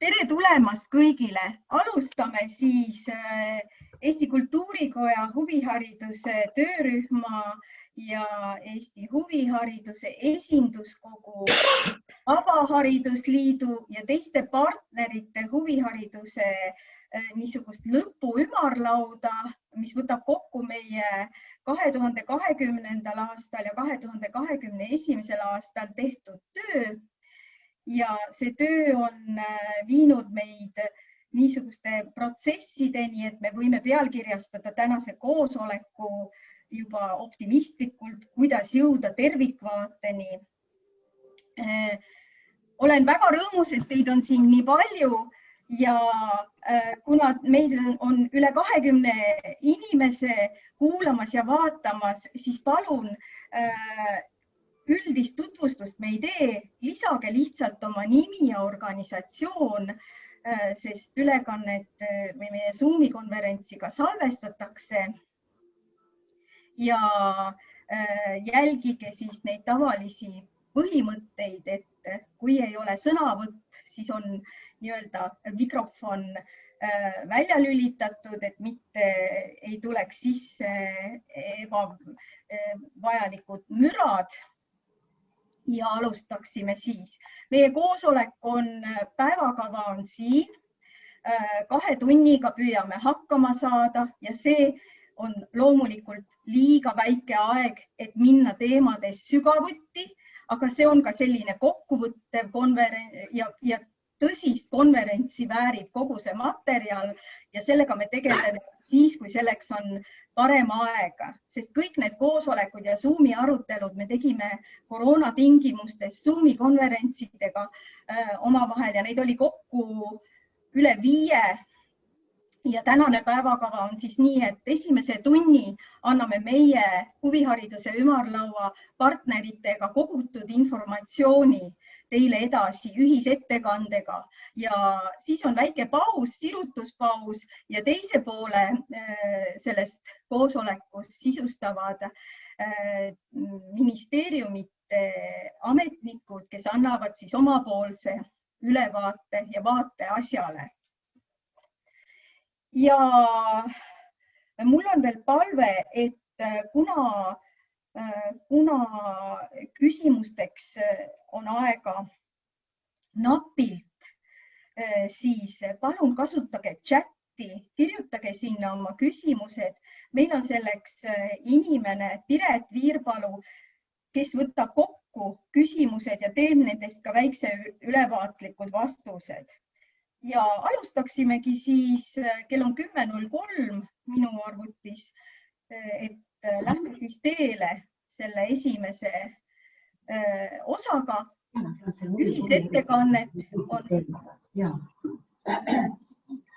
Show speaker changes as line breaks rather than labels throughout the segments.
Tere tulemast kõigile. Alustame siis Eesti Kultuurikoja huvihariduse töörühma ja Eesti Huvihariduse Esinduskogu, Vabaharidusliidu ja teiste partnerite huvihariduse niisugust lõpuümarlauda, mis võtab kokku meie 2020. aastal ja 2021. aastal tehtud töö. Ja see töö on viinud meid niisuguste protsessideni, et me võime pealkirjastada tänase koosoleku juba optimistlikult, kuidas jõuda tervikvaateni. Olen väga rõõmus, et teid on siin nii palju ja kuna meil on üle 20 inimese kuulamas ja vaatamas, siis palun üldist tutvustust me ei tee, lisage lihtsalt oma nimi ja organisatsioon, sest ülekannet või meie Zoomi konverentsi ka salvestatakse ja jälgige siis neid tavalisi põhimõtteid, et kui ei ole sõnavõtt, siis on nii-öelda mikrofon välja lülitatud, et mitte ei tuleks sisse ebavajalikud mürad. Ja alustaksime siis. Meie koosolek päevakava on siin. 2 tunniga püüame hakkama saada ja see on loomulikult liiga väike aeg, et minna teemades sügavuti, aga see on ka selline kokkuvõttev konverents ja tõsist konverentsi väärib kogu see materjal ja sellega me tegeleme siis, kui selleks on parem aeg, sest kõik need koosolekud ja Zoomi arutelud me tegime koroona tingimustes Zoomi konverentsidega omavahel ja neid oli kokku üle 5 ja tänane päevakava on siis nii, et esimese tunni anname meie huvihariduse ümarlaua partneritega kogutud informatsiooni teile edasi ühisettekandega ja siis on väike paus, sirutuspaus ja teise poole sellest koosolekust sisustavad ministeeriumite ametnikud, kes annavad siis omapoolse ülevaate ja vaate asjale. Ja mul on veel palve, et kuna küsimusteks on aega napilt, siis palun kasutage chatti, kirjutage sinna oma küsimused. Meil on selleks inimene Piret Viirpalu, kes võtab kokku küsimused ja teeb nendest ka väikse ülevaatlikud vastused. Ja alustaksimegi siis, kell on 10.03 minu arvutis, et lähme siis teele selle esimese osaga. Ühisettekannet on.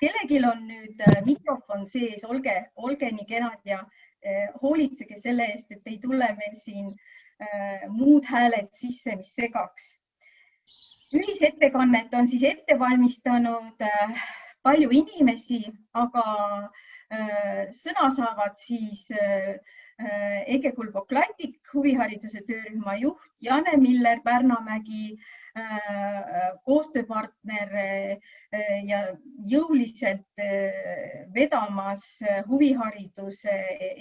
Kellegil on nüüd mikrofon sees, olge nii kenad ja hoolitsege selle eest, et ei tule meil siin muud hääled sisse, mis segaks. Ühisettekannet on siis ette valmistanud palju inimesi, aga sõna saavad siis Ege Kulbo-Klatik, huvihariduse töörühma juht, Jane Miller-Pärnamägi, koostööpartner ja jõuliselt vedamas huvihariduse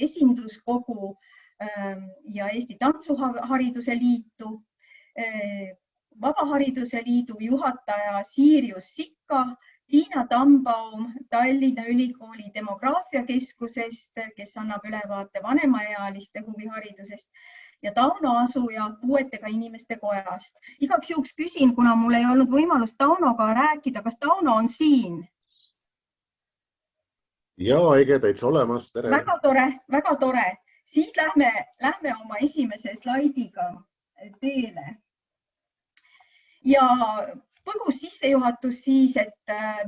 esinduskogu ja Eesti Tantsuhariduse Liitu, Vabahariduse Liidu juhataja Sirius Sikka, Tiina Tambaum Tallinna Ülikooli demograafiakeskusest, kes annab ülevaate vanemaealiste huviharidusest ja Tauno Asuja puuetega inimeste kojast. Igaks juhuks küsin, kuna mul ei olnud võimalust Taunoga rääkida, kas Tauno on siin?
Jaa, Ege, täitsa olemas, tere.
Väga tore, väga tore. Siis lähme oma esimese slaidiga teele. Ja põgus sissejuhatus siis, et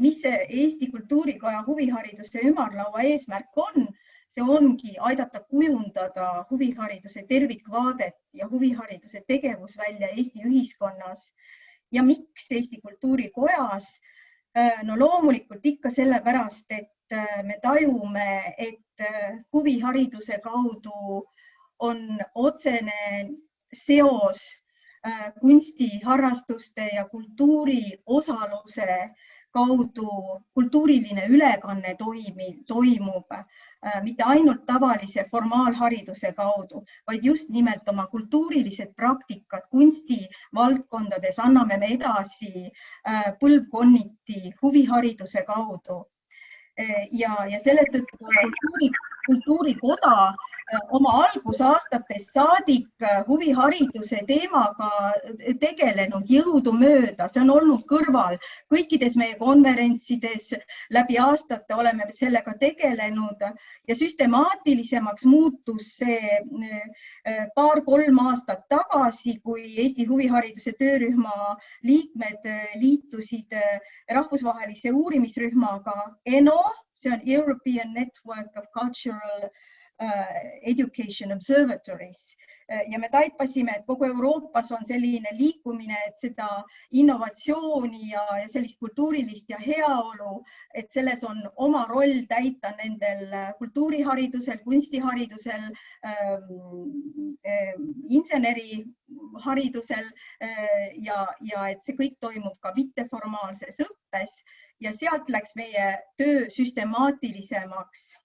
mis Eesti Kultuurikoja huvihariduse ümarlaua eesmärk on, see ongi aidata kujundada huvihariduse tervikvaadet ja huvihariduse tegevusvälja Eesti ühiskonnas. Ja miks Eesti Kultuurikojas? No loomulikult ikka sellepärast, et me tajume, et huvihariduse kaudu on otsene seos kunstiharrastuste ja kultuuri osaluse kaudu kultuuriline ülekanne toimub mitte ainult tavalise formaalhariduse kaudu, vaid just nimelt oma kultuurilised praktikad kunstivaldkondades anname me edasi põlvkonniti huvihariduse kaudu. Ja selle tõttu kultuurikoda oma algusaastatest saadik huvihariduse teemaga tegelenud jõudumööda, see on olnud kõrval. Kõikides meie konverentsides läbi aastate oleme sellega tegelenud ja süstemaatilisemaks muutus see 2-3 aastat tagasi, kui Eesti huvihariduse töörühma liikmed liitusid rahvusvahelise uurimisrühmaga ENO, see on European Network of Cultural Education Observatories ja me taipasime, et kogu Euroopas on selline liikumine, et seda innovatsiooni ja sellist kultuurilist ja heaolu, et selles on oma roll täita nendel kultuuriharidusel, kunstiharidusel, inseneriharidusel ja et see kõik toimub ka mitteformaalses õppes ja sealt läks meie töö süstemaatilisemaks.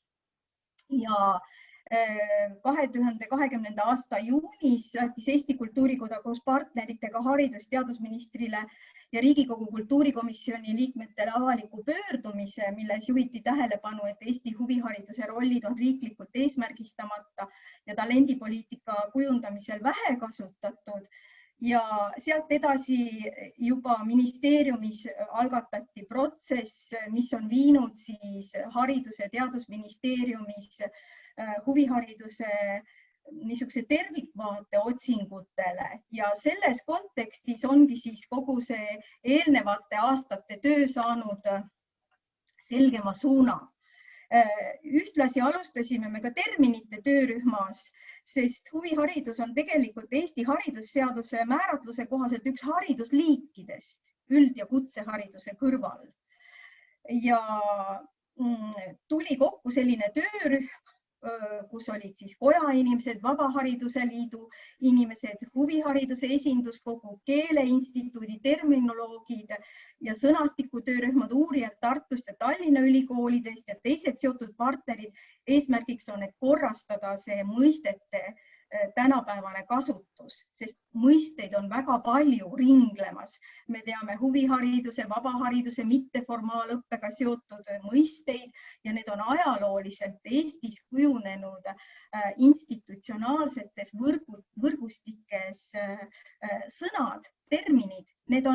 Ja 2020. aasta juunis saatis Eesti Kultuurikoda koos partneritega haridus- ja teadusministrile ja Riigikogu kultuurikomisjoni liikmetele avaliku pöördumise, milles juhiti tähelepanu, et Eesti huvihariduse rollid on riiklikult eesmärgistamata ja talendipoliitika kujundamisel vähe kasutatud. Ja sealt edasi juba ministeeriumis algatati protsess, mis on viinud siis Haridus- ja Teadusministeeriumis huvihariduse niisuguse tervikvaate otsingutele ja selles kontekstis ongi siis kogu see eelnevate aastate töö saanud selgema suuna. Ühtlasi alustasime me ka terminite töörühmas, sest huviharidus on tegelikult Eesti haridusseaduse määratluse kohaselt üks haridusliikidest üld- ja kutsehariduse kõrval. Ja tuli kokku selline töörühm, kus olid siis koja inimesed, Vabahariduse Liidu inimesed, huvihariduse esinduskogu, Keeleinstituudi terminoloogid ja sõnastikutöörühmad, uurijad Tartust ja Tallinna ülikoolidest ja teised seotud partnerid. Eesmärgiks on, et korrastada see mõistete tänapäevane kasutus, sest mõisteid on väga palju ringlemas. Me teame huvihariduse, vabahariduse, mitteformaalõppega seotud mõisteid ja need on ajalooliselt Eestis kujunenud institutsionaalsetes võrgustikes sõnad, terminid. Neil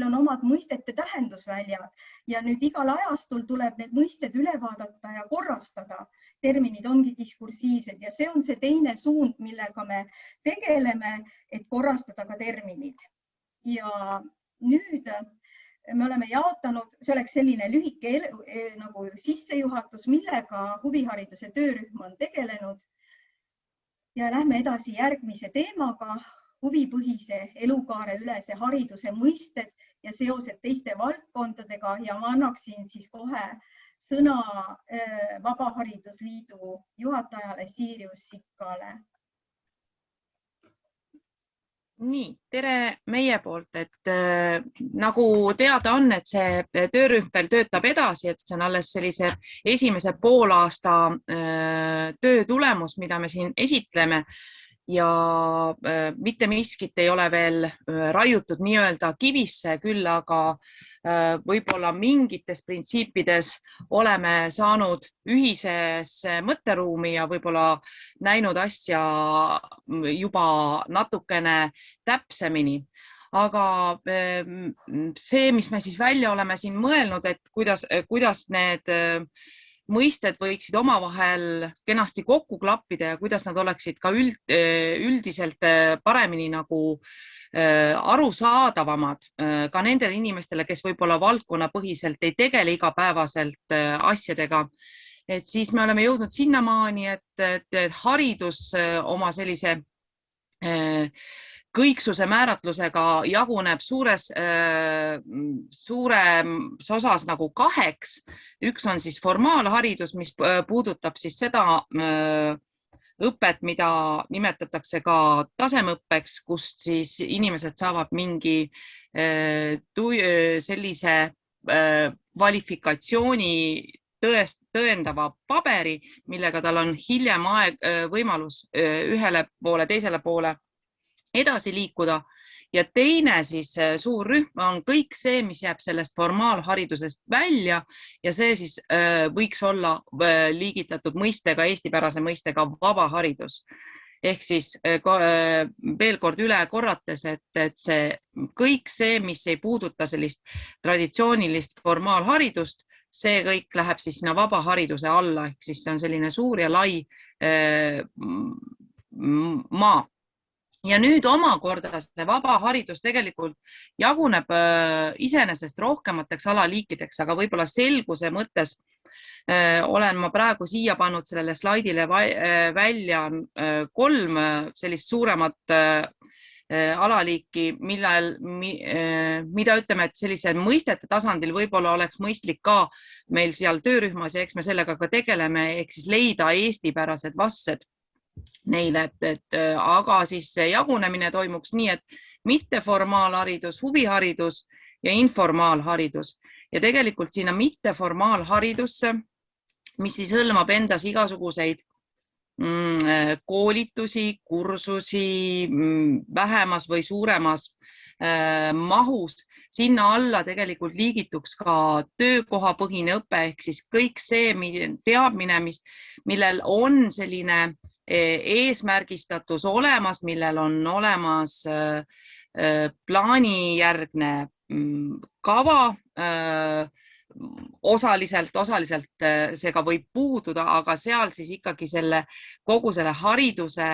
on omad mõistete tähendusväljad ja nüüd igal ajastul tuleb need mõisted üle vaadata ja korrastada. Terminid ongi diskursiivsed ja see on see teine suund, millega me tegeleme, et korrastada ka terminid. Ja nüüd me oleme jaotanud, see oleks selline lühike nagu sissejuhatus, millega huvihariduse töörühm on tegelenud. Ja lähme edasi järgmise teemaga, huvipõhise elukaare ülese hariduse mõisted ja seosed teiste valdkondadega ja ma annaksin siis kohe sõna Vabaharidusliidu juhatajale Sirius Sikkale.
Nii, tere meie poolt, et nagu teada on, et see töörühm veel töötab edasi, et see on alles sellise esimese poolaasta töö tulemus, mida me siin esitleme ja mitte miskit ei ole veel raiutud nii-öelda kivisse, küll aga võib-olla mingites printsiipides oleme saanud ühisesse mõtteruumi ja võib-olla näinud asja juba natukene täpsemini. Aga see, mis me siis välja oleme siin mõelnud, et kuidas need mõisted võiksid omavahel kenasti kokku klappida ja kuidas nad oleksid ka üldiselt paremini nagu arusaadavamad ka nendele inimestele, kes võib-olla valdkonnapõhiselt ei tegele igapäevaselt asjadega. Et siis me oleme jõudnud sinnamaani, et haridus oma sellise kõiksuse määratlusega jaguneb suures osas nagu kaheks. Üks on siis formaalharidus, mis puudutab siis seda õpet, mida nimetatakse ka tasemeõppeks, kust siis inimesed saavad mingi sellise kvalifikatsiooni tõendava paberi, millega tal on hiljem võimalus ühele poole, teisele poole edasi liikuda. Ja teine siis suur rühm on kõik see, mis jääb sellest formaalharidusest välja ja see siis võiks olla liigitatud mõistega, eestipärase mõistega vaba haridus. Ehk siis veel kord üle korrates, et see kõik see, mis ei puuduta sellist traditsioonilist formaalharidust, see kõik läheb siis sinna vaba hariduse alla, ehk siis see on selline suur ja lai maa. Ja nüüd omakorda see vaba haridus tegelikult jaguneb iseenesest rohkemateks alaliikideks, aga võib-olla selguse mõttes olen ma praegu siia pannud sellele slaidile välja 3 sellist suuremat alaliiki, mida ütleme, et sellise mõistete tasandil võib-olla oleks mõistlik ka meil seal töörühmas ja eks me sellega ka tegeleme, ehk siis leida eestipärased vastsed neile, aga siis see jagunemine toimuks nii, et mitteformaalharidus, huviharidus ja informaalharidus ja tegelikult sinna mitteformaalharidusse, mis siis hõlmab endas igasuguseid koolitusi, kursusi vähemas või suuremas mahus, sinna alla tegelikult liigituks ka töökohapõhine õpe, ehk siis kõik see teadmine, millel on selline eesmärgistatus olemas, millel on olemas plaanijärgne kava, osaliselt see ka võib puududa, aga seal siis ikkagi kogu selle hariduse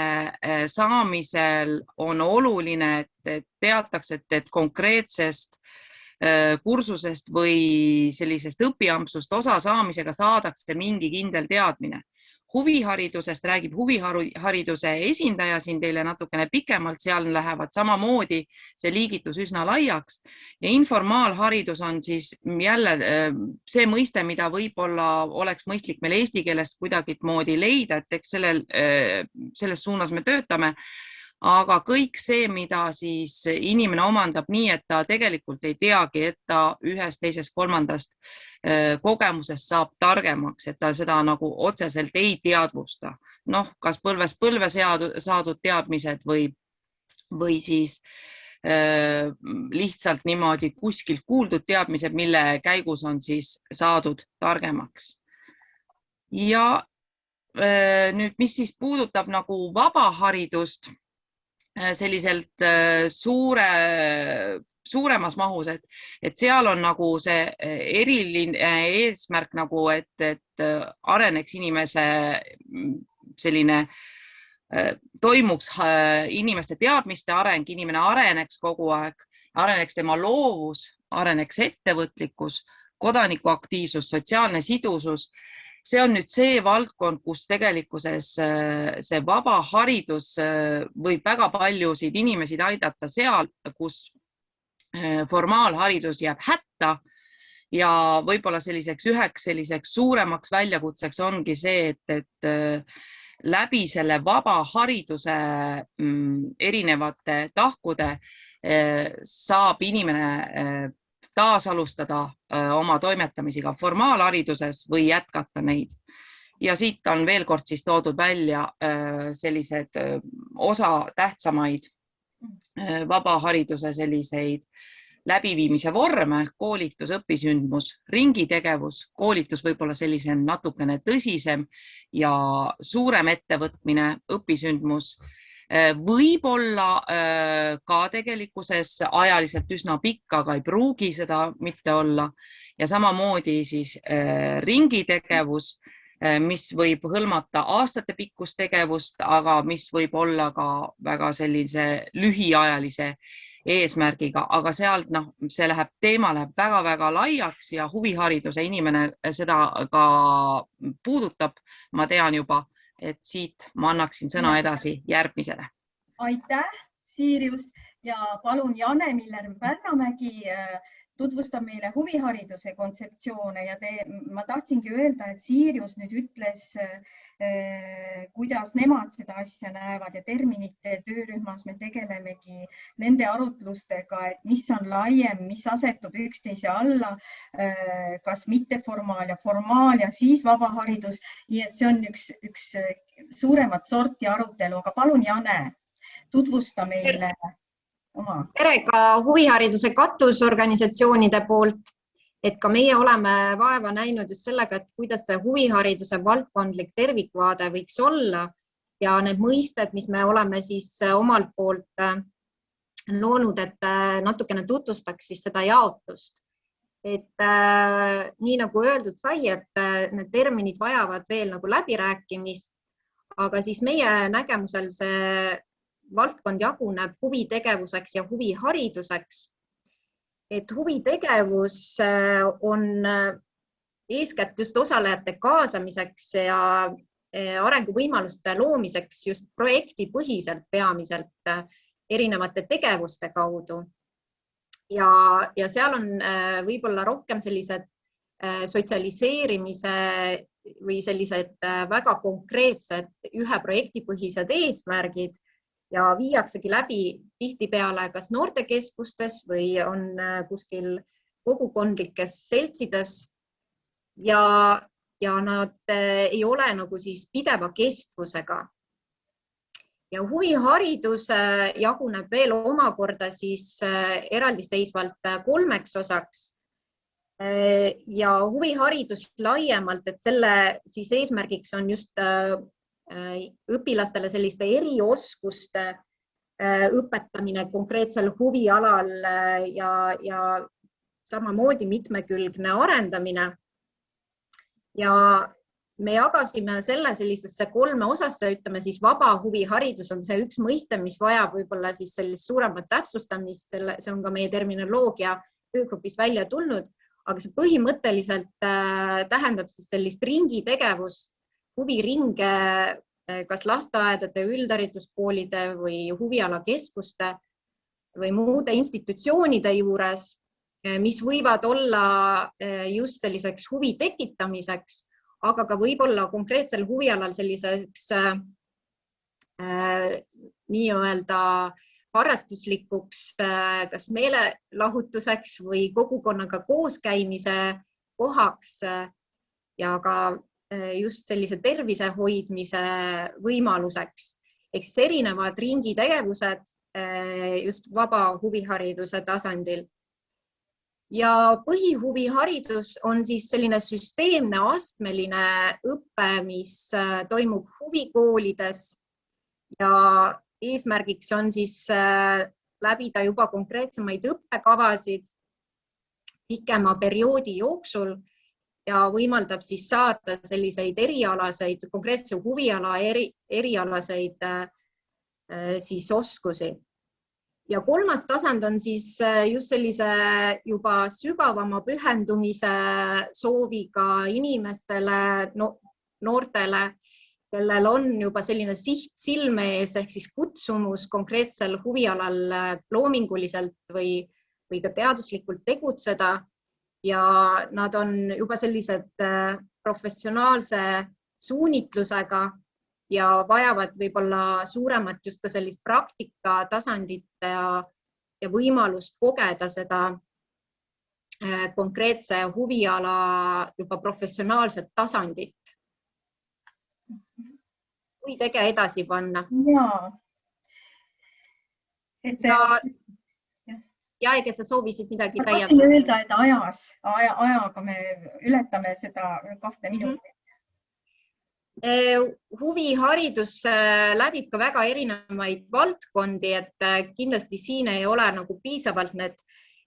saamisel on oluline, et teatakse, et konkreetsest kursusest või sellisest õpiampsust osa saamisega saadakse mingi kindel teadmine. Huviharidusest räägib huvihariduse esindaja siin teile natukene pikemalt, seal lähevad samamoodi see liigitus üsna laiaks ja informaalharidus on siis jälle see mõiste, mida võib-olla oleks mõistlik meil eesti keelest kuidagimoodi leida, et eks selles suunas me töötame, aga kõik see, mida siis inimene omandab nii, et ta tegelikult ei teagi, et ta ühest, teisest, kolmandast kogemusest saab targemaks, et ta seda nagu otseselt ei teadvusta. Noh, kas põlvest põlve saadud teadmised või siis lihtsalt niimoodi kuskilt kuuldud teadmised, mille käigus on siis saadud targemaks. Ja nüüd, mis siis puudutab nagu vaba haridust selliselt suuremas mahus, et seal on nagu see eriline eesmärk nagu, et areneks inimese selline, toimuks inimeste teadmiste areng, inimene areneks kogu aeg, areneks tema loovus, areneks ettevõtlikkus, kodanikuaktiivsus, sotsiaalne sidusus. See on nüüd see valdkond, kus tegelikkuses see vaba haridus võib väga paljusid inimesi aidata seal, kus formaalharidus jääb hätta ja võib-olla üheks suuremaks väljakutseks ongi see, et läbi selle vaba hariduse erinevate tahkude saab inimene taasalustada oma toimetamisiga formaalhariduses või jätkata neid. Ja siit on veel kord siis toodud välja sellised osa tähtsamaid vaba hariduse selliseid läbiviimise vorme, koolitus, õpisündmus, ringitegevus, koolitus võib-olla sellise natukene tõsisem ja suurem ettevõtmine, õpisündmus võib-olla ka tegelikkuses ajaliselt üsna pikk, aga ei pruugi seda mitte olla ja samamoodi siis ringitegevus, mis võib hõlmata aastate pikkust tegevust, aga mis võib olla ka väga sellise lühiajalise eesmärgiga, aga sealt see teema läheb väga-väga laiaks ja huvihariduse inimene seda ka puudutab, ma tean juba, et siit ma annaksin sõna edasi järgmisele.
Aitäh, Siirius ja palun Jane Miller-Pärnamägi tutvustab meile huvihariduse kontseptsioone ja ma tahtsingi öelda, et Sirius nüüd ütles, kuidas nemad seda asja näevad ja terminite töörühmas me tegelemegi nende arutlustega, et mis on laiem, mis asetub üksteise alla, kas mitteformaal ja formaal ja siis vabaharidus. Nii et see on üks suuremat sorti arutelu, aga palun, Jane, tutvusta meile oma.
Ka huvihariduse katusorganisatsioonide poolt, et ka meie oleme vaeva näinud just sellega, et kuidas see huvihariduse valdkondlik tervikvaade võiks olla ja need mõisted, mis me oleme siis omalt poolt loonud, et natukene tutvustaks siis seda jaotust. Et nii nagu öeldud sai, et need terminid vajavad veel nagu läbirääkimist, aga siis meie nägemusel see valdkond jaguneb huvitegevuseks ja huvihariduseks. Et huvitegevus on eeskätt just osalejate kaasamiseks ja arenguvõimaluste loomiseks just projektipõhiselt peamiselt erinevate tegevuste kaudu. Ja seal on võib-olla rohkem sellised sotsialiseerimise või sellised väga konkreetsed ühe projektipõhised eesmärgid ja viiaksegi läbi tihtipeale kas noortekeskustes või on kuskil kogukondlikes seltsides ja nad ei ole nagu siis pideva kestvusega. Ja huviharidus jaguneb veel omakorda siis eraldiseisvalt 3 osaks ja huviharidus laiemalt, et selle siis eesmärgiks on just õpilastele selliste erioskuste õpetamine konkreetsel huvialal ja samamoodi mitmekülgne arendamine. Ja me jagasime selle sellisesse 3 osasse, ütleme siis vaba huviharidus on see üks mõiste, mis vajab võib-olla siis sellist suuremat täpsustamist, see on ka meie terminoloogia töögrupis välja tulnud, aga see põhimõtteliselt tähendab siis sellist ringitegevust, huviringe, kas lasteaedade, üldhariduskoolide või huvialakeskuste või muude institutsioonide juures, mis võivad olla just selliseks huvi tekitamiseks, aga ka võib-olla konkreetsel huvialal selliseks nii-öelda harrastuslikuks kas meelelahutuseks või kogukonnaga kooskäimise kohaks ja ka just sellise tervise hoidmise võimaluseks. Ehk siis erinevad ringitegevused just vaba huvihariduse tasandil. Ja põhihuviharidus on siis selline süsteemne astmeline õpe, mis toimub huvikoolides ja eesmärgiks on siis läbida juba konkreetsemaid õppekavasid pikema perioodi jooksul ja võimaldab siis saada selliseid erialaseid, konkreetse huviala erialaseid siis oskusi. Ja 3. tasand on siis just sellise juba sügavama pühendumise sooviga inimestele, noortele, kellel on juba selline siht silme ees ehk siis kutsumus konkreetsel huvialal loominguliselt või ka teaduslikult tegutseda. Ja nad on juba sellised professionaalse suunitlusega ja vajavad võib-olla suuremat just ka sellist praktika tasandit ja võimalust kogeda seda konkreetse huviala juba professionaalset tasandit. Kui tege edasi panna. Ja ega sa soovisid midagi täiendada?
Ma tahtsin öelda, et ajaga me ületame seda 2 minutit.
Huviharidus läbib ka väga erinevaid valdkondi, et kindlasti siin ei ole nagu piisavalt need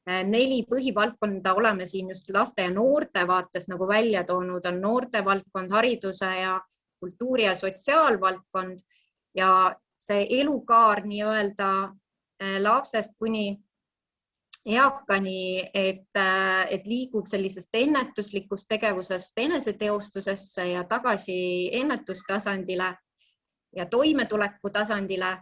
4 põhivaldkonda oleme siin just laste ja noorte vaates nagu välja toonud, on noorte valdkond, hariduse ja kultuuri ja sotsiaalvaldkond ja see elukaar nii-öelda lapsest kuni eakani, et liigub sellisest ennetuslikust tegevusest eneseteostusesse ja tagasi ennetustasandile ja toimetuleku tasandile.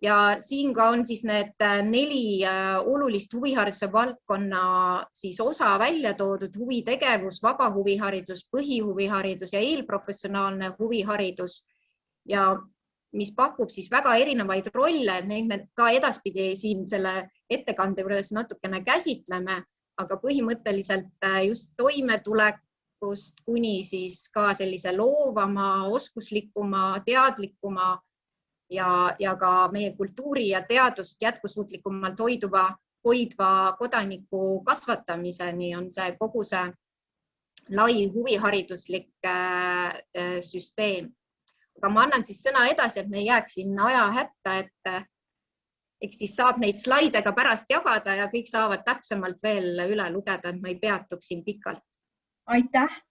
ja siin ka on siis need 4 olulist huvihariduse valdkonna siis osa välja toodud: huvitegevus, vaba huviharidus, põhihuviharidus ja eelprofessionaalne huviharidus, ja mis pakub siis väga erinevaid rolle. Neid me ka edaspidi siin selle ettekande juures natukene käsitleme, aga põhimõtteliselt just toimetulekust kuni siis ka sellise loovama, oskuslikuma, teadlikuma ja ka meie kultuuri ja teadust jätkusuutlikumalt hoidva kodaniku kasvatamiseni on see kogu see lai huvihariduslik süsteem. Aga ma annan siis sõna edasi, et me ei jääks siin aja hätta, et eks siis saab neid slaide ka pärast jagada ja kõik saavad täpsemalt veel üle lugeda, et ma ei peatuks siin pikalt.
Aitäh!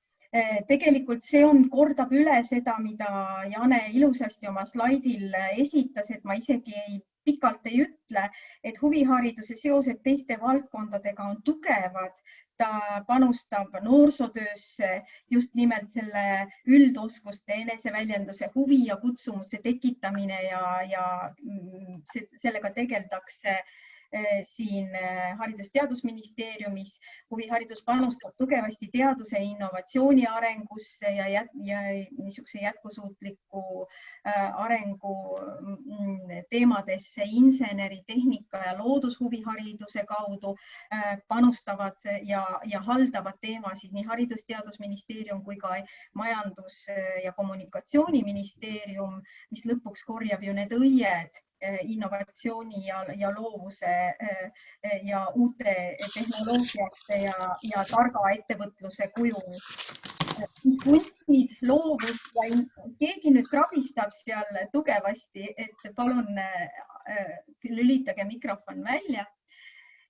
Tegelikult see kordab üle seda, mida Jane ilusasti oma slaidil esitas, et ma isegi pikalt ei ütle, et huvihariduse seosed teiste valdkondadega on tugevad. Ta panustab noorsootöösse just nimelt selle üldoskuste, eneseväljenduse, huvi ja kutsumuse tekitamine ja sellega tegeldakse siin Haridus- ja Teadusministeeriumis. Huviharidus panustab tugevasti teaduse ja innovatsiooni arengusse ja niisuguse jätkusuutliku arengu teemadesse inseneri, tehnika ja loodushuvihariduse kaudu panustavad ja haldavad teemasid nii Haridus- ja Teadusministeerium kui ka Majandus- ja Kommunikatsiooniministeerium, mis lõpuks korjab ju need õied innovatsiooni ja loovuse ja uute tehnoloogiate ja targa ettevõtluse kujul. Mis kunstid, loovus ja keegi nüüd krabistab seal tugevasti, et palun lülitage mikrofon välja.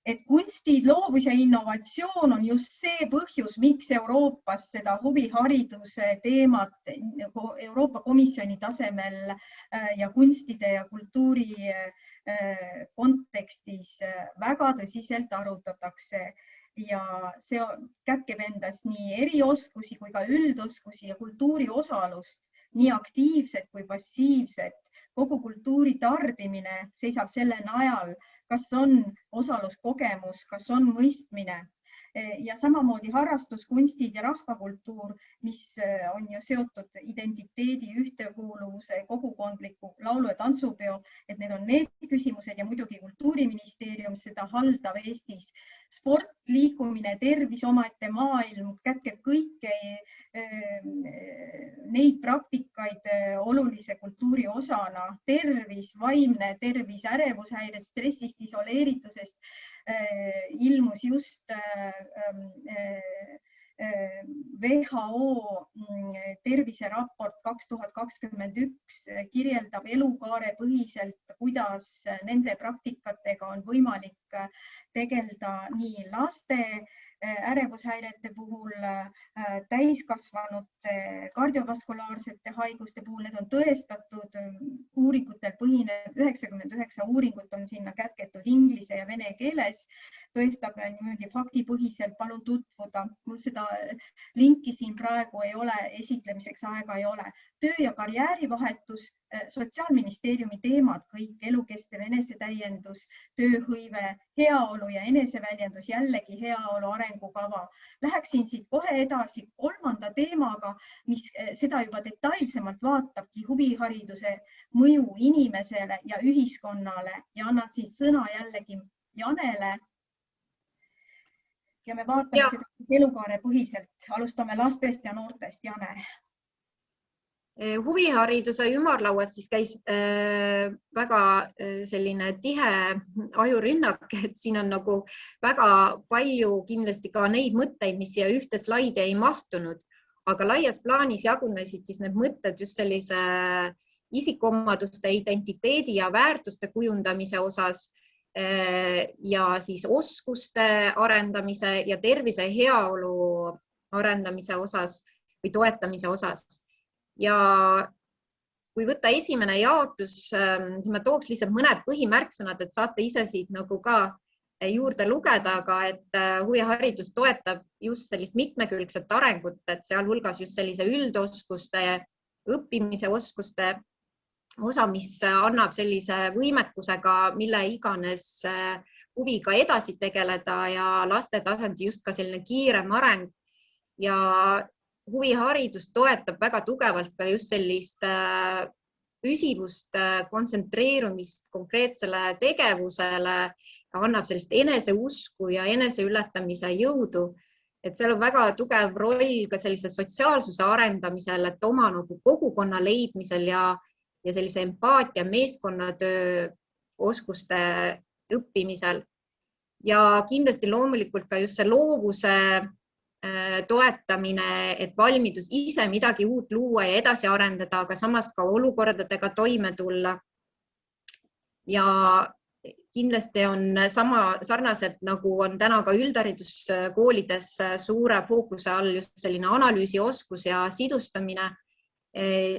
Et kunstid, loovus ja innovatsioon on just see põhjus, miks Euroopas seda huvihariduse teemat Euroopa Komisjoni tasemel ja kunstide ja kultuuri kontekstis väga tõsiselt arutatakse. Ja see kätkeb endas nii erioskusi kui ka üldoskusi ja kultuuri osalust, nii aktiivset kui passiivset. Kogu kultuuri tarbimine seisab selle najal, kas on osaluskogemus, kas on mõistmine ja samamoodi harrastus, kunstid ja rahvakultuur, mis on ju seotud identiteedi, ühtekuuluvuse, kogukondliku laulu- ja tantsupeo, et need on need küsimused ja muidugi Kultuuriministeerium seda haldab Eestis. Sport, liikumine, tervis, omaette maailm kätkeb kõike neid praktikaid olulise kultuuri osana. Tervis, vaimne tervis, ärevushäired, stressist, isoleeritusest ilmus just WHO terviseraport 2021 kirjeldab elukaare põhiselt, kuidas nende praktikatega on võimalik tegeleda nii laste ärevushäirete puhul, täiskasvanute kardiovaskulaarsete haiguste puhul. Need on tõestatud uuringutel põhinev, 99 uuringut on sinna kätketud inglise ja vene keeles. Tõestab niimoodi faktipõhiselt, palun tutvuda. Mul seda linki siin praegu ei ole, esitlemiseks aega ei ole. Töö ja karjäärivahetus, Sotsiaalministeeriumi teemad, kõik elukestev enesetäiendus, tööhõive, heaolu ja eneseväljendus, jällegi heaolu arengukava. Läheksin siit kohe edasi 3. teemaga, mis seda juba detailsemalt vaatabki huvihariduse mõju inimesele ja ühiskonnale ja annan siit sõna jällegi Janele. Ja me vaatame seda siis elukaare põhiselt. Alustame lastest ja noortest, Jane.
Huvihariduse ümarlauas siis käis väga selline tihe ajurünnak, et siin on nagu väga palju kindlasti ka neid mõtteid, mis siia ühte slaidi ei mahtunud, aga laias plaanis jagunesid siis need mõtted just sellise isikuomaduste, identiteedi ja väärtuste kujundamise osas ja siis oskuste arendamise ja tervise heaolu arendamise osas või toetamise osas. Ja kui võtta esimene jaotus, siis ma tooks lihtsalt mõned põhimärksõnad, et saate ise siit nagu ka juurde lugeda, aga et huviharidus toetab just sellist mitmekülgset arengut, et sealhulgas just sellise üldoskuste, õppimise oskuste osa, mis annab sellise võimekusega, mille iganes huviga edasi tegeleda ja laste tasandi just ka selline kiirem areng. Ja huviharidus toetab väga tugevalt ka just sellist püsivust, kontsentreerumist konkreetsele tegevusele, annab sellist eneseusku ja eneseületamise jõudu. Et seal on väga tugev roll ka sellise sotsiaalsuse arendamisel, et oma nagu kogukonna leidmisel ja sellise empaatia, meeskonnatöö oskuste õppimisel. Ja kindlasti loomulikult ka just see loovuse toetamine, et valmidus ise midagi uut luua ja edasi arendada, aga samas ka olukordadega toime tulla. Ja kindlasti on sama sarnaselt, nagu on täna ka üldhariduskoolides suure fookuse all just selline analüüsioskus ja sidustamine,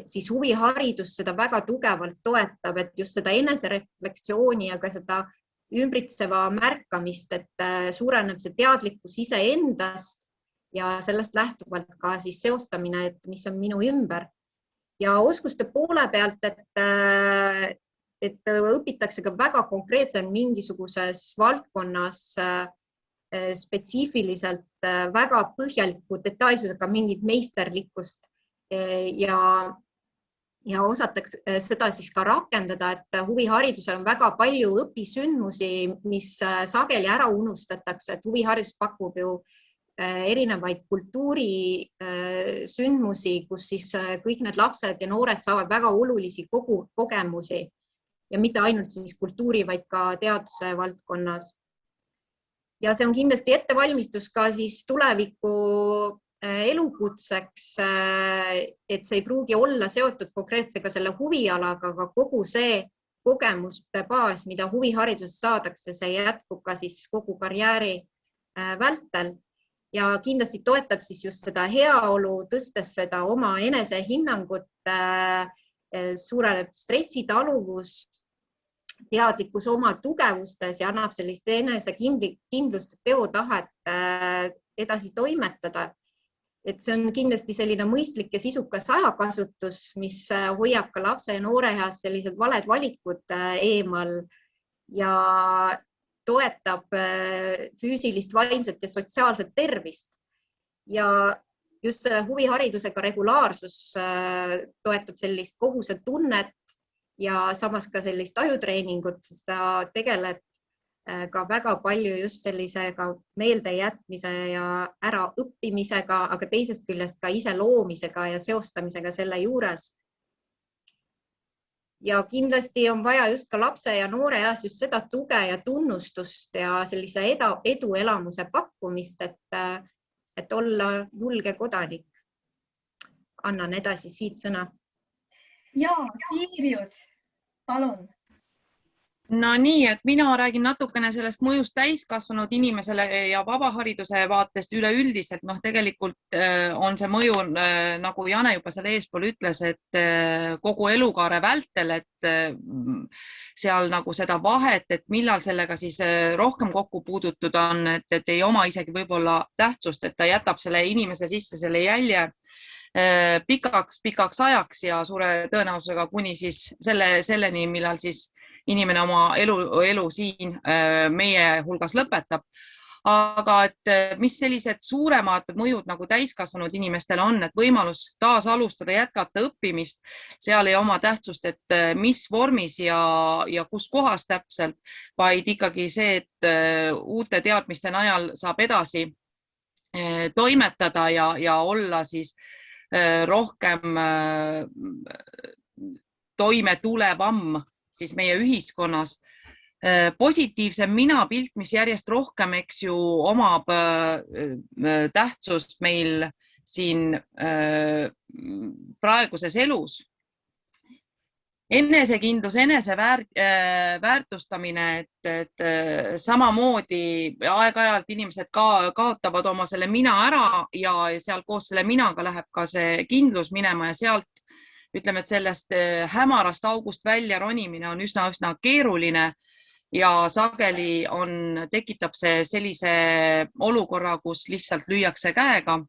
siis huviharidus seda väga tugevalt toetab, et just seda enesereflektsiooni ja ka seda ümbritseva märkamist, et suureneb see teadlikkus iseendast ja sellest lähtuvalt ka siis seostamine, et mis on minu ümber. Ja oskuste poole pealt, et õpitakse ka väga konkreetselt mingisuguses valdkonnas spetsiifiliselt väga põhjaliku detailsusega mingit meisterlikkust ja osatakse seda siis ka rakendada, et huviharidusel on väga palju õpisündmusi, mis sageli ära unustatakse, et huviharidus pakub ju erinevaid kultuurisündmusi, kus siis kõik need lapsed ja noored saavad väga olulisi kogemusi ja mitte ainult siis kultuuri, vaid ka teaduse valdkonnas. Ja see on kindlasti ettevalmistus ka siis tuleviku elukutseks, et see ei pruugi olla seotud konkreetsega selle huvialaga, aga kogu see kogemuste baas, mida huvihariduses saadakse, see jätkub ka siis kogu karjääri vältel. Ja kindlasti toetab siis just seda heaolu, tõstes seda oma enesehinnangut, suureneb stressitaluvus, teadlikkus oma tugevustes ja annab sellist enesekindlust ja teotahet edasi toimetada. Et see on kindlasti selline mõistlik ja sisukas ajakasutus, mis hoiab ka lapse ja noore eas sellised valed valikud eemal ja toetab füüsilist, vaimset ja sotsiaalset tervist. Ja just selle huviharidusega regulaarsus toetab sellist kohusetunnet ja samas ka sellist ajutreeningut, sest sa tegeled ka väga palju just sellisega meeldejätmise ja äraõppimisega, aga teisest küljest ka ise loomisega ja seostamisega selle juures. Ja kindlasti on vaja just ka lapse ja noore eas just seda tuge ja tunnustust ja sellise eduelamuse pakkumist, et olla julge kodanik. Annan edasi siit sõna.
Ja, Sirius, palun.
No nii, et mina räägin natukene sellest mõjust täiskasvanud inimesele ja vabahariduse vaatest üleüldiselt. Tegelikult on see mõju, nagu Jane juba seal eespool ütles, et kogu elukaare vältel, et seal nagu seda vahet, et millal sellega siis rohkem kokku puudutud on, et ei oma isegi võib-olla tähtsust, et ta jätab selle inimese sisse selle jälje pikaks ajaks ja suure tõenäosusega kuni siis selleni, millal siis inimene oma elu siin meie hulgas lõpetab. Aga et mis sellised suuremad mõjud nagu täiskasvanud inimestel on, et võimalus taas alustada, jätkata õppimist, seal ei oma tähtsust, et mis vormis ja kus kohas täpselt, vaid ikkagi see, et uute teadmiste najal saab edasi toimetada ja olla siis rohkem toime tulevam siis meie ühiskonnas. Positiivsem minapilt, mis järjest rohkem, eks ju, omab tähtsust meil siin praeguses elus. Enesekindlus, eneseväärtustamine, et samamoodi aeg-ajalt inimesed kaotavad oma selle mina ära ja seal koos selle minaga läheb ka see kindlus minema ja sealt ütleme, et sellest hämarast august välja ronimine on üsna keeruline ja sageli tekitab see sellise olukorra, kus lihtsalt lüüakse käega.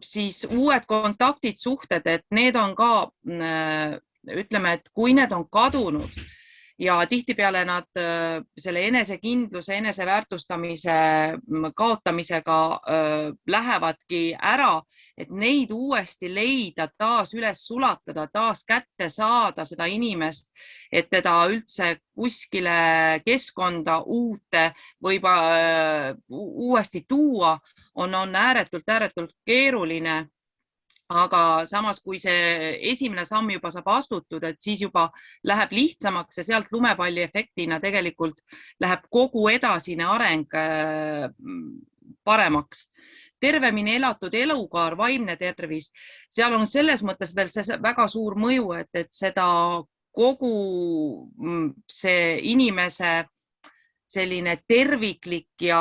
Siis uued kontaktid, suhted, et need on ka ütleme, et kui need on kadunud ja tihtipeale nad selle enesekindluse, eneseväärtustamise kaotamisega lähevadki ära, et neid uuesti leida, taas üles sulatada, taas kätte saada seda inimest, et teda üldse kuskile keskkonda uute või uuesti tuua, on ääretult keeruline. Aga samas, kui see esimene samm juba saab astutud, et siis juba läheb lihtsamaks ja sealt lumepalli efektina tegelikult läheb kogu edasine areng paremaks. Tervemini elatud elukaar, vaimne tervis, seal on selles mõttes veel see väga suur mõju, et seda kogu see inimese selline terviklik ja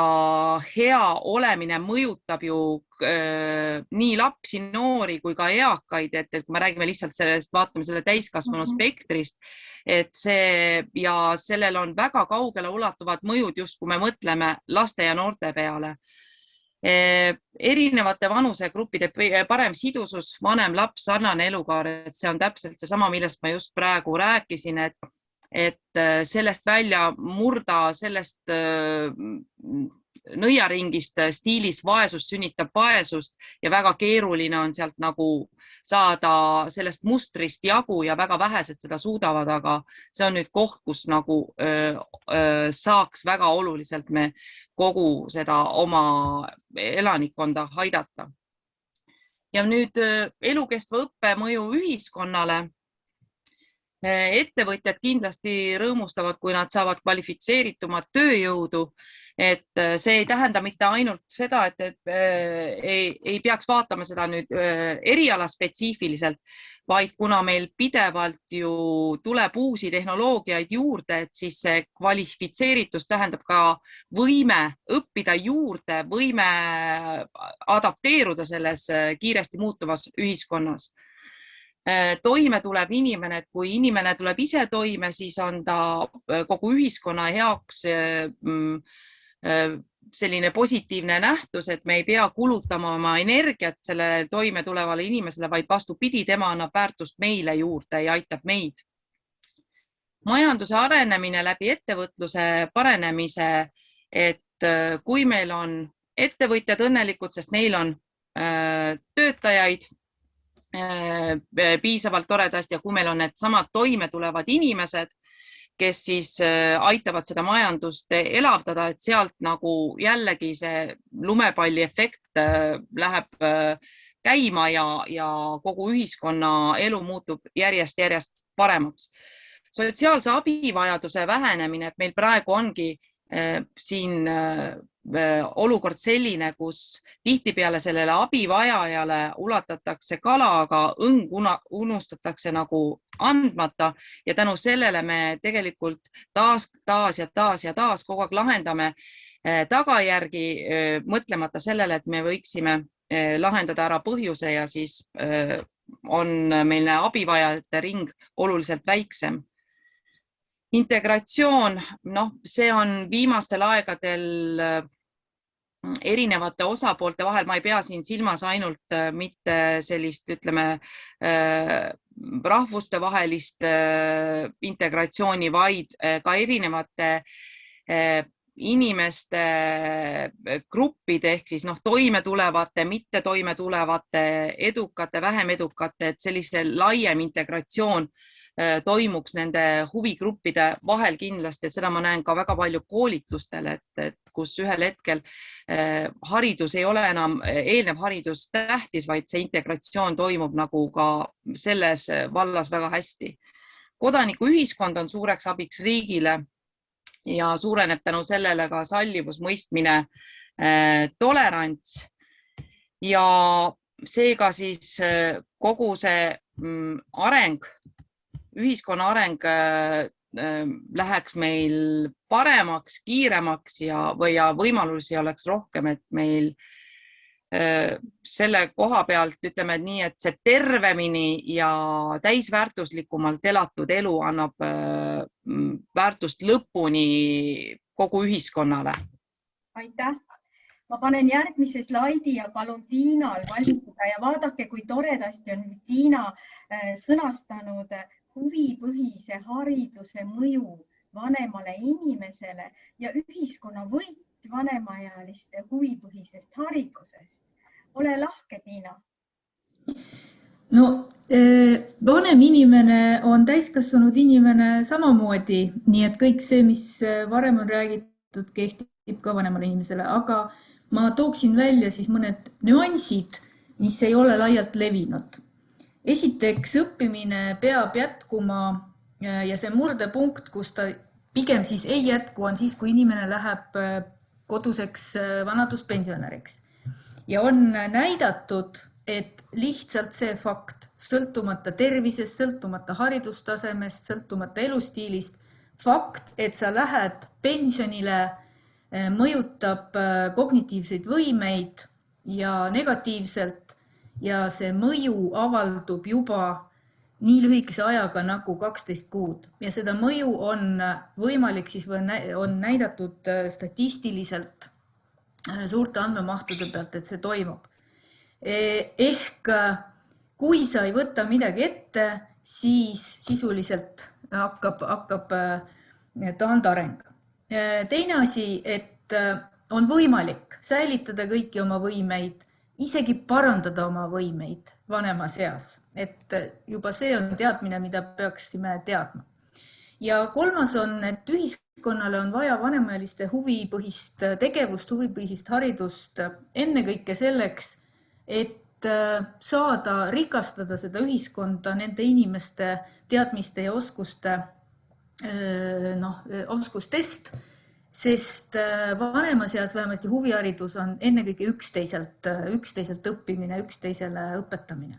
hea olemine mõjutab ju nii lapsi, noori kui ka eakaid, et kui me räägime lihtsalt sellest, vaatame selle täiskasvanu spektrist, et see ja sellel on väga kaugele ulatuvad mõjud, just kui me mõtleme laste ja noorte peale. Erinevate vanusegruppide parem sidusus, vanem laps, sarnane elukaar, et see on täpselt seesama, millest ma just praegu rääkisin, et sellest välja murda, sellest nõiaringist stiilis vaesus sünnitab vaesust ja väga keeruline on sealt nagu saada sellest mustrist jagu ja väga vähesed seda suudavad, aga see on nüüd koht, kus nagu saaks väga oluliselt me kogu seda oma elanikkonda aidata. Ja nüüd elukestva õppe mõju ühiskonnale. Ettevõtjad kindlasti rõõmustavad, kui nad saavad kvalifitseeritumat tööjõudu, et see ei tähenda mitte ainult seda, et ei peaks vaatama seda nüüd eriala spetsiifiliselt, vaid kuna meil pidevalt ju tuleb uusi tehnoloogiaid juurde, et siis see kvalifitseeritus tähendab ka võime õppida juurde, võime adapteeruda selles kiiresti muutuvas ühiskonnas. Toime tuleb inimene, et kui inimene tuleb ise toime, siis on ta kogu ühiskonna heaks selline positiivne nähtus, et me ei pea kulutama oma energiat sellele toime tulevale inimesele, vaid vastupidi, tema annab väärtust meile juurde ja aitab meid. Majanduse arenemine läbi ettevõtluse paranemise, et kui meil on ettevõtjad õnnelikud, sest neil on töötajaid piisavalt toredasti ja kui meil on need samad toime tulevad inimesed, kes siis aitavad seda majandust elavdada, et sealt nagu jällegi see lumepalli efekt läheb käima ja kogu ühiskonna elu muutub järjest paremaks. Sotsiaalse abivajaduse vähenemine, et meil praegu ongi siin olukord selline, kus tihtipeale sellele abivajajale ulatatakse kala, aga õng unustatakse nagu andmata ja tänu sellele me tegelikult taas kogu aeg lahendame tagajärgi, mõtlemata sellele, et me võiksime lahendada ära põhjuse ja siis on meil abivajajate ring oluliselt väiksem. Integratsioon, see on viimastel aegadel erinevate osapoolte vahel, ma ei pea siin silmas ainult mitte sellist, ütleme, rahvuste vahelist integratsiooni, vaid ka erinevate inimeste gruppide ehk siis toime tulevate, mitte toime tulevate, edukate, vähem edukate, et sellise laiem integratsioon toimuks nende huvigruppide vahel kindlasti, et seda ma näen ka väga palju koolitustel, et kus ühel hetkel haridus ei ole enam eelnev haridus tähtis, vaid see integratsioon toimub nagu ka selles vallas väga hästi. Kodanikuühiskond on suureks abiks riigile ja suureneb tänu sellele ka sallivus, mõistmine, tolerants ja seega siis kogu see areng, ühiskonna areng läheks meil paremaks, kiiremaks ja võimalusi oleks rohkem, et meil selle koha pealt ütleme nii, et see tervemini ja täisväärtuslikumalt elatud elu annab väärtust lõpuni kogu ühiskonnale.
Aitäh! Ma panen järgmise slaidi ja palun Tiinal valmistada ja vaadake, kui toredasti on Tiina sõnastanud huvipõhise hariduse mõju vanemale inimesele ja ühiskonna võit vanemaealiste huvipõhisest haridusest. Ole lahke, Tiina.
No vanem inimene on täiskasvanud inimene samamoodi, nii et kõik see, mis varem on räägitud, kehtib ka vanemale inimesele, aga ma tooksin välja siis mõned nüansid, mis ei ole laialt levinud. Esiteks, õppimine peab jätkuma ja see murdepunkt, kus ta pigem siis ei jätku, on siis, kui inimene läheb koduseks vanaduspensionäriks. Ja on näidatud, et lihtsalt see fakt, sõltumata tervisest, sõltumata haridustasemest, sõltumata elustiilist, fakt, et sa lähed pensionile, mõjutab kognitiivseid võimeid ja negatiivselt ja see mõju avaldub juba nii lühikese ajaga nagu 12 kuud. Ja seda mõju on võimalik, siis on näidatud statistiliselt suurte andmemahtude pealt, et see toimub. Ehk kui sa ei võta midagi ette, siis sisuliselt hakkab taandareng. Teine asi, et on võimalik säilitada kõiki oma võimeid, isegi parandada oma võimeid vanemas eas. Et juba see on teadmine, mida peaksime teadma. Ja kolmas on, et ühiskonnale on vaja vanemaealiste huvipõhist tegevust, huvipõhist haridust ennekõike selleks, et saada rikastada seda ühiskonda nende inimeste teadmiste ja oskustest, sest vanemas eas vähemasti huviharidus on ennekõike üksteiselt õppimine, üksteisele õpetamine.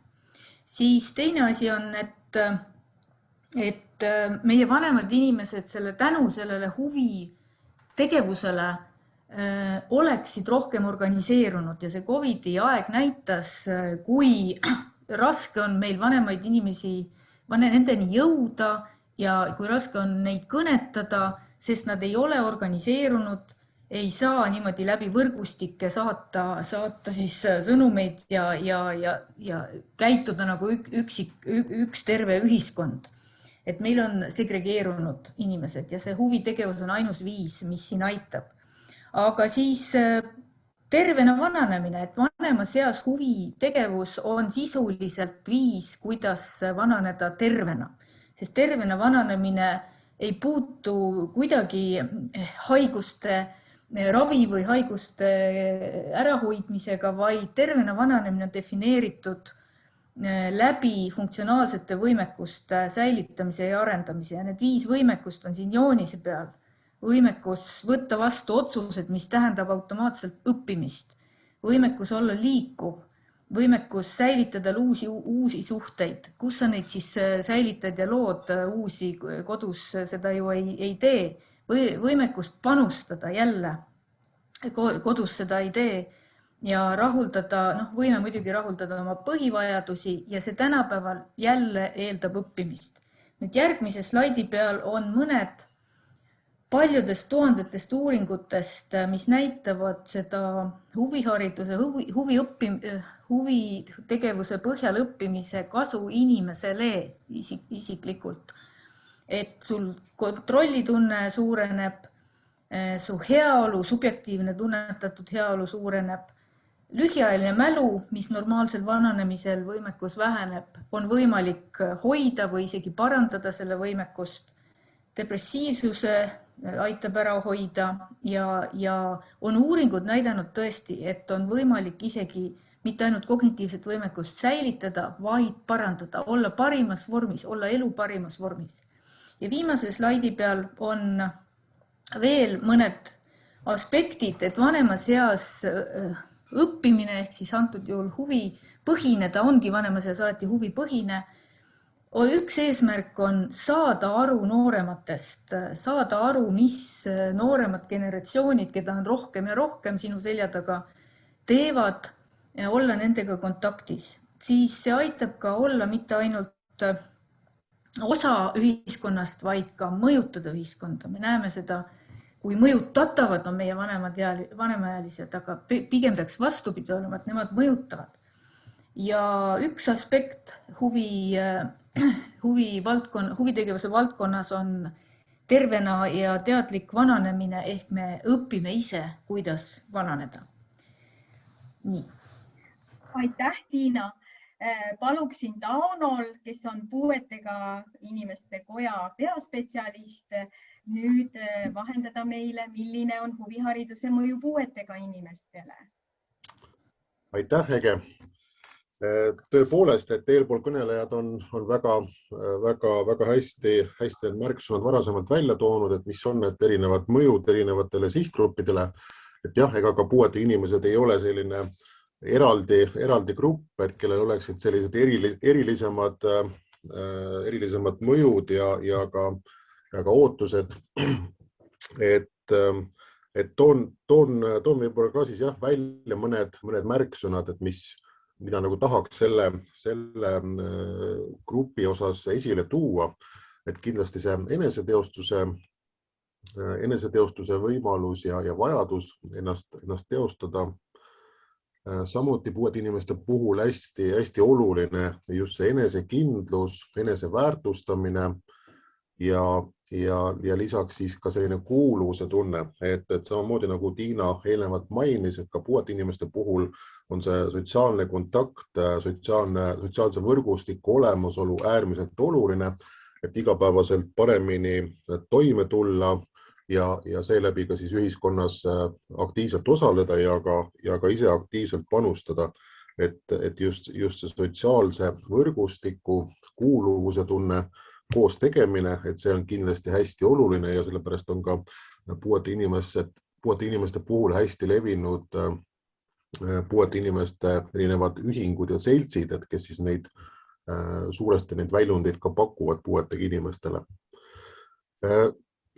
Siis teine asi on, et meie vanemad inimesed tänu sellele huvitegevusele oleksid rohkem organiseerunud ja see COVID-i aeg näitas, kui raske on meil vanemaid inimesi nendeni jõuda ja kui raske on neid kõnetada, sest nad ei ole organiseerunud, ei saa niimoodi läbi võrgustike saata siis sõnumeid ja käituda nagu üks terve ühiskond. Et meil on segregeerunud inimesed ja see huvitegevus on ainus viis, mis siin aitab. Aga siis tervena vananemine, et vanemas eas huvitegevus on sisuliselt viis, kuidas vananeda tervena. Sest tervena vananemine ei puutu kuidagi haiguste ravi või haiguste ärahoidmisega, vaid tervena vananemine on defineeritud läbi funktsionaalsete võimekuste säilitamise ja arendamise. Ja need 5 võimekust on siin joonise peal. Võimekus võtta vastu otsused, mis tähendab automaatselt õppimist. Võimekus olla liikuv. Võimekus säilitada uusi suhteid. Kus sa neid siis säilitad ja lood uusi kodus, seda ju ei tee. Võimekus panustada jälle. Kodus seda ei tee. Ja rahuldada, võime muidugi rahuldada oma põhivajadusi ja see tänapäeval jälle eeldab õppimist. Nüüd järgmise slaidi peal on mõned paljudest tuhandetest uuringutest, mis näitavad seda huvihariduse, huvitegevuse põhjal õppimise kasu inimesele isiklikult. Et sul kontrollitunne suureneb, su heaolu, subjektiivne tunnetatud heaolu suureneb, lühiajaline mälu, mis normaalsel vananemisel võimekus väheneb, on võimalik hoida või isegi parandada selle võimekust. Depressiivsuse aitab ära hoida ja on uuringud näidanud tõesti, et on võimalik isegi mitte ainult kognitiivset võimekust säilitada, vaid parandada, olla parimas vormis, olla elu parimas vormis. Ja viimase slaidi peal on veel mõned aspektid, et vanemas eas õppimine ehk siis antud juhul huvipõhine, ta ongi vanemas eas alati huvipõhine. Üks eesmärk on saada aru noorematest, saada aru, mis nooremad generatsioonid, keda on rohkem ja rohkem sinu selja taga, teevad ja olla nendega kontaktis. Siis see aitab ka olla mitte ainult osa ühiskonnast, vaid ka mõjutada ühiskonda. Me näeme seda, kui mõjutatavad on meie vanemaealised, aga pigem peaks vastupidi olema, et nemad mõjutavad. Ja üks aspekt huvitegevuse valdkonnas on tervena ja teadlik vananemine, ehk me õpime ise, kuidas vananeda. Nii.
Aitäh, Tiina. Paluksin Taunol, kes on puuetega inimeste koja peaspetsialist, nüüd vahendada meile, milline on huvihariduse mõju puuetega inimestele.
Aitäh, Ege. Tõepoolest, et eelpool kõnelejad on väga hästi need märksõnad varasemalt välja toonud, et mis on need erinevad mõjud erinevatele sihtgruppidele. Et jah, ega ka puuetega inimesed ei ole selline eraldi grupp, et kellel oleksid sellised erilisemad mõjud ja ka ootused. Et toon võib-olla ka siis jah välja mõned märksõnad, et mida nagu tahaks selle grupi osas esile tuua, et kindlasti see eneseteostuse võimalus ja vajadus ennast teostada. Samuti puuetega inimeste puhul hästi oluline just see enesekindlus, eneseväärtustamine ja lisaks siis ka selline kuuluvuse tunne, et samamoodi nagu Tiina eelnevalt mainis, et ka puuetega inimeste puhul on see sotsiaalne kontakt, sotsiaalse võrgustiku olemasolu äärmiselt oluline, et igapäevaselt paremini toime tulla ja seeläbi ka siis ühiskonnas aktiivselt osaleda ja ka ise aktiivselt panustada, et just see sotsiaalse võrgustiku kuuluvuse tunne, koos tegemine, et see on kindlasti hästi oluline ja sellepärast on ka puuetega inimeste puhul hästi levinud puuetega inimeste erinevad ühingud ja seltsid, et kes siis suuresti neid väljundeid ka pakuvad puuetega inimestele.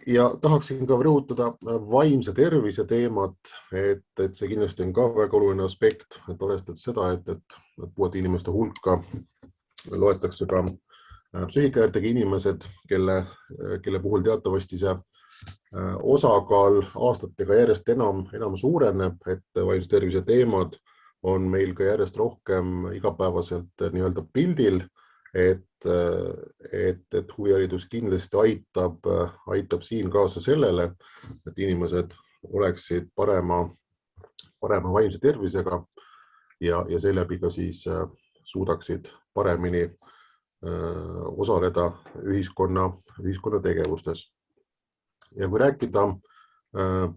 Ja tahaksin ka rõhutada vaimse tervise teemat, et see kindlasti on ka väga oluline aspekt, et arvestades seda, et puuetega inimeste hulka loetakse ka psüühikahäiretega inimesed, kelle puhul teatavasti see osakaal aastatega järjest enam suureneb, et vaimse tervise teemad on meil ka järjest rohkem igapäevaselt nii-öelda pildil, et huviharidus kindlasti aitab siin kaasa sellele, et inimesed oleksid parema vaimse tervisega ja seeläbi ka siis suudaksid paremini osaleda ühiskonna tegevustes. Ja kui rääkida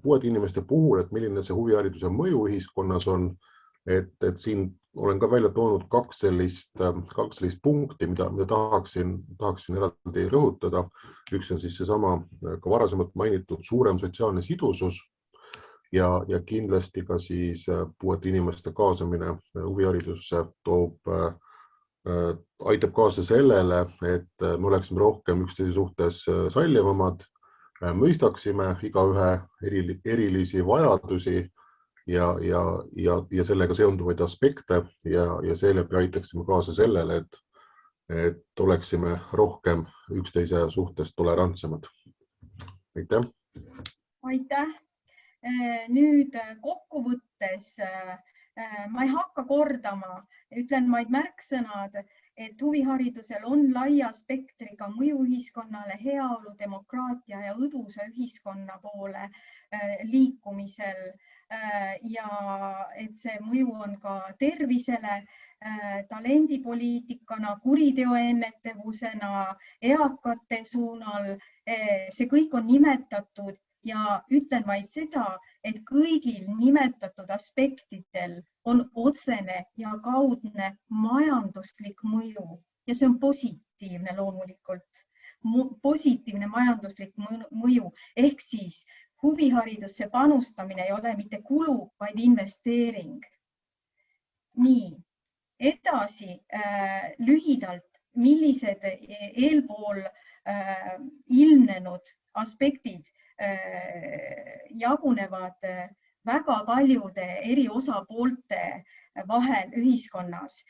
puuetega inimeste puhul, et milline see huvihariduse mõju ühiskonnas on, et siin olen ka välja toonud kaks sellist punkti, mida tahaksin eraldi rõhutada. Üks on siis seesama ka varasemalt mainitud suurem sotsiaalne sidusus ja kindlasti ka siis puuetega inimeste kaasamine huviharidusse aitab kaasa sellele, et me oleksime rohkem üksteise suhtes sallivamad, mõistaksime igaühe erilisi vajadusi ja sellega seonduvaid aspekte ja seeläbi aitaksime kaasa sellele, et oleksime rohkem üksteise suhtes tolerantsemad. Aitäh!
Aitäh! Nüüd kokkuvõttes ma ei hakka kordama, ütlen vaid märksõnad, et huviharidusel on laia spektriga mõju ühiskonnale, heaolu, demokraatia ja õdusa ühiskonna poole liikumisel ja et see mõju on ka tervisele, talendipoliitikana, kuriteoennetavusena, eakate suunal. See kõik on nimetatud ja ütlen vaid seda, et kõigil nimetatud aspektidel on otsene ja kaudne majanduslik mõju ja see on positiivne loomulikult. Positiivne majanduslik mõju ehk siis huviharidusse panustamine ei ole mitte kulu, vaid investeering. Nii, edasi lühidalt, millised eelpool ilmnenud aspektid jagunevad väga paljude eri osapoolte vahel ühiskonnas.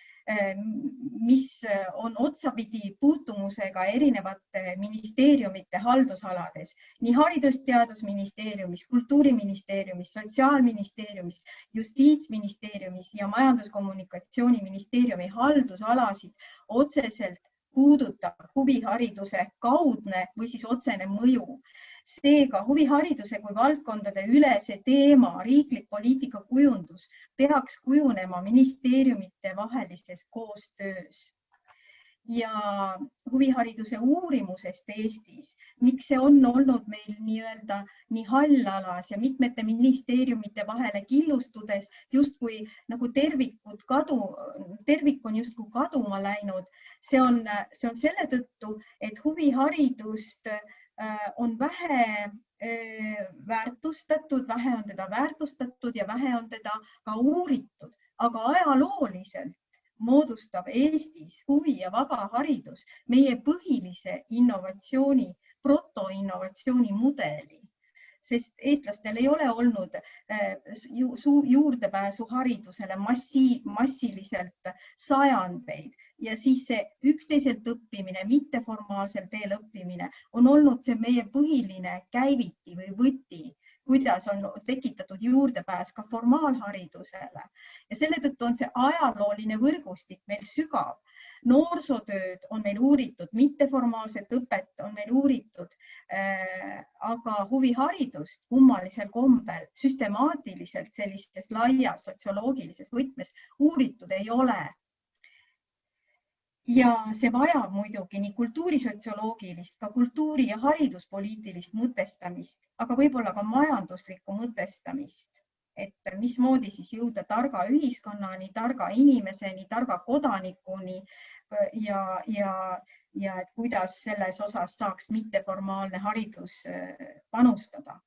mis on otsapidi puutumusega erinevate ministeeriumite haldusalades, nii Haridus-Teadusministeeriumis, Kultuuriministeeriumis, Sotsiaalministeeriumis, Justiitsministeeriumis ja Majandus-Kommunikatsiooniministeeriumi haldusalasid otseselt puudutab huvihariduse kaudne või siis otsene mõju. Seega huvihariduse kui valdkondade ülese teema riiklik poliitikakujundus peaks kujunema ministeeriumite vahelises koostöös. Ja huvihariduse uurimusest Eestis, miks see on olnud meil nii hallalas ja mitmete ministeeriumite vahele killustudes, justkui nagu tervik on justkui kaduma läinud. See on selle tõttu, et huviharidust on vähe väärtustatud, vähe on teda väärtustatud ja vähe on teda ka uuritud, aga ajalooliselt moodustab Eestis huvi ja vaba haridus meie põhilise innovatsiooni, protoinnovatsiooni mudeli, sest eestlastel ei ole olnud juurdepääsu haridusele massiliselt sajandeid ja siis see üksteiselt õppimine, mitteformaalsel teel õppimine on olnud see meie põhiline käiviti või võti, kuidas on tekitatud juurdepääs ka formaalharidusele. Ja selle tõttu on see ajalooline võrgustik meil sügav. Noorsootööd on meil uuritud, mitteformaalset õpet on meil uuritud, aga huviharidust kummalisel kombel süstemaatiliselt sellises laias sotsioloogilises võtmes uuritud ei ole. Ja see vajab muidugi nii kultuurisotsioloogilist, ka kultuuri- ja hariduspoliitilist mõtestamist, aga võib-olla ka majanduslikku mõtestamist, et mismoodi siis jõuda targa ühiskonnani, targa inimeseni, targa kodanikuni ja et kuidas selles osas saaks mitteformaalne haridus panustada.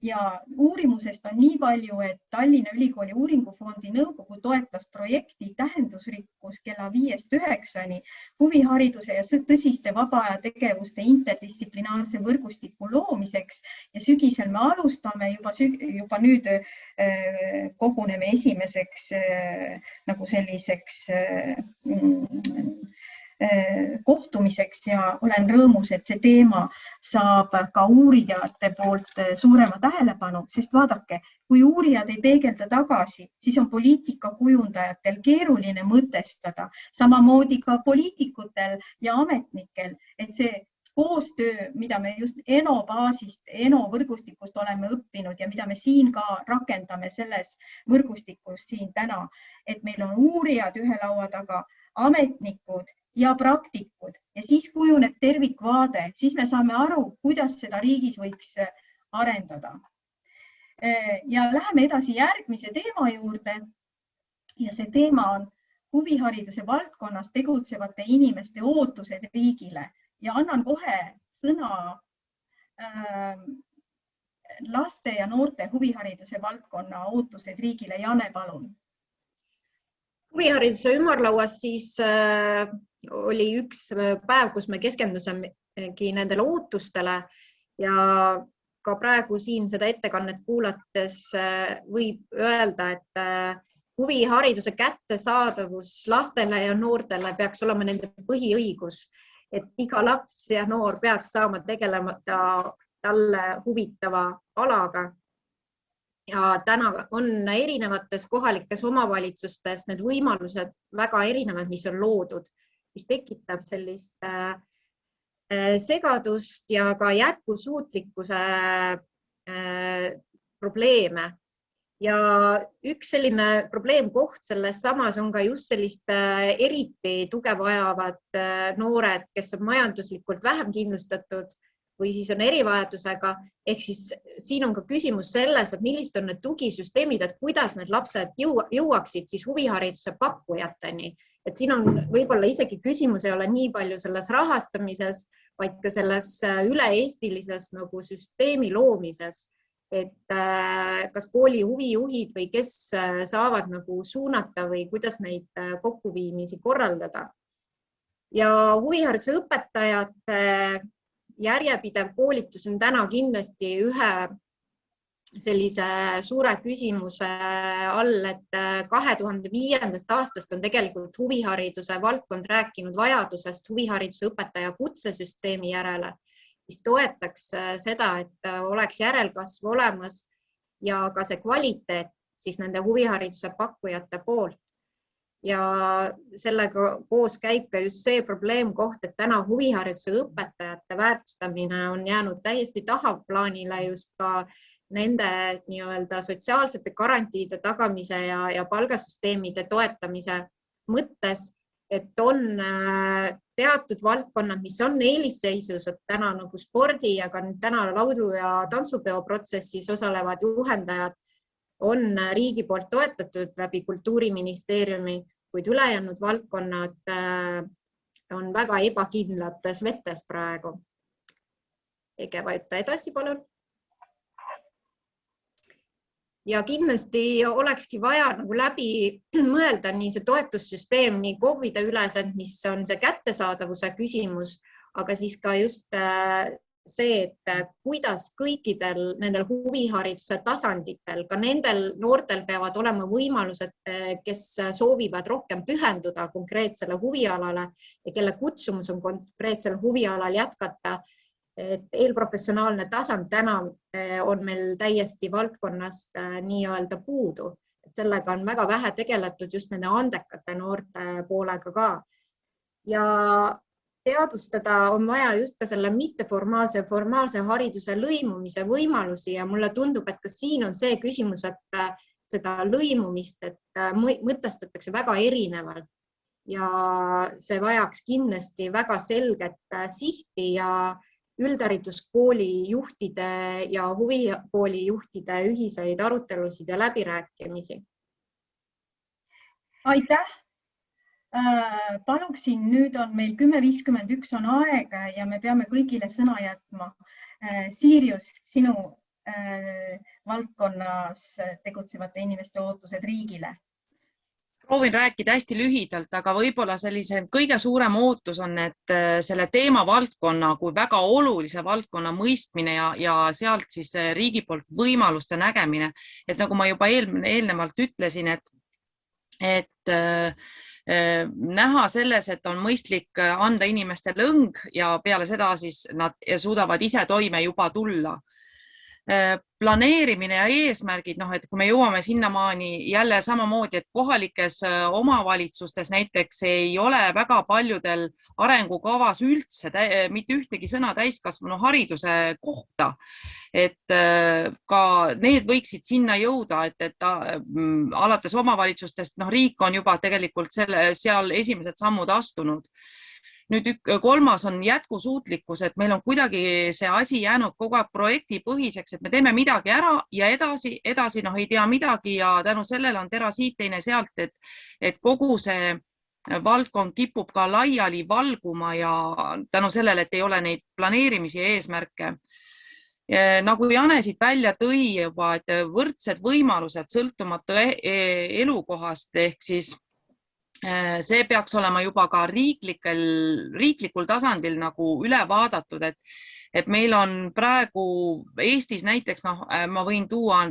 Ja uurimusest on nii palju, et Tallinna Ülikooli uuringufondi nõukogu toetas projekti Tähendusrikkus kella 5–9 huvihariduse ja tõsiste vabaaja tegevuste interdistsiplinaarse võrgustiku loomiseks ja sügisel me alustame juba nüüd koguneme esimeseks nagu selliseks kohtumiseks ja olen rõõmus, et see teema saab ka uurijate poolt suurema tähelepanu, sest vaadake, kui uurijad ei peegelda tagasi, siis on poliitikakujundajatel keeruline mõtestada, samamoodi ka poliitikutel ja ametnikel, et see koostöö, mida me just ENO baasist, ENO võrgustikust oleme õppinud ja mida me siin ka rakendame selles võrgustikus siin täna, et meil on uurijad ühe laua taga, ametnikud ja praktikud ja siis kujuneb tervikvaade, siis me saame aru, kuidas seda riigis võiks arendada. Ja läheme edasi järgmise teema juurde ja see teema on huvihariduse valdkonnas tegutsevate inimeste ootused riigile ja annan kohe sõna laste ja noorte huvihariduse valdkonna ootused riigile. Jane, palun.
Huvihariduse ümarlauas siis oli üks päev, kus me keskendusimegi nendele ootustele ja ka praegu siin seda ettekannet kuulates võib öelda, et huvihariduse kättesaadavus lastele ja noortele peaks olema nende põhiõigus, et iga laps ja noor peaks saama tegelemata talle huvitava alaga. Ja täna on erinevates kohalikes omavalitsustes need võimalused väga erinevad, mis on loodud, mis tekitab sellist segadust ja ka jätkusuutlikkuse probleeme. Ja üks selline probleemkoht selles samas on ka just sellist eriti tuge vajavad noored, kes on majanduslikult vähem kindlustatud või siis on erivajadusega. Ehk siis siin on ka küsimus selles, et millised on need tugisüsteemid, et kuidas need lapsed jõuaksid siis huvihariduse pakkujateni. Et siin on võib-olla isegi küsimus ei ole nii palju selles rahastamises, vaid ka selles üle-eestilises nagu süsteemi loomises. Et kas kooli huvijuhid või kes saavad nagu suunata või kuidas neid kokkuviimisi korraldada. Ja huvihariduse õpetajate järjepidev koolitus on täna kindlasti ühe sellise suure küsimuse all, et 2005. aastast on tegelikult huvihariduse valdkond rääkinud vajadusest huvihariduse õpetaja kutsesüsteemi järele, mis toetaks seda, et oleks järelkasv olemas ja ka see kvaliteet siis nende huvihariduse pakkujate poolt. Ja sellega koos käib ka just see probleemkoht, et täna huvihariduse õpetajate väärtustamine on jäänud täiesti tahaplaanile just ka nende nii-öelda sotsiaalsete garantiide tagamise ja palgasüsteemide toetamise mõttes, et on teatud valdkonnad, mis on eelisseisus, et täna nagu spordi, aga täna laulu- ja tantsupeo protsessis osalevad juhendajad on riigi poolt toetatud läbi Kultuuriministeeriumi, kuid ülejäänud valdkonnad on väga ebakindlates vetes praegu. Ege, vajuta edasi, palun. Ja kindlasti olekski vaja nagu läbi mõelda nii see toetussüsteem, nii KOV-ide ülesed, mis on see kättesaadavuse küsimus, aga siis ka just see, et kuidas kõikidel nendel huvihariduse tasanditel, ka nendel noortel peavad olema võimalused, kes soovivad rohkem pühenduda konkreetsele huvialale ja kelle kutsumus on konkreetsel huvialal jätkata. Et eelprofessionaalne tasand täna on meil täiesti valdkonnast nii-öelda puudu. Et sellega on väga vähe tegeletud just nende andekate noorte poolega ka. Ja teadvustada on vaja just ka selle mitteformaalse ja formaalse hariduse lõimumise võimalusi ja mulle tundub, et ka siin on see küsimus, et seda lõimumist, et mõtestatakse väga erinevalt ja see vajaks kindlasti väga selget sihti ja üldhariduskooli juhtide ja huvikooli juhtide ühiseid arutelusid ja läbirääkimisi.
Aitäh! Paluksin, nüüd on meil 10.51 on aega ja me peame kõigile sõna jätma. Sirius, sinu valdkonnas tegutsevate inimeste ootused riigile?
Proovin rääkida hästi lühidalt, aga võib-olla sellise kõige suurem ootus on, et selle teemavaldkonna kui väga olulise valdkonna mõistmine ja sealt siis riigi poolt võimaluste nägemine. Et nagu ma juba eelnevalt ütlesin, et näha selles, et on mõistlik anda inimestele õng ja peale seda siis nad suudavad ise toime juba tulla. Planeerimine ja eesmärgid, et kui me jõuame sinnamaani jälle samamoodi, et kohalikes omavalitsustes näiteks ei ole väga paljudel arengukavas üldse mitte ühtegi sõna täiskasvanu hariduse kohta, et ka need võiksid sinna jõuda, et alates omavalitsustest riik on juba tegelikult seal esimesed sammud astunud. Nüüd kolmas on jätkusuutlikkus, et meil on kuidagi see asi jäänud kogu aeg projektipõhiseks, et me teeme midagi ära ja edasi ei tea midagi ja tänu sellele on tera siit teine sealt, et kogu see valdkond kipub ka laiali valguma ja tänu sellele, et ei ole neid planeerimisi ja eesmärke. Nagu Jane siit välja tõi juba, et võrdsed võimalused sõltumatu elukohast ehk siis see peaks olema juba ka riiklikul tasandil nagu üle vaadatud, et meil on praegu Eestis näiteks, ma võin tuua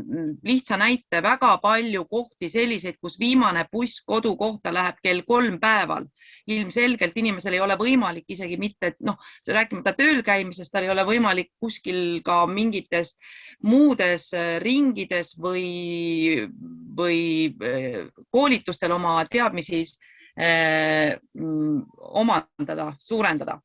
lihtsa näite, väga palju kohti selliseid, kus viimane buss kodu kohta läheb kell 3 päeval. Ilmselgelt inimesel ei ole võimalik isegi mitte, rääkimata tööl käimisest, tal ei ole võimalik kuskil ka mingites muudes ringides või koolitustel oma teadmisi omandada, suurendada.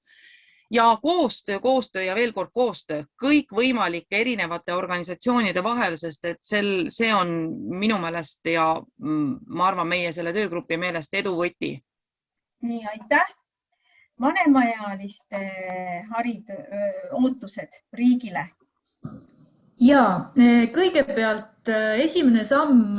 Ja koostöö ja veel kord koostöö kõik võimalike erinevate organisatsioonide vahel, sest et see on minu meelest ja ma arvan meie selle töögrupi meelest edu võti.
Nii, aitäh. Vanemaealiste ootused riigile?
Ja kõigepealt esimene samm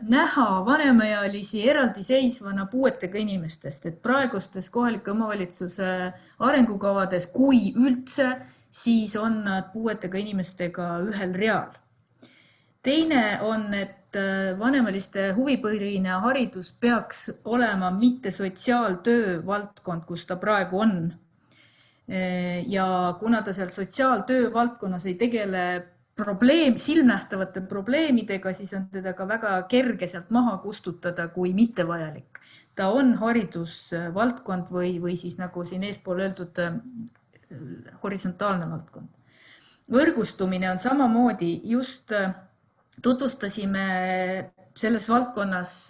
näha vanemaealisi eraldiseisvana puuetega inimestest, et praegustes kohalike omavalitsuse arengukavades, kui üldse, siis on nad puuetega inimestega ühel real. Teine on, et vanemaealiste huvipõhine haridus peaks olema mitte sotsiaaltöö valdkond, kus ta praegu on. Ja kuna ta seal sotsiaaltöö valdkonnas ei tegele silmnähtavate probleemidega, siis on teda ka väga kerge sealt maha kustutada kui mittevajalik. Ta on haridusvaldkond või siis nagu siin eespool öeldud horisontaalne valdkond. Võrgustumine on samamoodi, just tutvustasime selles valdkonnas,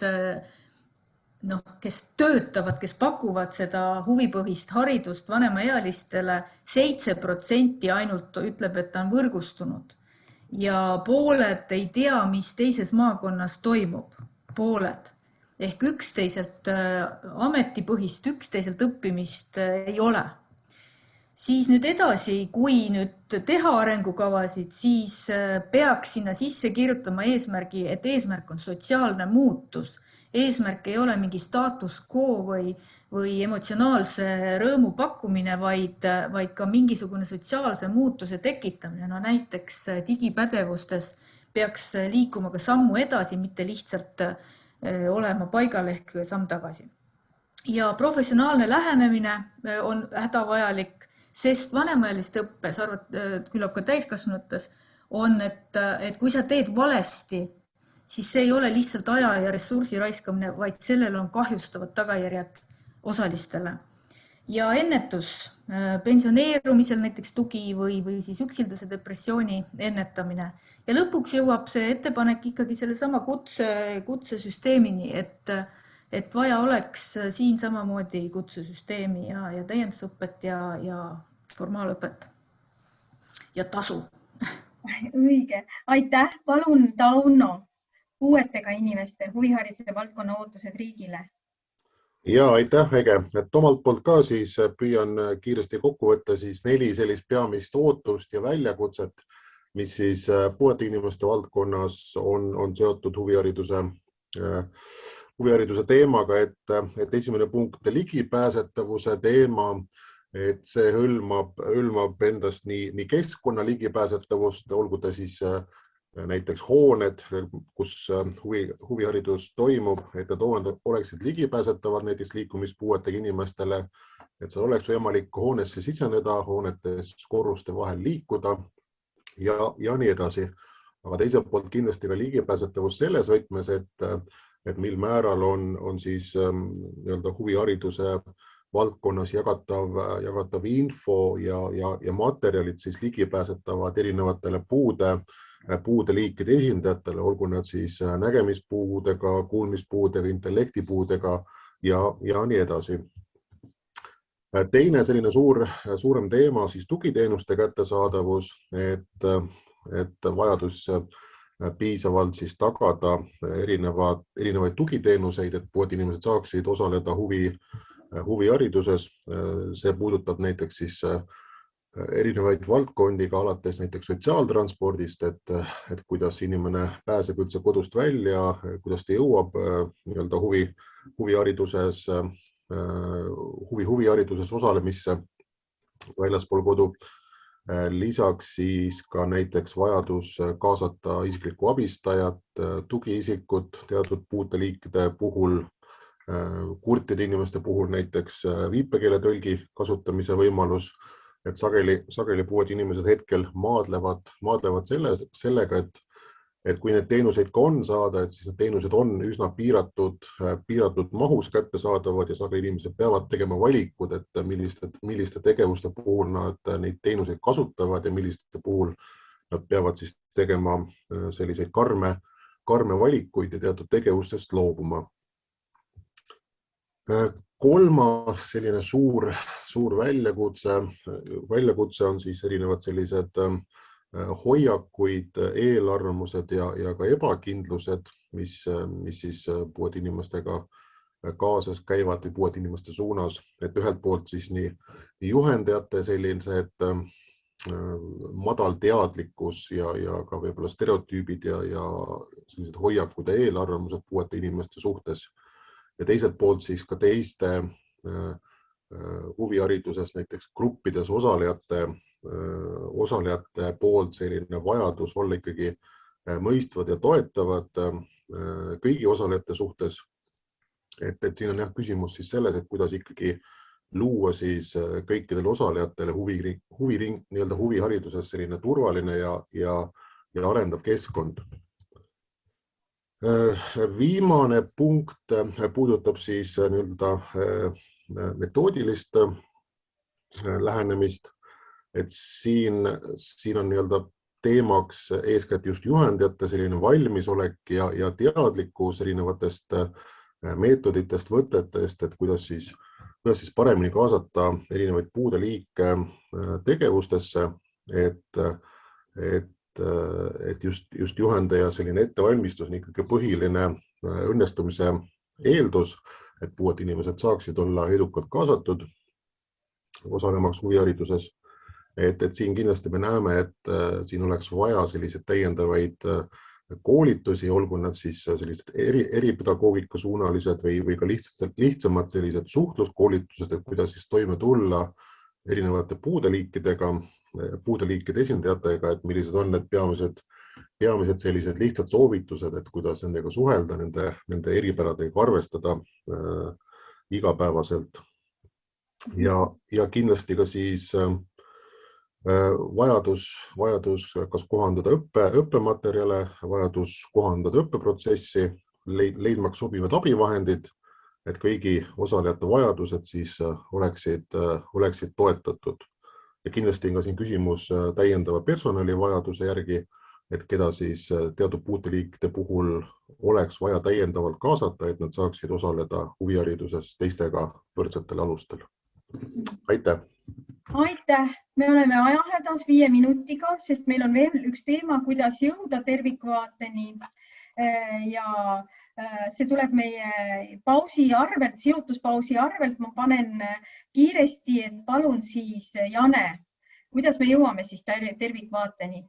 kes töötavad, kes pakuvad seda huvipõhist haridust vanemaealistele, 7% ainult ütleb, et ta on võrgustunud ja pooled ei tea, mis teises maakonnas toimub, pooled. Ehk üksteiselt ametipõhist, üksteiselt õppimist ei ole. Siis nüüd edasi, kui nüüd teha arengukavasid, siis peaks sinna sisse kirjutama eesmärgi, et eesmärk on sotsiaalne muutus. Eesmärk ei ole mingi status quo või emotsionaalse rõõmu pakkumine, vaid ka mingisugune sotsiaalse muutuse tekitamine. No näiteks digipädevustes peaks liikuma ka sammu edasi, mitte lihtsalt olema paigal ehk samm tagasi. Ja professionaalne lähenemine on hädavajalik, sest vanemaealiste õppes, küllap ka täiskasvanutes, on, et kui sa teed valesti, siis see ei ole lihtsalt aja ja ressursi raiskamine, vaid sellel on kahjustavad tagajärjed osalistele. Ja ennetus, pensioneerumisel näiteks tugi või siis üksilduse depressiooni ennetamine. Ja lõpuks jõuab see ettepanek ikkagi selle sama kutsesüsteemini, et vaja oleks siin samamoodi kutsesüsteemi ja täiendusõpet ja formaalõpet ja tasu.
Õige. Aitäh. Palun, Tauno, puuetega inimeste huvihariduse valdkonna ootused riigile.
Ja aitäh, Ege. Et omalt poolt ka siis püüan kiiresti kokku võtta siis 4 sellist peamist ootust ja väljakutset, mis siis puuetega inimeste valdkonnas on seotud huvihariduse teemaga, et esimene punkt ligipääsetavuse teema, et see hõlmab endast nii keskkonna ligipääsetavust, olgu ta siis näiteks hooned, kus huviharidus toimub, et need oleksid ligipääsetavad näiteks liikumispuuetega inimestele, et seal oleks võimalik hoonesse siseneda, hoonetes korruste vahel liikuda ja nii edasi. Aga teiselt poolt kindlasti ka ligipääsetavus selles võtmes, et mil määral on siis huvihariduse valdkonnas jagatav info ja materjalid siis ligipääsetavad erinevatele puudeliikide esindajatele, olgu nad siis nägemispuudega, kuulmispuudega, intellektipuudega ja nii edasi. Teine selline suurem teema siis tugiteenuste kättesaadavus, et vajadus piisavalt siis tagada erinevaid tugiteenuseid, et puuetega inimesed saaksid osaleda huvihariduses. See puudutab näiteks siis erinevaid valdkondi, ka alates näiteks sotsiaaltranspordist, et kuidas inimene pääseb üldse kodust välja, kuidas ta jõuab huvihariduses osalemisse väljaspool kodu. Lisaks siis ka näiteks vajadus kaasata isiklikku abistajat, tugiisikut teatud puuteliikide puhul, kurtide inimeste puhul näiteks viipekeeletõlgi kasutamise võimalus, et sageli puuetega inimesed hetkel maadlevad sellega, et kui need teenuseid ka on saada, et siis need teenused on üsna piiratud mahus kättesaadavad ja sageli inimesed peavad tegema valikud, et milliste tegevuste puhul nad neid teenuseid kasutavad ja milliste puhul nad peavad siis tegema selliseid karme valikuid ja teatud tegevustest loobuma. Kolmas selline suur väljakutse on siis erinevad sellised hoiakuid, eelarvamused ja ka ebakindlused, mis siis puuetega inimestega kaasas käivad või puuetega inimeste suunas, et ühelt poolt siis nii juhendajate sellised madal teadlikkus ja ka võib-olla stereotüübid ja sellised hoiakud ja eelarvamused puuetega inimeste suhtes. Ja teiselt poolt siis ka teiste huvihariduses näiteks gruppides osalejate poolt selline vajadus olla ikkagi mõistvad ja toetavad kõigi osalejate suhtes. Et siin on küsimus siis selles, et kuidas ikkagi luua siis kõikidele osalejatele huvihariduses selline turvaline ja ja arendav keskkond. Viimane punkt puudutab siis metoodilist lähenemist, et siin on teemaks eeskätt just juhendajate selline valmisolek ja teadlikkus erinevatest meetoditest, võtetest, et kuidas siis paremini kaasata erinevaid puudeliike tegevustesse, et just juhendaja selline ettevalmistus on ikkagi põhiline õnnestumise eeldus, et puuet inimesed saaksid olla edukalt kaasatud osalemaks huvihariduses. Et siin kindlasti me näeme, et siin oleks vaja selliseid täiendavaid koolitusi, olgu nad siis sellised eripedagoogika suunalised või ka lihtsamad sellised suhtluskoolitused, et kuidas siis toime tulla erinevate puudeliikide esindajatega, et millised on need peamised sellised lihtsad soovitused, et kuidas nendega suhelda, nende eripäradega arvestada igapäevaselt. Ja kindlasti ka siis vajadus kas kohandada õppematerjale, vajadus kohandada õppeprotsessi, leidmaks sobivad abivahendid, et kõigi osalejate vajadused siis oleksid toetatud. Ja kindlasti on ka siin küsimus täiendava personali vajaduse järgi, et keda siis teatud puuteliikide puhul oleks vaja täiendavalt kaasata, et nad saaksid osaleda huvihariduses teistega võrdsetel alustel. Aitäh!
Aitäh! Me oleme ajahädas 5 minutiga, sest meil on veel üks teema, kuidas jõuda tervikvaateni ja see tuleb meie pausi arvelt, sirutuspausi arvelt. Ma panen kiiresti, et palun siis Jane, kuidas me jõuame siis tervikvaateni?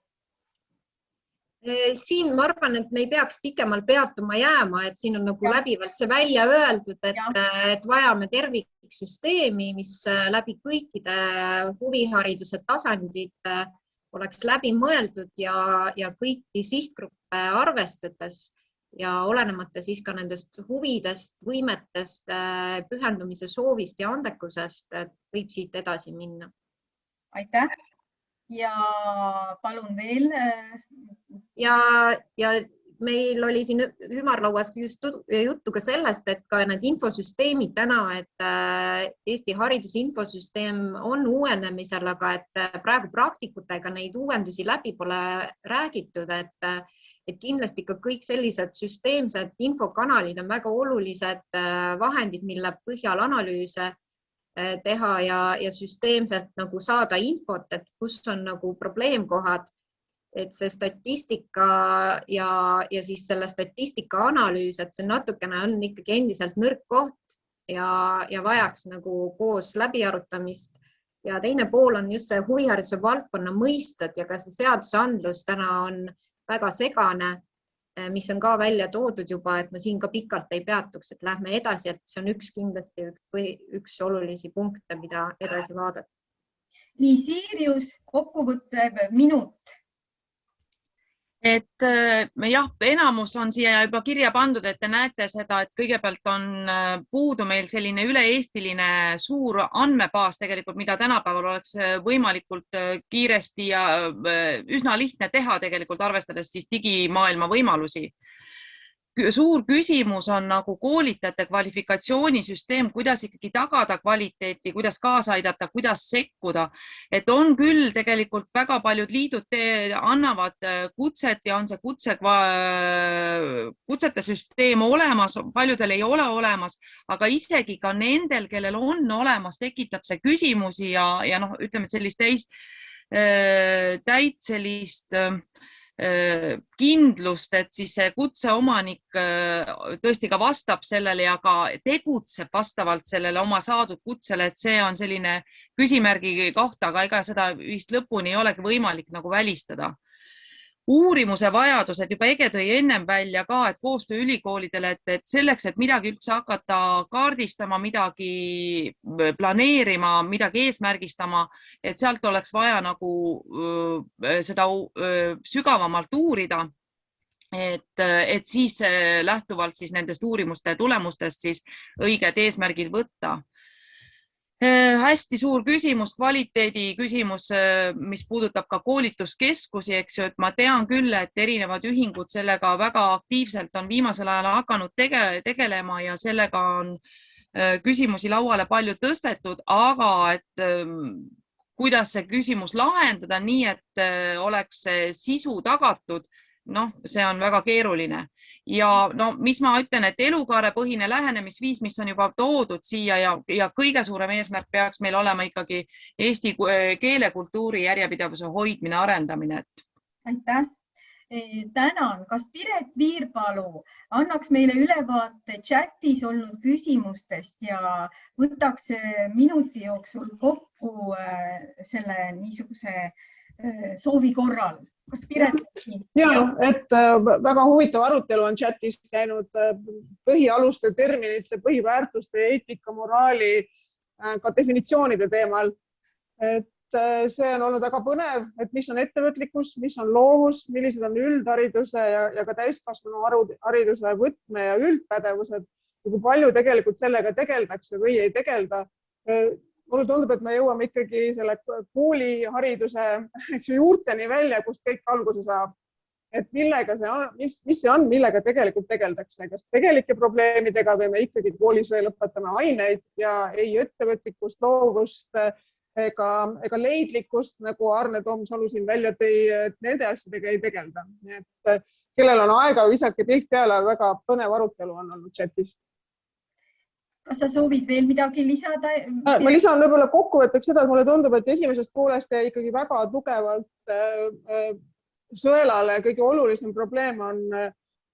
Siin ma arvan, et me ei peaks pikemalt peatuma jääma, et siin on nagu läbivalt see välja öeldud, et vajame terviksüsteemi, mis läbi kõikide huvihariduse tasandid oleks läbi mõeldud ja kõiki sihtgruppe arvestades ja olenemata siis ka nendest huvidest, võimetest, pühendumise soovist ja andekusest, et võib siit edasi minna.
Aitäh! Ja palun veel.
Ja meil oli siin ümarlauas just juttu ka sellest, et ka need infosüsteemid täna, et Eesti haridusinfosüsteem on uuenemisel, aga et praegu praktikutega neid uuendusi läbi pole räägitud, et kindlasti ka kõik sellised süsteemsed infokanalid on väga olulised vahendid, mille põhjal analüüse teha ja süsteemselt nagu saada infot, et kus on nagu probleemkohad, et see statistika ja siis selle statistika analüüs, et see natukene on ikkagi endiselt nõrk koht ja vajaks nagu koos läbiarutamist. Ja teine pool on just see huvihariduse valdkonna mõisted ja ka see seadusandlus täna on väga segane, mis on ka välja toodud juba, et ma siin ka pikalt ei peatuks, et lähme edasi, et see on kindlasti üks olulisi punkte, mida edasi vaadata.
Nii, Sirius, kokkuvõttev minut.
Et jah, enamus on siia juba kirja pandud, et te näete seda, et kõigepealt on puudu meil selline üle-eestiline suur andmebaas tegelikult, mida tänapäeval oleks võimalikult kiiresti ja üsna lihtne teha tegelikult, arvestades siis digimaailma võimalusi. Suur küsimus on nagu koolitajate kvalifikatsioonisüsteem, kuidas ikkagi tagada kvaliteeti, kuidas kaasa aidata, kuidas sekkuda. Et on küll tegelikult väga paljud liidud annavad kutset ja on see kutsete süsteem olemas, paljudel ei ole olemas, aga isegi ka nendel, kellel on olemas, tekitab see küsimusi ja ütleme sellist täit sellist kindlust, et siis see kutseomanik tõesti ka vastab sellele ja ka tegutseb vastavalt sellele oma saadud kutsele, et see on selline küsimärgi kohta, aga ega seda vist lõpuni ei olegi võimalik nagu välistada. Uurimuse vajadused juba Ege tõi ennem välja ka, et koostöö ülikoolidele, et selleks, et midagi üldse hakata kaardistama, midagi planeerima, midagi eesmärgistama, et sealt oleks vaja nagu seda sügavamalt uurida, et siis lähtuvalt siis nendest uurimuste tulemustest siis õiged eesmärgid võtta. Hästi suur küsimus, kvaliteedi küsimus, mis puudutab ka koolituskeskusi, eks ju, et ma tean küll, et erinevad ühingud sellega väga aktiivselt on viimasel ajal hakanud tegelema ja sellega on küsimusi lauale palju tõstetud, aga et kuidas see küsimus lahendada nii, et oleks see sisu tagatud, noh, see on väga keeruline. Ja no, mis ma ütlen, et elukaarepõhine lähenemisviis, mis on juba toodud siia ja kõige suurem eesmärk peaks meil olema ikkagi eesti keelekultuuri järjepidevuse hoidmine, arendamine.
Aitäh! Tänan! Kas Piret Viirpalu annaks meile ülevaate chatis olnud küsimustest ja võtaks minuti jooksul kokku selle niisuguse soovi korral? Kas Piret?
Ja, et väga huvitav arutelu on chatis käinud põhialuste terminite, põhiväärtuste, eetika, moraali, ka definitsioonide teemal. Et see on olnud väga põnev, et mis on ettevõtlikkus, mis on loovus, millised on üldhariduse ja ka täiskasvanu hariduse võtme ja üldpädevused ja kui palju tegelikult sellega tegeldakse või ei tegelda. Mulle tundub, et me jõuame ikkagi selle koolihariduse juurteni välja, kust kõik alguse saab. Et millega see on, mis see on, millega tegelikult tegeldakse. Kas tegelike probleemidega või me ikkagi koolis veel õpetame aineid ja ei ettevõtlikkust, loovust ega leidlikkust, nagu Arne Toomsalu siin välja tõi, et nende asjadega ei tegelda. Nii et kellel on aega, visake pilk peale, väga põnev arutelu on olnud chatis.
Kas sa soovid veel midagi lisada?
Ma lisan võib-olla kokkuvõtteks seda, et mulle tundub, et esimesest poolest jäi ikkagi väga tugevalt sõelale. Kõige olulisem probleem on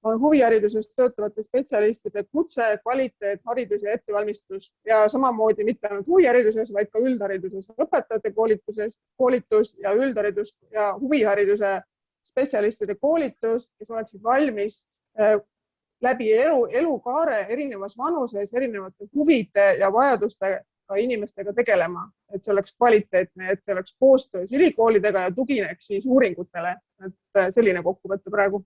huvihariduses töötavate spetsialistide kutse, kvaliteet, haridus ja ettevalmistus ja samamoodi mitte ainult huvihariduses, vaid ka üldhariduses, õpetajate koolitus ja üldharidus ja huvihariduse spetsialistide koolitus, kes oleksid valmis läbi elukaare erinevas vanuses, erinevate huvide ja vajadustega inimestega tegelema, et see oleks kvaliteetne, et see oleks koostöös ülikoolidega ja tugineks siis uuringutele. Et selline kokkuvõte praegu.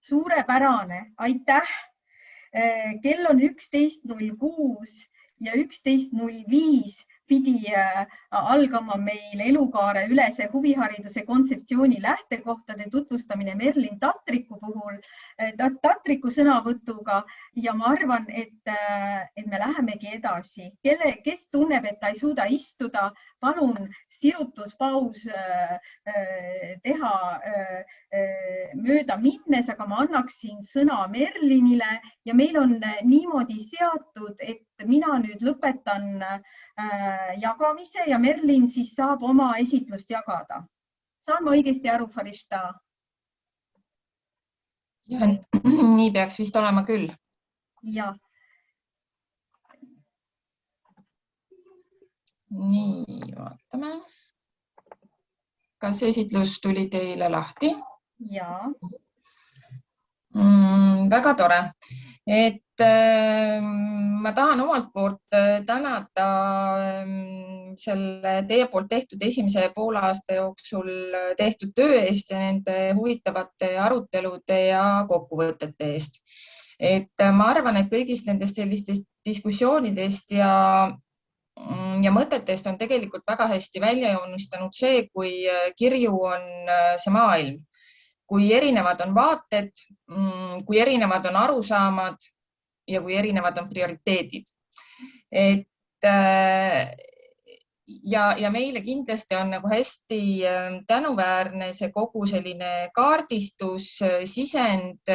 Suurepärane, aitäh! Kell on 11.06 ja 11.05 pidi algama meil elukaare ülese huvihariduse kontseptsiooni lähtekohtade tutvustamine Merlin Tatriku sõnavõtuga ja ma arvan, et me lähemegi edasi. Kes tunneb, et ta ei suuda istuda, palun sirutuspaus teha mööda minnes, aga ma annaksin sõna Merlinile ja meil on niimoodi seatud, et mina nüüd lõpetan jagamise ja Merlin siis saab oma esitlust jagada. Saan ma õigesti aru, Farishta?
Ja, nii peaks vist olema küll.
Ja.
Nii, vaatame. Kas esitlus tuli teile lahti?
Ja.
Väga tore. Et ma tahan omalt poolt tänada selle teie poolt tehtud esimese poolaasta jooksul tehtud töö eest ja nende huvitavate arutelude ja kokkuvõtete eest. Et ma arvan, et kõigist nendest sellistest diskussioonidest ja mõtetest on tegelikult väga hästi välja joonistanud see, kui kirju on see maailm, kui erinevad on vaated, kui erinevad on arusaamad ja kui erinevad on prioriteedid. Et ja meile kindlasti on nagu hästi tänuväärne see kogu selline kaardistus, sisend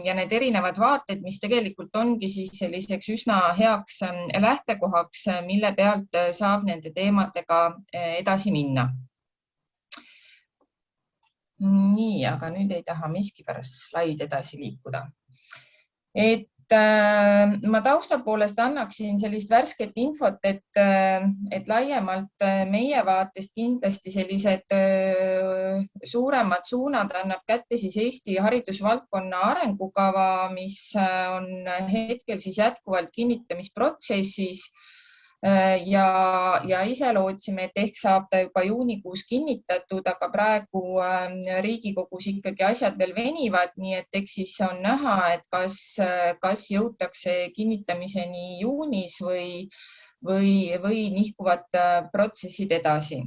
ja need erinevad vaated, mis tegelikult ongi siis selliseks üsna heaks lähtekohaks, mille pealt saab nende teemadega edasi minna. Nii, aga nüüd ei taha miskipärast slaid edasi liikuda. Et ma tausta poolest annaksin sellist värsket infot, et laiemalt meie vaatest kindlasti sellised suuremad suunad annab kätte siis Eesti haridusvaldkonna arengukava, mis on hetkel siis jätkuvalt kinnitamisprotsessis. Ja ise lootsime, et ehk saab ta juba juunikuus kinnitatud, aga praegu Riigikogus ikkagi asjad veel venivad, nii et eks siis on näha, et kas jõutakse kinnitamiseni juunis
või nihkuvad protsessid edasi.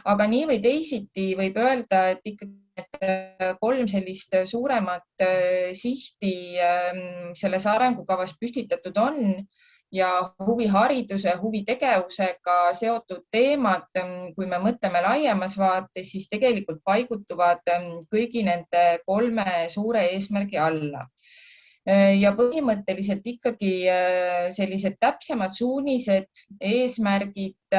Aga nii või teisiti võib öelda, et ikkagi need 3 sellist suuremat sihti selles arengukavas püstitatud on ja huvihariduse, huvitegevusega seotud teemad, kui me mõtleme laiemas vaates, siis tegelikult paigutuvad kõigi nende 3 suure eesmärgi alla. Ja põhimõtteliselt ikkagi sellised täpsemad suunised, eesmärgid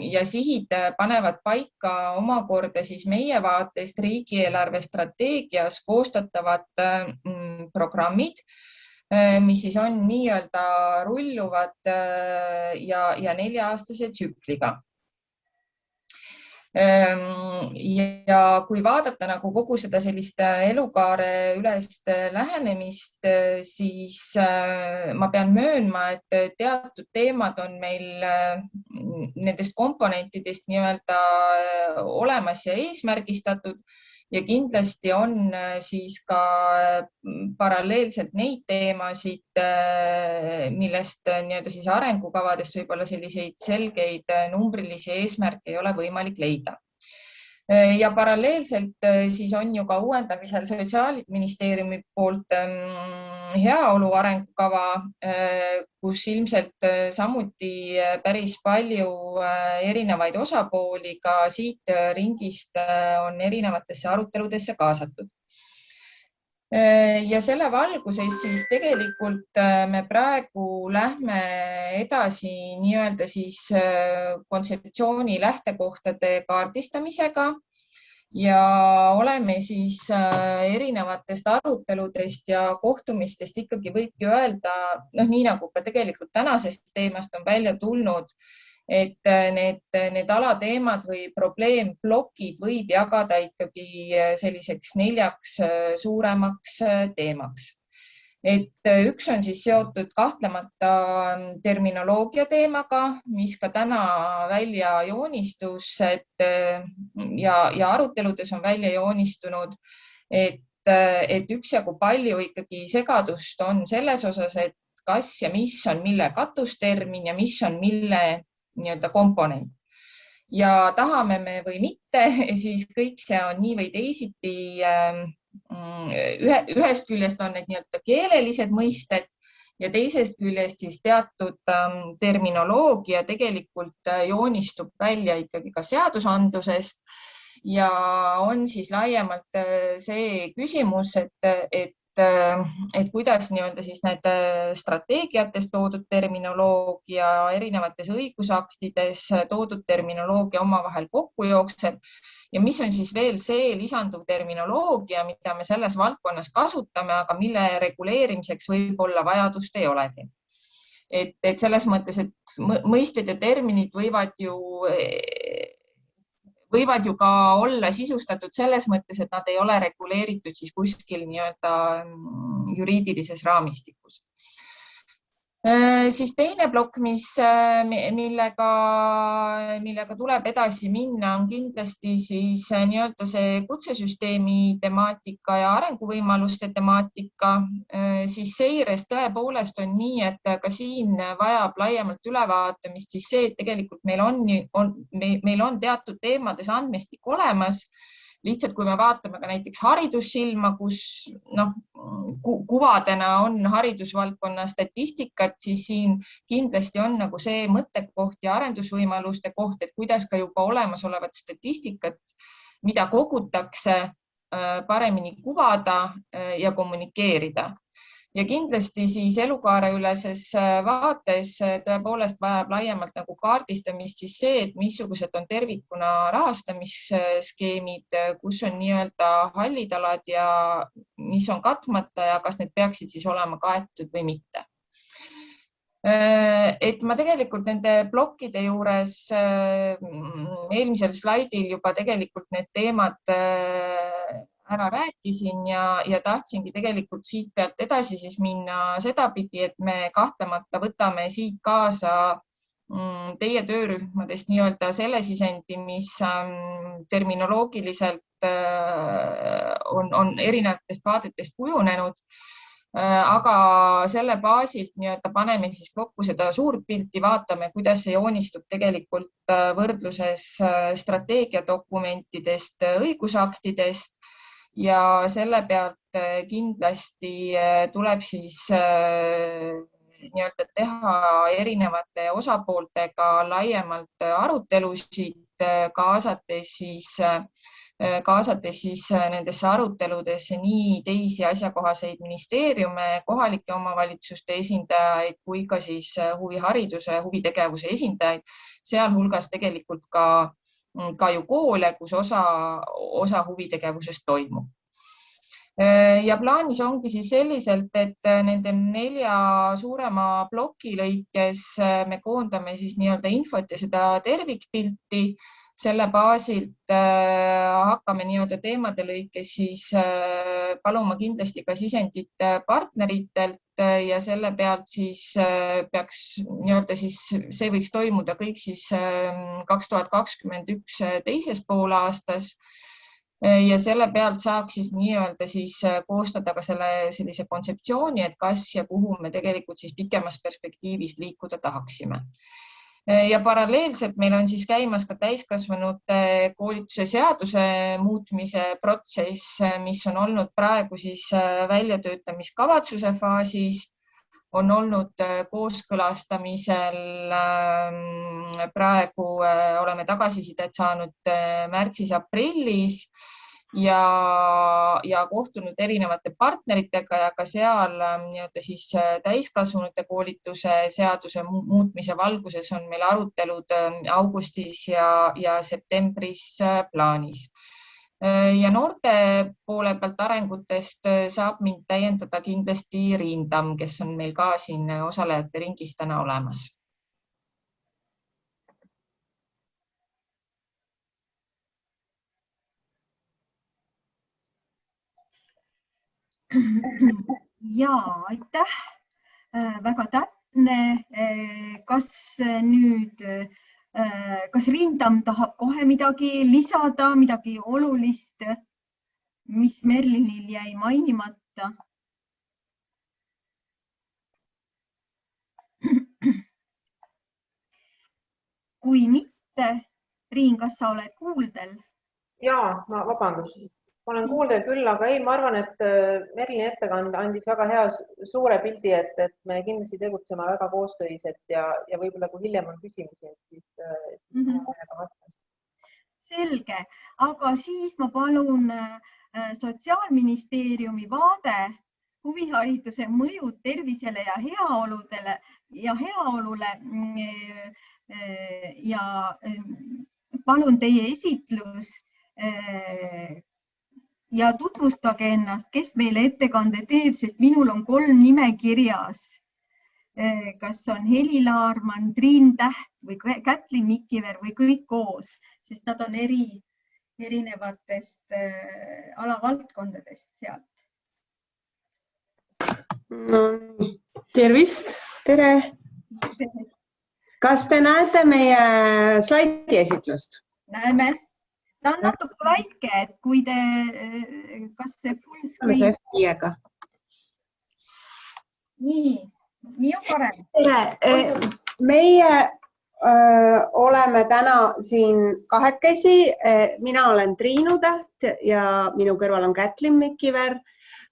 ja sihid panevad paika omakorda siis meie vaatest riigieelarve strateegias koostatavad programmid, mis siis on nii-öelda rulluvad ja 4-aastase tsükliga. Ja kui vaadata nagu kogu seda sellist elukaare ülest lähenemist, siis ma pean möönma, et teatud teemad on meil nendest komponentidest nii-öelda olemas ja eesmärgistatud ja kindlasti on siis ka paralleelselt neid teemasid, millest nii-öelda siis arengukavadest võib-olla selliseid selgeid numbrilisi eesmärke ei ole võimalik leida. Ja paralleelselt siis on ju ka uuendamisel Sotsiaalministeeriumi poolt heaolu arengukava, kus ilmselt samuti päris palju erinevaid osapooli ka siit ringist on erinevatesse aruteludesse kaasatud. Ja selle valguses siis tegelikult me praegu lähme edasi nii-öelda siis kontseptsiooni lähtekohtade kaardistamisega ja oleme siis erinevatest aruteludest ja kohtumistest ikkagi võibki öelda, nii nagu ka tegelikult tänasest teemast on välja tulnud, et need alateemad või probleemplokid võib jagada ikkagi selliseks 4 suuremaks teemaks. Et üks on siis seotud kahtlemata terminoloogia teemaga, mis ka täna välja joonistus ja aruteludes on välja joonistunud, et üksjagu palju ikkagi segadust on selles osas, et kas ja mis on mille katustermin ja mis on mille nii-öelda komponent. Ja tahame me või mitte, siis kõik see on nii või teisiti. Ühest küljest on need nii-öelda keelelised mõisted ja teisest küljest siis teatud terminoloogia tegelikult joonistub välja ikkagi ka seadusandlusest ja on siis laiemalt see küsimus, et kuidas nii-öelda siis need strateegiates toodud terminoloogia erinevates õigusaktides toodud terminoloogia omavahel kokku jookseb ja mis on siis veel see lisanduv terminoloogia, mida me selles valdkonnas kasutame, aga mille reguleerimiseks võib-olla vajadust ei olegi. Et selles mõttes, et mõisted ja terminid võivad ju ka olla sisustatud selles mõttes, et nad ei ole reguleeritud siis kuskil nii-öelda juriidilises raamistikus. Siis teine plokk, millega tuleb edasi minna, on kindlasti siis nii-öelda see kutsesüsteemi temaatika ja arenguvõimaluste temaatika. Siis seires tõepoolest on nii, et ka siin vajab laiemalt ülevaatamist siis see, et tegelikult meil on teatud teemades andmestik olemas. Lihtsalt kui me vaatame ka näiteks haridussilma, kus kuvadena on haridusvaldkonna statistikat, siis siin kindlasti on nagu see mõttekoht ja arendusvõimaluste koht, et kuidas ka juba olemasolevat statistikat, mida kogutakse, paremini kuvada ja kommunikeerida. Ja kindlasti siis elukaareüleses vaates tõepoolest vajab laiemalt nagu kaardistamist siis see, et missugused on tervikuna rahastamisskeemid, kus on nii-öelda hallid alad ja mis on katmata ja kas need peaksid siis olema kaetud või mitte. Et ma tegelikult nende plokkide juures eelmisel slaidil juba tegelikult need teemad ära rääkisin ja tahtsingi tegelikult siit pealt edasi siis minna sedapidi, et me kahtlemata võtame siit kaasa teie töörühmadest nii-öelda selle sisendi, mis terminoloogiliselt on erinevatest vaadetest kujunenud aga selle baasilt nii-öelda paneme siis kokku seda suurt pilti, vaatame, kuidas see joonistub tegelikult võrdluses strateegiadokumentidest, õigusaktidest ja selle pealt kindlasti tuleb siis nii-öelda teha erinevate osapooltega laiemalt arutelusid, kaasates siis nendesse aruteludesse nii teisi asjakohaseid ministeeriume, kohalike omavalitsuste esindajaid kui ka siis huvihariduse ja huvitegevuse esindajaid, sealhulgas tegelikult ka ju koole, kus osa huvitegevusest toimub. Ja plaanis ongi siis selliselt, et nende 4 suurema ploki lõikes me koondame siis nii-öelda infot ja seda tervikpilti. Selle baasilt hakkame nii-öelda teemade lõikes siis paluma kindlasti ka sisendit partneritelt ja selle pealt siis peaks nii-öelda siis see võiks toimuda kõik siis 2021 teises poolaastas. Ja selle pealt saaks siis nii-öelda siis koostada ka sellise kontseptsiooni, et kas ja kuhu me tegelikult siis pikemas perspektiivis liikuda tahaksime. Ja paralleelselt meil on siis käimas ka täiskasvanute koolituse seaduse muutmise protsess, mis on olnud praegu siis väljatöötamiskavatsuse faasis, on olnud kooskõlastamisel. Praegu oleme tagasisidet saanud märtsis-aprillis ja kohtunud erinevate partneritega ja ka seal nii-öelda siis täiskasvanute koolituse seaduse muutmise valguses on meil arutelud augustis ja septembris plaanis. Ja noorte poole pealt arengutest saab mind täiendada kindlasti Riin Tamm, kes on meil ka siin osalejate ringis täna olemas.
Ja, aitäh. Väga täpne. Kas Riin Tamm tahab kohe midagi lisada, midagi olulist, mis Merlinil jäi mainimata? Kui mitte, Riin, kas sa oled kuuldel?
Jaa, vabandust. Ma olen kuuldel küll, aga ei, ma arvan, et Merlini ettekande andis väga hea suure pildi, et me kindlasti tegutseme väga koostöiselt ja võib-olla kui hiljem on küsimusi, siis vastan.
Selge, aga siis ma palun Sotsiaalministeeriumi vaade huvihariduse mõjud tervisele ja heaolule ja palun teie esitlus ja tutvustage ennast, kes meile ettekande teeb, sest minul on 3 nime kirjas. Kas on Heli Laarman, Triin Täht või Kätlin Mikiver või kõik koos, sest nad on erinevatest alavaldkondadest sealt.
No, tervist, tere. Kas te näete meie slaidi esitlust?
Näeme. Ta on natuke väike, et kui te, kas see full screen? Nii on parem.
Tere, meie oleme täna siin kahekesi. Mina olen Triinu Täht ja minu kõrval on Kätlin Mikiver.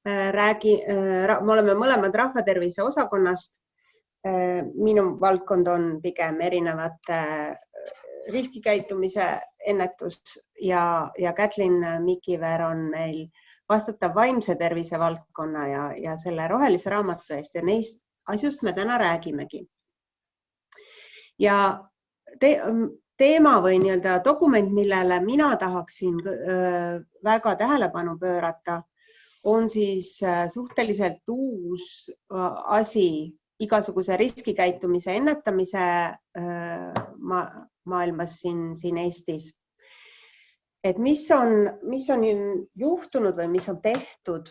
Me oleme mõlemad rahvatervise osakonnast. Minu valdkond on pigem erinevate riskikäitumise ennetus ja Kätlin Mikiver on meil vastutav vaimse tervise valdkonna ja selle rohelise raamatu eest ja neist asjust me täna räägimegi. Ja teema või nii-öelda dokument, millele mina tahaksin väga tähelepanu pöörata, on siis suhteliselt uus asi igasuguse riskikäitumise ennetamise maailmas siin Eestis. Et mis on juhtunud või mis on tehtud,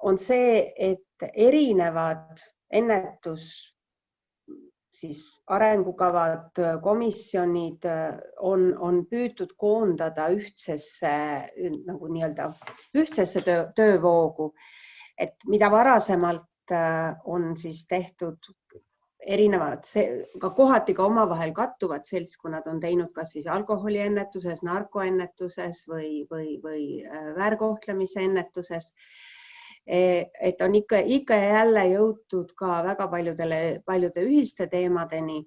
on see, et erinevad ennetus, siis arengukavad, komisjonid on püütud koondada ühtsesse töövoogu. et mida varasemalt on siis tehtud erinevad, ka kohati ka omavahel kattuvad seltskonnad on teinud kas siis alkoholiennetuses, narkoennetuses või väärkohtlemise ennetuses. Et on ikka ja jälle jõutud ka väga paljude ühiste teemadeni.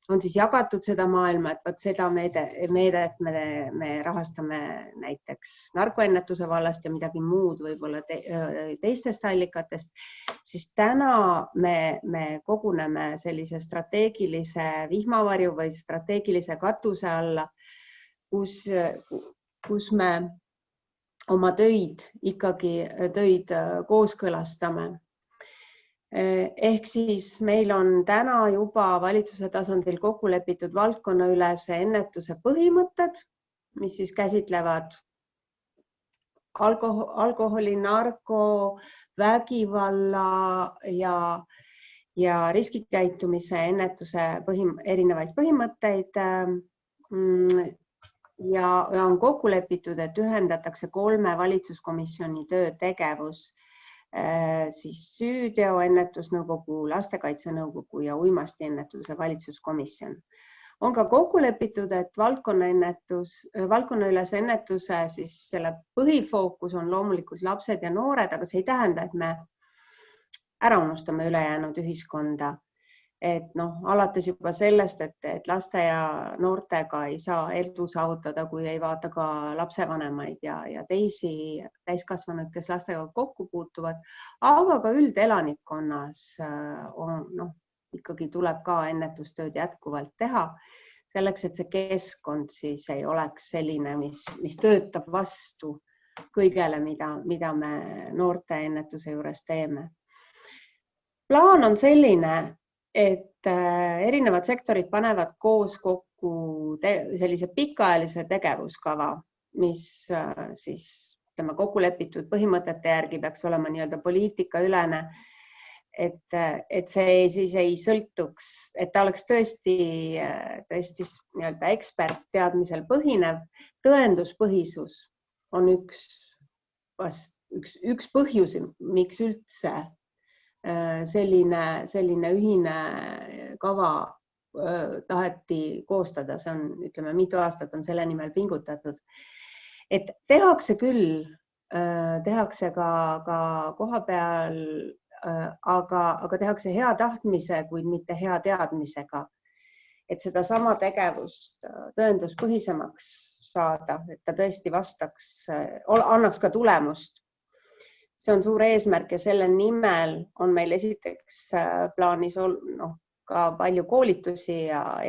On siis jagatud seda maailma, et seda meedet me rahastame näiteks narkoennetuse vallast ja midagi muud võib-olla teistest allikatest. Siis täna me koguneme sellise strateegilise vihmavarju või strateegilise katuse alla, kus me oma töid kooskõlastame. Ehk siis meil on täna juba valitsuse tasandil kokku lepitud valdkonnaülese ennetuse põhimõtted, mis siis käsitlevad alkoholi, narko, vägivalla ja riskikäitumise ennetuse erinevaid põhimõtteid. Ja on kokku lepitud, et ühendatakse 3 valitsuskomisjoni töötegevus, siis süüteoennetusnõukogu, lastekaitsenõukogu ja uimastiennetuse valitsuskomisjon. On ka kokku lepitud, et valdkonnaülese ennetuse siis selle põhifookus on loomulikult lapsed ja noored, aga see ei tähenda, et me ära unustame ülejäänud ühiskonda. Et alates juba sellest, et laste ja noortega ei saa edu saavutada, kui ei vaata ka lapsevanemaid ja teisi täiskasvanuid, kes lastega kokku puutuvad, aga ka üldelanikkonnas ikkagi tuleb ka ennetustööd jätkuvalt teha, selleks, et see keskkond siis ei oleks selline, mis töötab vastu kõigele, mida me noorte ennetuse juures teeme. Plaan on selline, et erinevad sektorid panevad koos kokku sellise pikaajalise tegevuskava, mis siis kokku lepitud põhimõtete järgi peaks olema nii-öelda poliitikaülene, et see siis ei sõltuks, et ta oleks tõesti nii-öelda ekspertteadmisel põhinev. Tõenduspõhisus on üks põhjus, miks üldse selline ühine kava taheti koostada, see on, ütleme, mitu aastat on selle nimel pingutatud, et tehakse küll, tehakse ka koha peal, aga tehakse hea tahtmise, kuid mitte hea teadmisega, et seda sama tegevust tõenduspõhisemaks saada, et ta tõesti vastaks, annaks ka tulemust. See on suur eesmärk ja selle nimel on meil esiteks plaanis ka palju koolitusi ja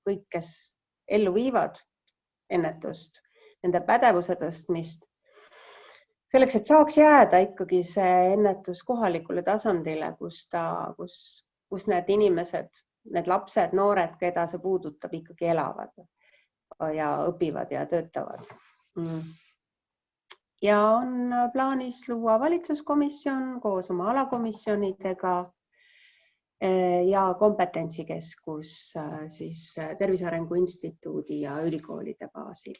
kõik, kes ellu viivad ennetust, nende pädevuse tõstmist. Selleks, et saaks jääda ikkagi see ennetus kohalikule tasandile, kus need inimesed, need lapsed, noored, keda see puudutab, ikkagi elavad ja õpivad ja töötavad. Ja on plaanis luua valitsuskomisjon koos oma alakomisjonidega ja kompetentsikeskus siis Tervise Arengu Instituudi ja ülikoolide baasil.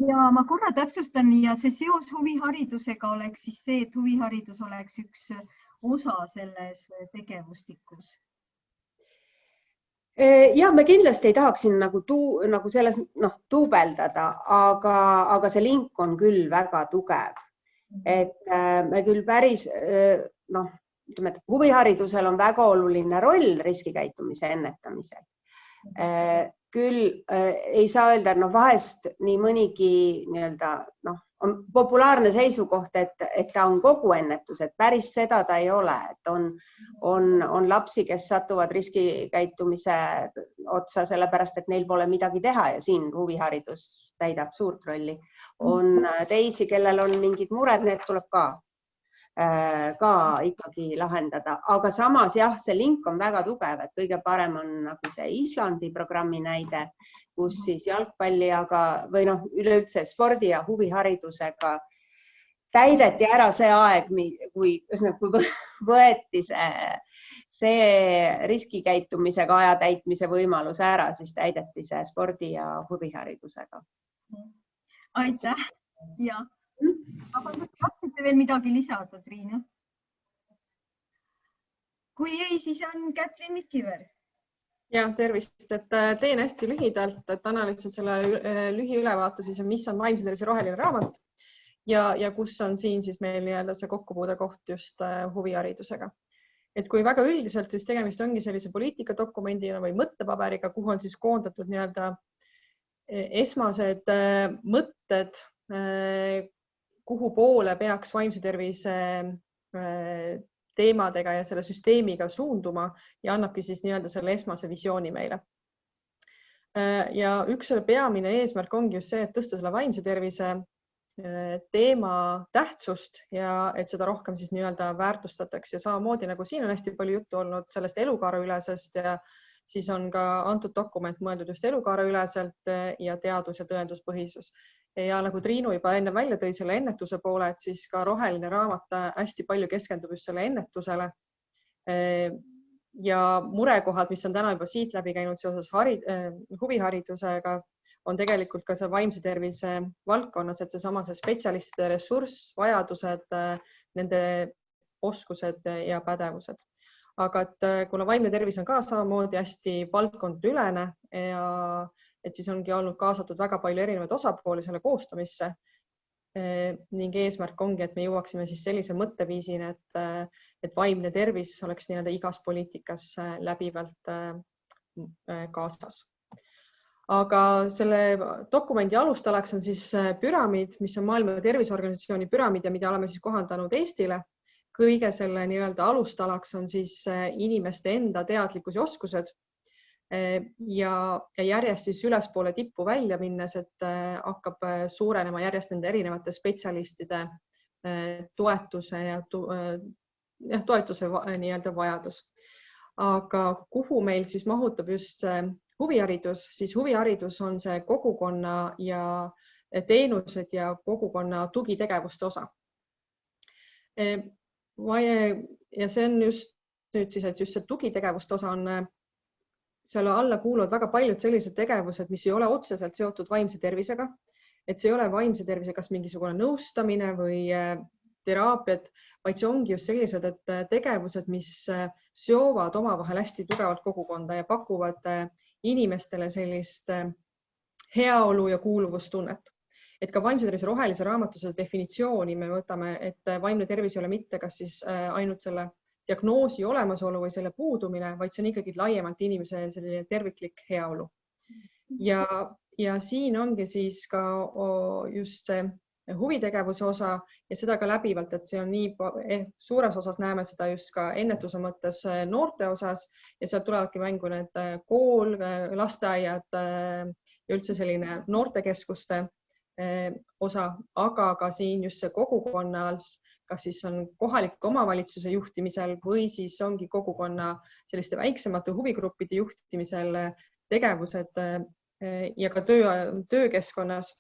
Ja ma korra täpsustan ja see seos huviharidusega oleks siis see, et huviharidus oleks üks osa selles tegevustikus.
Ja me kindlasti ei tahaks siin nagu selles tuubeldada, aga see link on küll väga tugev. Et me küll päris, ütleme, et huviharidusel on väga oluline roll riskikäitumise ennetamisel. Küll ei saa öelda, et vahest nii mõnigi on populaarne seisukoht, et ta on kogu ennetus, et päris seda ta ei ole, et on lapsi, kes satuvad riskikäitumise otsa sellepärast, et neil pole midagi teha ja siin huviharidus täidab suurt rolli. On teisi, kellel on mingid mured, need tuleb ka ikkagi lahendada, aga samas jah, see link on väga tugev, et kõige parem on nagu see Islandi programmi näide, kus siis jalgpalli või üleüldse spordi ja huviharidusega täideti ära see aeg, kui võeti see riskikäitumisega aja täitmise võimalus ära, siis täideti see spordi ja huviharidusega.
Aitäh! Ja Aga kas tahtsite veel midagi lisada, Triinu? Kui ei, siis on Kätlin Mikiver.
Ja, tervist, et teen hästi lühidalt, et annan lihtsalt selle lühiülevaate siis, mis on vaimse tervise roheline raamat ja kus on siin siis meil nii-öelda see kokkupuude koht just huviharidusega. Et kui väga üldiselt, siis tegemist ongi sellise poliitikadokumendina või mõttepaberiga, kuhu on siis koondatud nii-öelda esmased mõtted, kuhu poole peaks vaimse tervise teemadega ja selle süsteemiga suunduma ja annabki siis nii-öelda selle esmase visiooni meile. Ja üks selle peamine eesmärk ongi just see, et tõsta selle vaimse tervise teema tähtsust ja et seda rohkem siis nii-öelda väärtustatakse ja samamoodi nagu siin on hästi palju juttu olnud sellest elukaaraülesest ja siis on ka antud dokument mõeldud just elukaaraüleselt ja teadus- ja tõenduspõhisus. Ja nagu Triinu juba enne välja tõi selle ennetuse poole, et siis ka roheline raamat hästi palju keskendub just selle ennetusele ja murekohad, mis on täna juba siit läbi käinud seoses huviharidusega, on tegelikult ka see vaimse tervise valdkonnas, et seesama see spetsialistide ressurss, vajadused, nende oskused ja pädevused. Aga et kuna vaimne tervis on ka samamoodi hästi valdkondülene ja et siis ongi olnud kaasatud väga palju erinevaid osapooli selle koostamisse ning eesmärk ongi, et me jõuaksime siis sellise mõtteviisini, et vaimne tervis oleks nii-öelda igas poliitikas läbivalt kaasas. Aga selle dokumendi alustalaks on siis püramiid, mis on Maailma Terviseorganisatsiooni püramiid ja mida oleme siis kohandanud Eestile. Kõige selle nii-öelda alustalaks on siis inimeste enda teadlikkus ja oskused ja järjest siis ülespoole tippu välja minnes, et hakkab suurenema järjest nende erinevate spetsialistide toetuse ja toetuse nii-öelda vajadus. Aga kuhu meil siis mahutab just huviharidus, siis huviharidus on see kogukonna ja teenused ja kogukonna tugitegevuste osa. Ja see on just nüüd siis, et just see tugitegevuste osa on selle alla kuuluvad väga paljud sellised tegevused, mis ei ole otseselt seotud vaimse tervisega, et see ei ole vaimse tervise kas mingisugune nõustamine või teraapiad, vaid see ongi just sellised, et tegevused, mis seovad omavahel hästi tugevalt kogukonda ja pakuvad inimestele sellist heaolu ja kuuluvustunnet. Et ka vaimse tervise rohelise raamatuse definitsiooni me võtame, et vaimne tervis ei ole mitte kas siis ainult selle diagnoosi olemasolu või selle puudumine, vaid see on ikkagi laiemalt inimese selline terviklik heaolu. Ja siin ongi siis ka just see huvitegevuse osa ja seda ka läbivalt, et see on nii suures osas näeme seda just ka ennetuse mõttes noorte osas ja sealt tulevadki mängu need kool, lasteaiad ja üldse selline noortekeskuste osa, aga ka siin just see kogukonnals, kas siis on kohaliku omavalitsuse juhtimisel või siis ongi kogukonna selliste väiksemate huvigruppide juhtimisel tegevused ja ka töökeskkonnas,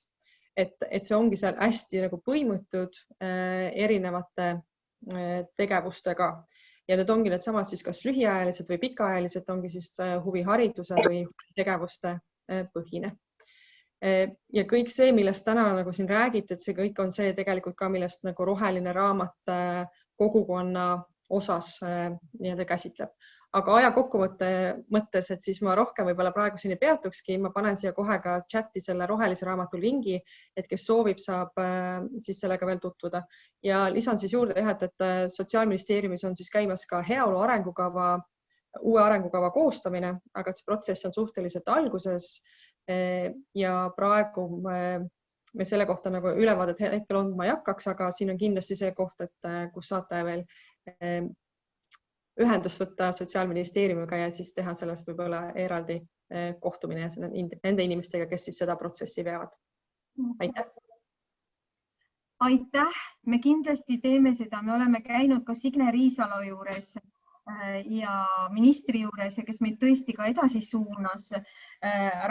et see ongi seal hästi nagu põimutud erinevate tegevustega ja need ongi need samad siis kas lühiajalised või pikaajalised, ongi siis huvihariduse või tegevuste põhine. Ja kõik see, millest täna nagu siin räägiti, et see kõik on see tegelikult ka, millest nagu roheline raamat kogukonna osas nii-öelda käsitleb. Aga aja kokkuvõtte mõttes, et siis ma rohkem võib-olla praegu siin ei peatukski, ma panen siia kohe ka chati selle rohelise raamatu lingi, et kes soovib, saab siis sellega veel tutvuda. Ja lisan siis juurde, et Sotsiaalministeeriumis on siis käimas ka heaolu arengukava, uue arengukava koostamine, aga see protsess on suhteliselt alguses ja praegu me selle kohta nagu ülevaadet hetkel andma ei hakkaks, aga siin on kindlasti see koht, et kus saate veel ühendust võtta Sotsiaalministeeriumiga ja siis teha sellest võib-olla eraldi kohtumine nende inimestega, kes siis seda protsessi veavad. Aitäh!
Aitäh! Me kindlasti teeme seda. Me oleme käinud ka Signe Riisalo juures ja ministri juures ja kes meid tõesti ka edasi suunas.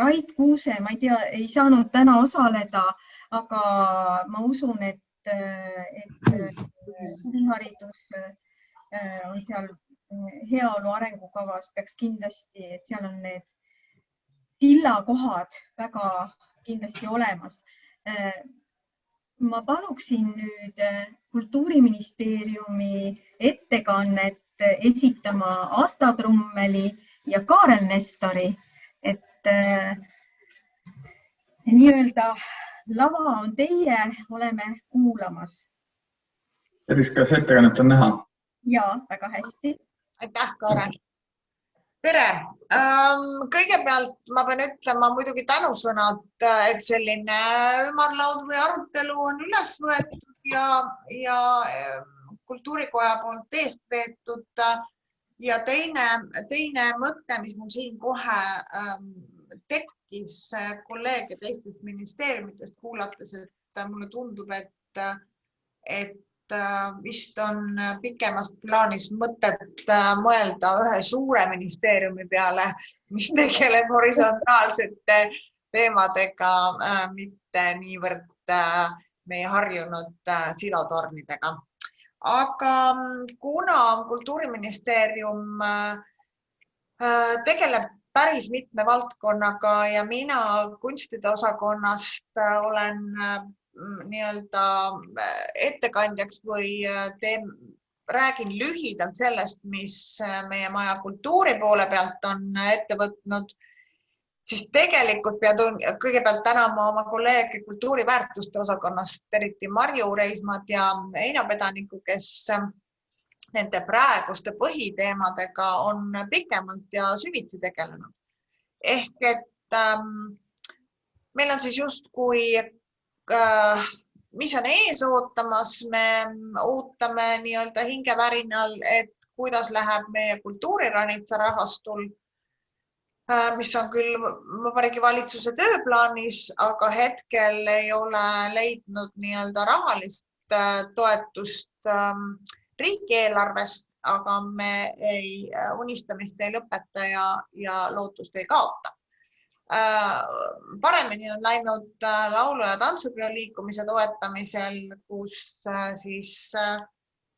Rait Kuuse, ma ei tea, ei saanud täna osaleda, aga ma usun, et huviharidus on seal heaolu arengukavas, peaks kindlasti, et seal on need sillakohad väga kindlasti olemas. ma paluksin nüüd Kultuuriministeeriumi ettekannet esitama Asta Trummeli ja Kaarel Nestori, et nii-öelda lava on teie, oleme kuulamas.
Tervist, kas ettekannet on näha?
Ja, väga hästi.
Aitäh, Kaarel. Tere! Kõigepealt ma pean ütlema muidugi tänusõnad, et selline ümarlaud või arutelu on üles võetud ja kultuurikoja poolt eest veetud. Ja teine mõte, mis mul siin kohe tekkis kolleege teistest ministeeriumitest kuulates, et mulle tundub, et vist on pikemas plaanis mõtet mõelda ühe suure ministeeriumi peale, mis tegeleb horisontaalsete teemadega, mitte niivõrd meie harjunud silotornidega. Aga kuna Kultuuriministeerium tegeleb päris mitme valdkonnaga ja mina kunstide osakonnast olen nii-öelda ettekandjaks või räägin lühidalt sellest, mis meie maja kultuuri poole pealt on ette võtnud, siis tegelikult pean kõigepealt tänama oma kolleege kultuuriväärtuste osakonnast, eriti Marju Reismad ja Eina Pedanikku, kes nende praeguste põhiteemadega on pikemalt ja süvitsi tegelenud. Ehk et meil on siis justkui mis on ees ootamas, me ootame nii-öelda hingevärinal, et kuidas läheb meie kultuuriranitsa rahastul, mis on küll Vabariigi Valitsuse tööplaanis, aga hetkel ei ole leidnud nii-öelda rahalist toetust riigieelarvest, aga me unistamist ei lõpeta ja lootust ei kaota. Paremini on läinud laulu- ja tantsupeo liikumise toetamisel, kus siis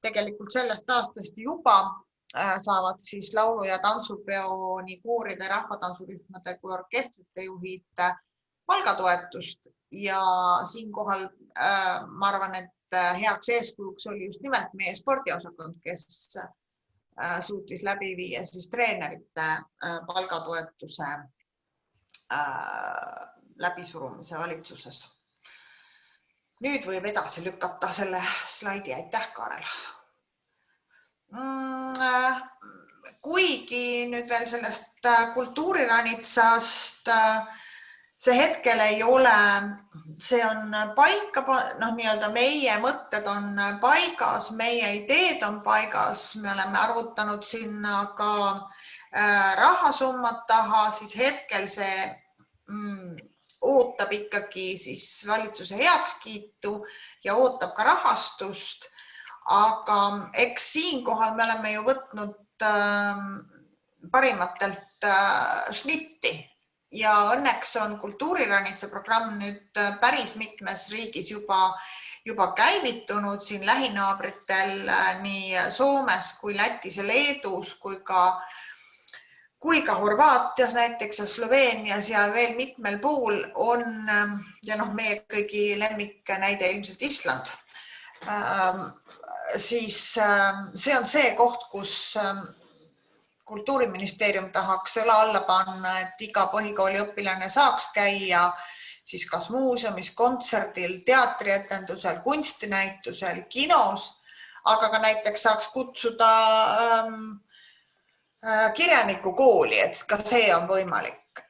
tegelikult sellest aastast juba saavad siis laulu- ja tantsupeo nii kooride, rahvatantsurühmade kui orkestrite juhid palgatoetust ja siinkohal ma arvan, et heaks eeskujuks oli just nimelt meie spordiosakond, kes suutis läbi viia siis treenerite palgatoetuse läbisurumise valitsuses. Nüüd võib edasi lükata selle slaidi. Aitäh, Kaarel. Kuigi nüüd veel sellest kultuuriranitsast see hetkel ei ole, see on paika, nii-öelda meie mõtted on paigas, meie ideed on paigas, me oleme arvutanud sinna ka rahasummat taha, siis hetkel see ootab ikkagi siis valitsuse heakskiitu ja ootab ka rahastust, aga eks siinkohal me oleme ju võtnud parimatelt šnitti ja õnneks on kultuuriranitsa programm nüüd päris mitmes riigis juba käivitunud siin lähinaabritel nii Soomes kui Lätis ja Leedus kui ka Horvaatias näiteks ja Sloveenias ja veel mitmel pool on ja meie kõigi lemmik näide ilmselt Island. Siis see on see koht, kus Kultuuriministeerium tahaks õla alla panna, et iga põhikooli õpilane saaks käia siis kas muuseumis, kontserdil, teatrietendusel, kunstinäitusel, kinos, aga ka näiteks saaks kutsuda kirjanikukooli, et ka see on võimalik.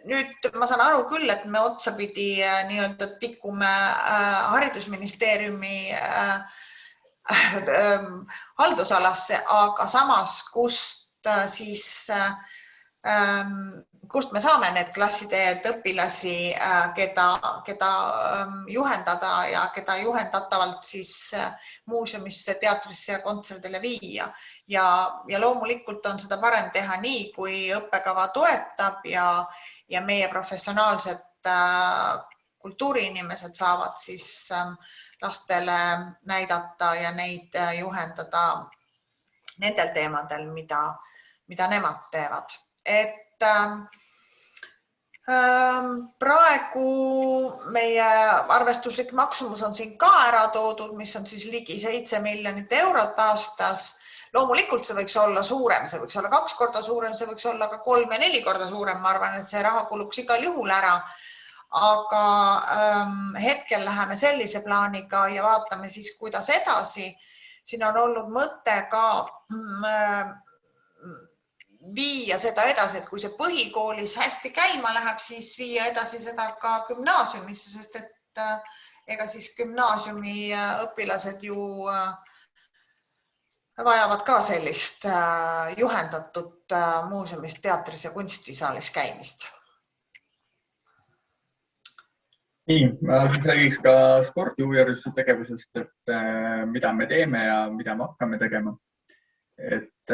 Nüüd ma saan aru küll, et me otsapidi nii-öelda tikume haridusministeeriumi haldusalasse, aga samas, kust me saame need klassiteed õpilasi, keda juhendada ja keda juhendatavalt siis muuseumisse, teatrisse ja kontserdile viia. Ja loomulikult on seda parem teha nii, kui õppekava toetab ja meie professionaalsed kultuuriinimesed saavad siis lastele näidata ja neid juhendada nendel teemadel, mida nemad teevad. Et Praegu meie arvestuslik maksumus on siin ka ära toodud, mis on siis ligi 7 miljonit eurot aastas. Loomulikult see võiks olla suurem, see võiks olla 2 korda suurem, see võiks olla ka 3 ja 4 korda suurem. Ma arvan, et see raha kuluks igal juhul ära. Aga hetkel läheme sellise plaaniga ja vaatame siis, kuidas edasi. Siin on olnud mõte ka viia seda edasi, et kui see põhikoolis hästi käima läheb, siis viia edasi seda ka gümnaasiumisse, sest et ega siis gümnaasiumi õpilased ju vajavad ka sellist juhendatud muuseumis, teatris ja kunstisaalis käimist.
Nii, ma siis räägiks ka spordihuvihariduse tegevusest, et mida me teeme ja mida me hakkame tegema. Et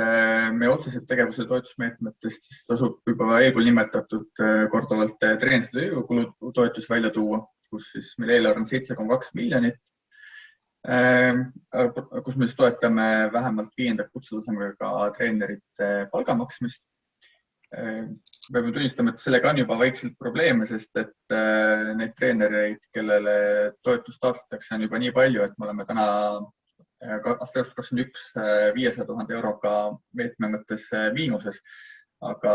me otsesed tegevuse toetusmeetmetest siis tasub juba eelpool nimetatud korduvalt treenerite tööjõukulu toetus välja tuua, kus siis meil eelarve on 7,2 miljonit, kus me siis toetame vähemalt 5. kutsetasemega treenerite palga maksmist. Peame tunnistama, et sellega on juba vaikselt probleeme, sest et neid treenereid, kellele toetust taotletakse, on juba nii palju, et me oleme täna aastal 2021 500 000 euroga meetme mõttes miinuses, aga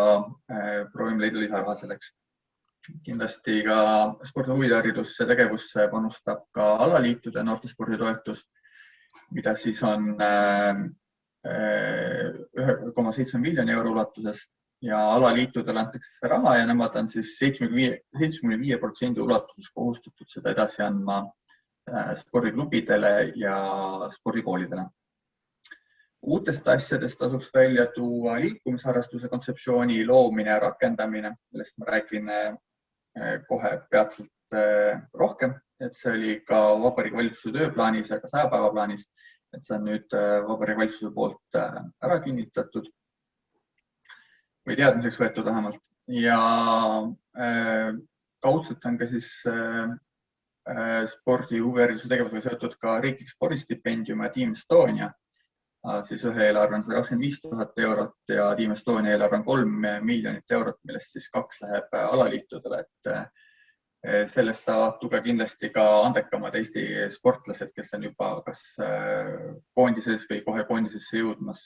proovime leida lisaraha selleks. Kindlasti ka spordihuvihariduse tegevusse panustab ka alaliitude noortesporditoetus, mida siis on 1,7 miljoni euro ulatuses ja alaliitudele antakse raha ja nemad on siis 75% ulatuses kohustatud seda edasi andma spordiklubidele ja spordikoolidele. Uutest asjadest tasuks välja tuua liikumisharrastuse kontseptsiooni loomine ja rakendamine, millest ma räägin kohe peatselt rohkem, et see oli ka Vabariigi Valitsuse tööplaanis ja ka 100 päeva plaanis, et see on nüüd Vabariigi Valitsuse poolt ära kinnitatud või teadmiseks võetud vähemalt. Ja kaudselt on ka siis spordi huvihariduse tegevusega seotud ka riiklik spordistipendium ja Team Estonia. Siis ühe eelarve on 125 000 eurot ja Team Estonia eelarve on 3 miljonit eurot, millest siis 2 läheb alaliitudele. Et sellest saavad tuge kindlasti ka andekamad Eesti sportlased, kes on juba kas koondises või kohe koondisesse jõudmas.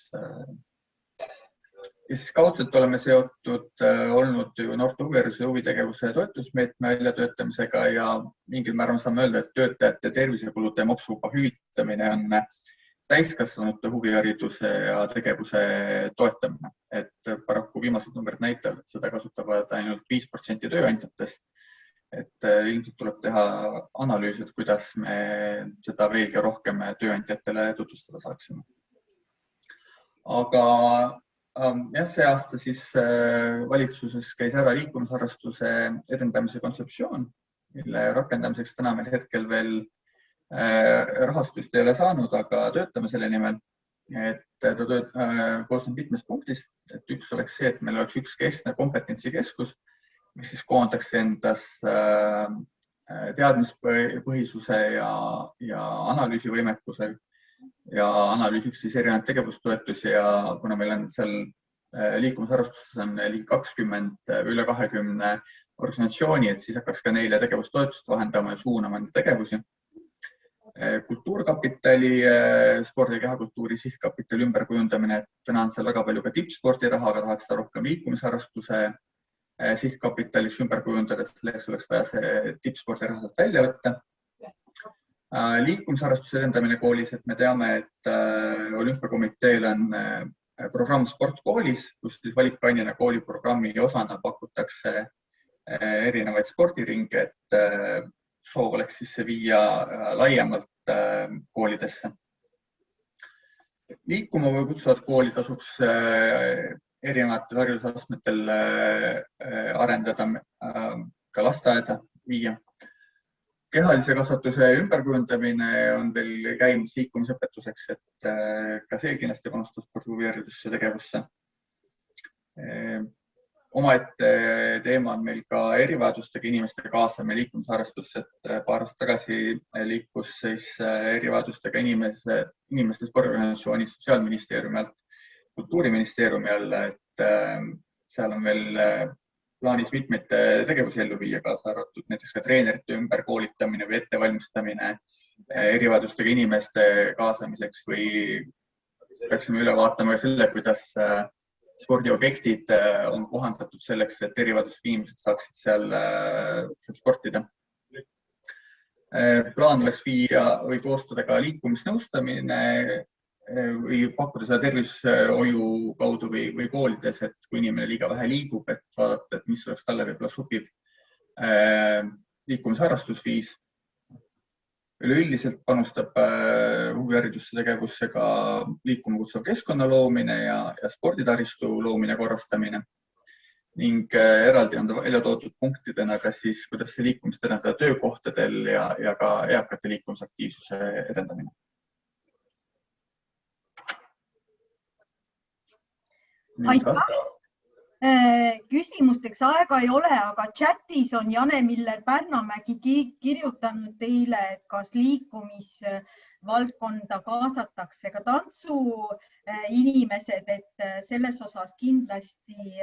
Ja siis kaudselt oleme seotud olnud noorte huvihariduse ja huvitegevuse toetusmeetme väljatöötamisega ja mingil määral saame öelda, et töötajate tervisekulude maksuga hüvitamine on täiskasvanute huvihariduse ja tegevuse toetamine. Et paraku viimased numbrid näitavad, et seda kasutavad ainult 5% tööandjatest. Et ilmselt tuleb teha analüüs, et kuidas me seda veelgi rohkem tööandjatele tutvustada saaksime. Aga jah, see aasta siis valitsuses käis ära liikumisharrastuse edendamise kontseptsioon, mille rakendamiseks täna meil hetkel veel rahastust ei ole saanud, aga töötame selle nimel. Et ta koosneb mitmest punktist, et üks oleks see, et meil oleks üks keskne kompetentsikeskus, mis siis koondaks endas teadmispõhisuse ja analüüsivõimekuse ja analüüsiks siis erinevaid tegevustoetusi ja kuna meil on seal liikumisharrastuses on ligi 20 või üle 20 organisatsiooni, et siis hakkaks ka neile tegevustoetust vahendama ja suunama nende tegevusi. Kultuurkapitali, spordi ja kehakultuuri sihtkapitali ümberkujundamine, et täna on seal väga palju ka tippspordiraha, aga tahaks seda rohkem liikumisharrastuse sihtkapitaliks ümber kujundada, selleks oleks vaja see tippspordiraha välja võtta. Liikumisharrastuse edendamine koolis, et me teame, et olümpiakomiteel on programm Sport koolis, kus siis valikainena kooliprogrammi osana pakutakse erinevaid spordiringe, et soov oleks siis see viia laiemalt koolidesse. Liikuma või kutsuvad kooli tasuks erinevatel haridusastmetel arendada ka lasteaeda viia. Kehalise kasvatuse ümberkujundamine on veel käimas liikumisõpetuseks, et ka see kindlasti panustab spordihuvihariduse tegevusse. Omaette teema on meil ka erivajadustega inimeste kaasamine liikumisharrastusse, et paar aastat tagasi liikus siis erivajadustega inimeste spordiorganisatsiooni Sotsiaalministeeriumi alt Kultuuriministeeriumi alla, et seal on veel plaanis mitmeid tegevusi ellu viia, kaasa arvatud näiteks ka treenerite ümberkoolitamine või ettevalmistamine erivajadustega inimeste kaasamiseks või peaksime üle vaatama selle, kuidas spordiobjektid on kohandatud selleks, et erivajadustega inimesed saaksid seal sportida. Plaan oleks viia või koostada ka liikumisnõustamine või pakkuda seda tervishoiu kaudu või koolides, et kui inimene liiga vähe liigub, et vaadata, et mis oleks talle võib-olla sobiv liikumisharrastusviis. Üleüldiselt panustab huviharidusse tegevusse ka liikuma kutsuva keskkonna loomine ja sporditaristu loomine, korrastamine. Ning eraldi on välja toodud punktidena ka siis, kuidas see liikumist edendada töökohtadel ja ka eakate liikumisaktiivsuse edendamine.
Aitäh! Küsimusteks aega ei ole, aga chatis on Jane-Miller Pärnamägi kirjutanud teile, et kas liikumisvaldkonda kaasatakse ka tantsuinimesed, et selles osas kindlasti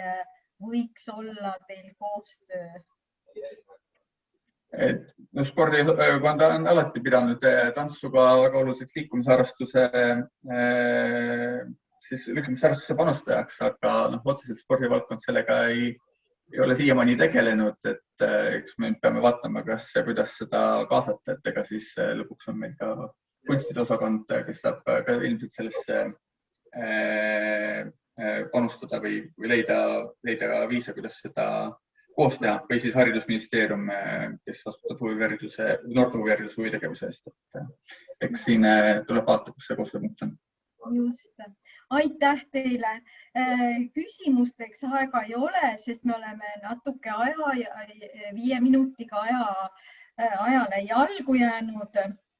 võiks olla teil koostöö.
Spordivaldkond on alati pidanud tantsuga väga oluliseks liikumisharrastuse panustajaks, aga otseselt spordivaldkond sellega ei ole siiamaani tegelenud, et eks me peame vaatama, kuidas seda kaasata, et ega siis lõpuks on meil ka kunstide osakond, kes saab ka ilmselt sellesse panustada või leida viise, kuidas seda koos teha või siis haridusministeerium, kes vastutab noorte huvihariduse huvitegevuse eest. Eks siin tuleb vaata, kus see koostööpunkt on.
Just. Aitäh teile. Küsimusteks aega ei ole, sest me oleme natuke 5 minutiga ajale jalgu jäänud,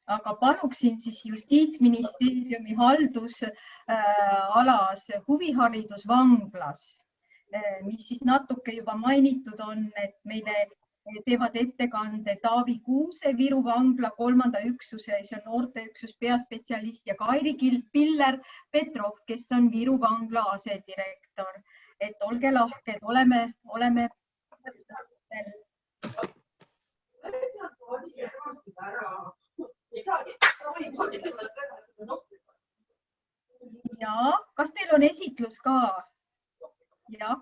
aga paluksin siis Justiitsministeeriumi haldusalas huviharidusvanglas, mis siis natuke juba mainitud on, et meile teevad ettekande Taavi Kuuse Viru vangla 3. üksuse, see on noorteüksus peaspetsialist ja Kairi Piller Petrov, kes on Viru vangla asedirektor. Et olge lahked, oleme ja kas teil on esitlus ka? Ja.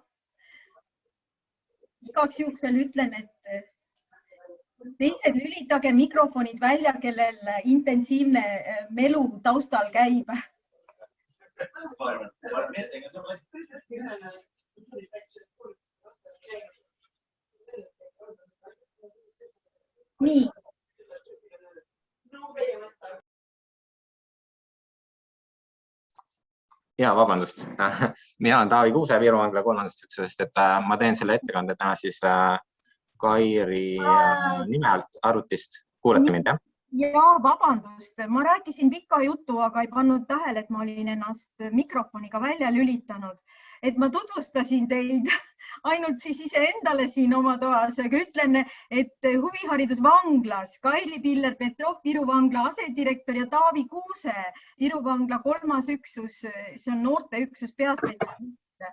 Igaks juhuks veel ütlen, et teised lülitage mikrofonid välja, kellel intensiivne melu taustal käib. Nii.
Ja, vabandust. Mina olen Taavi Kuuse Viru vangla 3. üksusest, et ma teen selle ettekande täna siis Kairi nime arvutist. Kuulete mind, jah?
Ja, vabandust. Ma rääkisin pikka juttu, aga ei pannud tähele, et ma olin ennast mikrofoniga välja lülitanud. Et ma tutvustasin teid ainult siis iseendale siin oma toas, aga ütlen, et huviharidusvanglas Kairi Piller Petrov, Viru vangla asedirektor ja Taavi Kuuse, Viru vangla 3. üksus, see on noorteüksus peaspetsialist.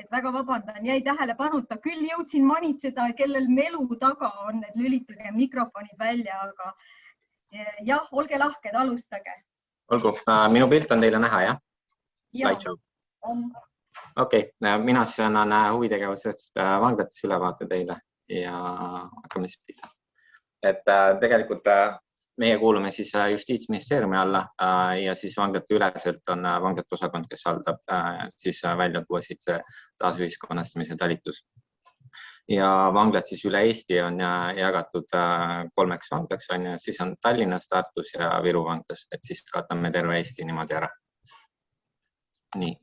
Et väga vabandan, jäi tähelepanuta. Küll jõudsin manitseda, kellel melu taga on, et lülitage mikrofonid välja, aga jah, olge lahked, alustage.
Olgu, minu pilt on teile näha, jah?
Slideshow.
Okei, mina siis annan huvitegevusest vanglates ülevaate teile ja hakkame siis pihta. Et tegelikult meie kuulume siis Justiitsministeeriumi alla ja siis vanglate üleselt on vanglate osakond, kes haldab siis välja tuua siit see taasühiskonnastamise talitus. Ja vanglad siis üle Eesti on jagatud 3 vanglaks, siis on Tallinnas, Tartus ja Viru vanglas, et siis katame terve Eesti niimoodi ära. Nii.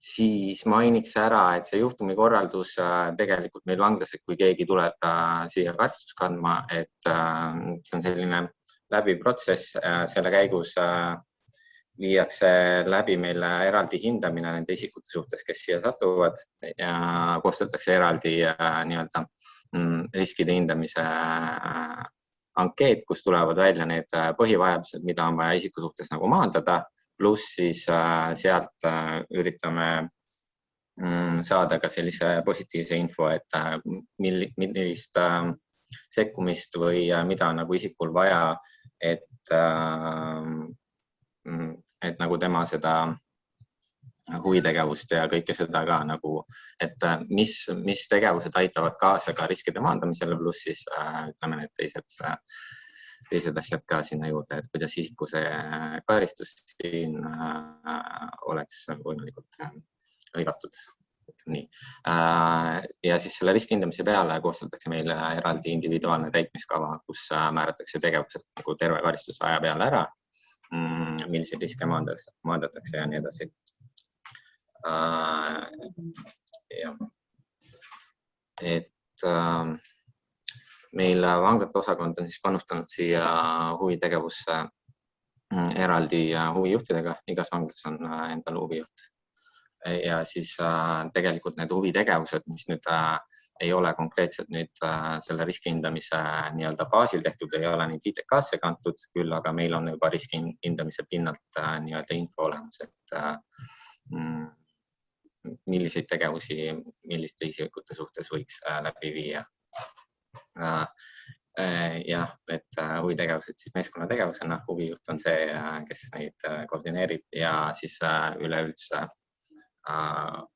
Siis mainiks ära, et see juhtumikorraldus tegelikult meil vanglas, et kui keegi tuleb siia karistust kandma, et see on selline läbi protsess, selle käigus viiakse läbi meile eraldi hindamine nende isikute suhtes, kes siia satuvad ja koostatakse eraldi riskide hindamise ankeet, kus tulevad välja need põhivajadused, mida on vaja isiku suhtes maandada. Pluss siis sealt üritame saada ka sellise positiivse info, et millist sekkumist või mida nagu isikul vaja, et nagu tema seda huvitegevust ja kõike seda ka nagu, et mis tegevused aitavad kaasa ka riskide maandamisele, pluss siis ütleme need teised asjad ka sinna juurde, et kuidas isiku see karistus siin oleks võimalikult hõivatud. Nii. Ja siis selle riskihindamise peale koostatakse meile eraldi individuaalne täitmiskava, kus määratakse tegevused nagu terve karistusaja peale ära, milliseid riske maandatakse ja nii edasi. Et meil vanglate osakond on siis panustanud siia huvitegevusse eraldi huvijuhtidega, igas vanglas on endal huvijuht. Ja siis tegelikult need huvitegevused, mis nüüd ei ole konkreetselt nüüd selle riskihindamise nii-öelda baasil tehtud, ei ole neid ITK-sse kantud, küll aga meil on juba riskihindamise pinnalt nii-öelda info olemas, et milliseid tegevusi, milliste isikute suhtes võiks läbi viia. Jah, et huvitegevused siis meeskonnategevusena, huvijuht on see, kes neid koordineerib ja siis üleüldse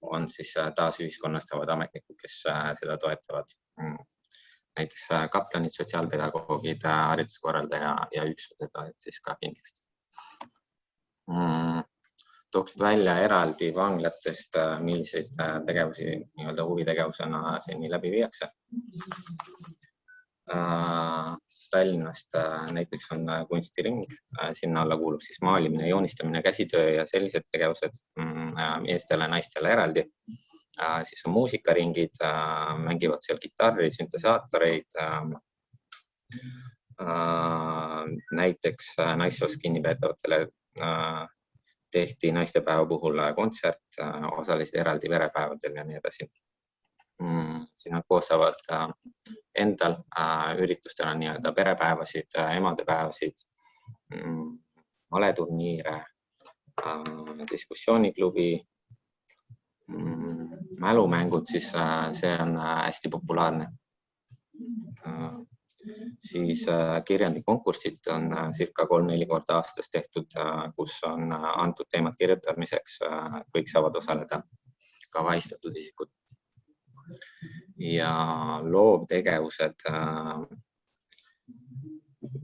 on siis taas ühiskonnastavad ametnikud, kes seda toetavad. Näiteks kaplanid, sotsiaalpedagoogid, hariduskorraldaja ja üksused siis ka kindlasti. Tooksid välja eraldi vanglatest, milliseid tegevusi nii-öelda huvitegevusena seni läbi viiakse. Tallinnast näiteks on kunstiring, sinna alla kuulub siis maalimine, joonistamine, käsitöö ja sellised tegevused meestele, naistele eraldi. Siis on muusikaringid, mängivad seal kitarri, süntesaatoreid. Näiteks naissoost kinnipeetavatele tehti naistepäeva puhul kontsert, osalesid eraldi verepäevadel ja nii edasi. Siis nad koostavad endal üritustena nii-öelda perepäevasid, emadepäevasid, maleturniire, diskussiooniklubi, mälumängud, siis see on hästi populaarne. Siis kirjandikonkursid on circa 3-4 korda aastas tehtud, kus on antud teemad kirjutamiseks, kõik saavad osaleda, ka vahistatud isikud. Ja loovtegevused,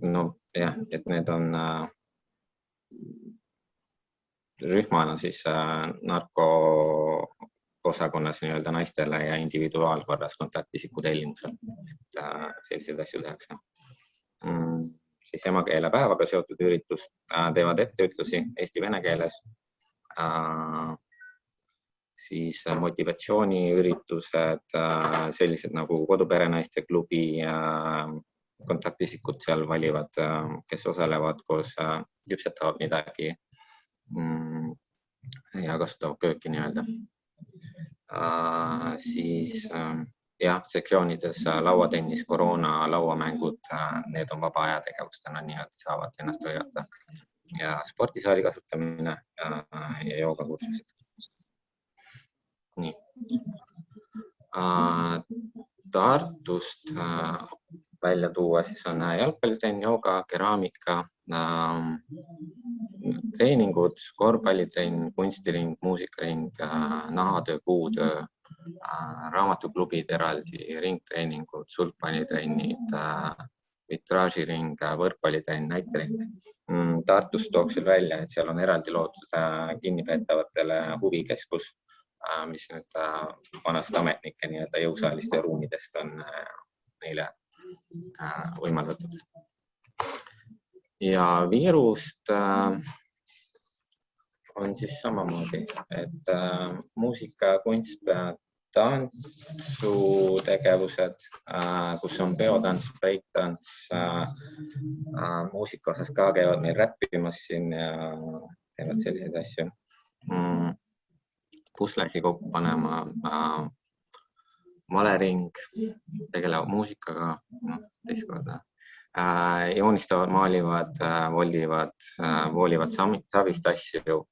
no jah, et need on rühmana siis narko osakonnas nii-öelda naistele ja individuaalkorras kontaktisiku tellimusel, et selliseid asju tehakse. Siis emakeelepäevaga seotud üritus, teevad etteütlusi eesti-vene keeles, siis motivatsiooniüritused, sellised nagu koduperenaiste klubi, kontaktisikud seal valivad, kes osalevad koos, küpsetavad midagi ja kasutavad kööki nii-öelda. Siis jah, sektsioonides lauatennis, koroona, lauamängud, need on vaba aja tegevustena nii-öelda saavad ennast hoiata. Ja spordisaali kasutamine ja joogakursused. Nii. Tartust välja tuua siis on jalgpallitrenn, jooga, keraamika, treeningud, korvpallitrenn, kunstiring, muusikaring, nahatöö, puutöö, raamatuklubid eraldi, ringtreeningud, sulgpannitrennid, vitraažiring, võrkpallitrenn, näitering. Tartust tooksid välja, et seal on eraldi loodud kinnipeetavatele huvikeskus, mis nüüd vanast ametnike nii-öelda jõusaaliste ruumidest on neile võimaldatud. Ja Viirust on siis samamoodi, et muusika, kunst, tantsutegevused, kus on peotants, breaktants, muusika osas ka käivad meil räppimas siin ja teevad selliseid asju. Puslesi kokku panema, malering, tegelevad muusikaga, teist korda, joonistavad, maalivad, voldivad, voolivad savist asju,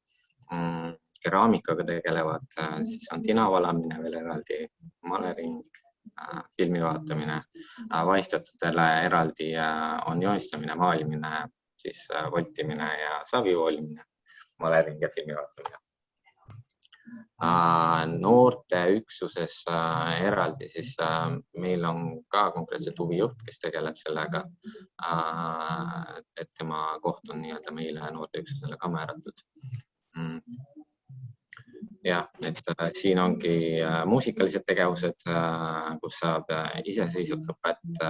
keraamikaga tegelevad, siis on tinavalamine veel eraldi, malering, filmi vaatamine, vahistatutele eraldi on joonistamine, maalimine, siis voltimine ja savivoolimine, malering ja filmi vaatamine. Noorte üksuses eraldi, siis meil on ka konkreetselt huvijuht, kes tegeleb sellega, et tema koht on nii-öelda meile noorte üksusele ka määratud. Ja, et siin ongi muusikalised tegevused, kus saab iseseisvalt õpet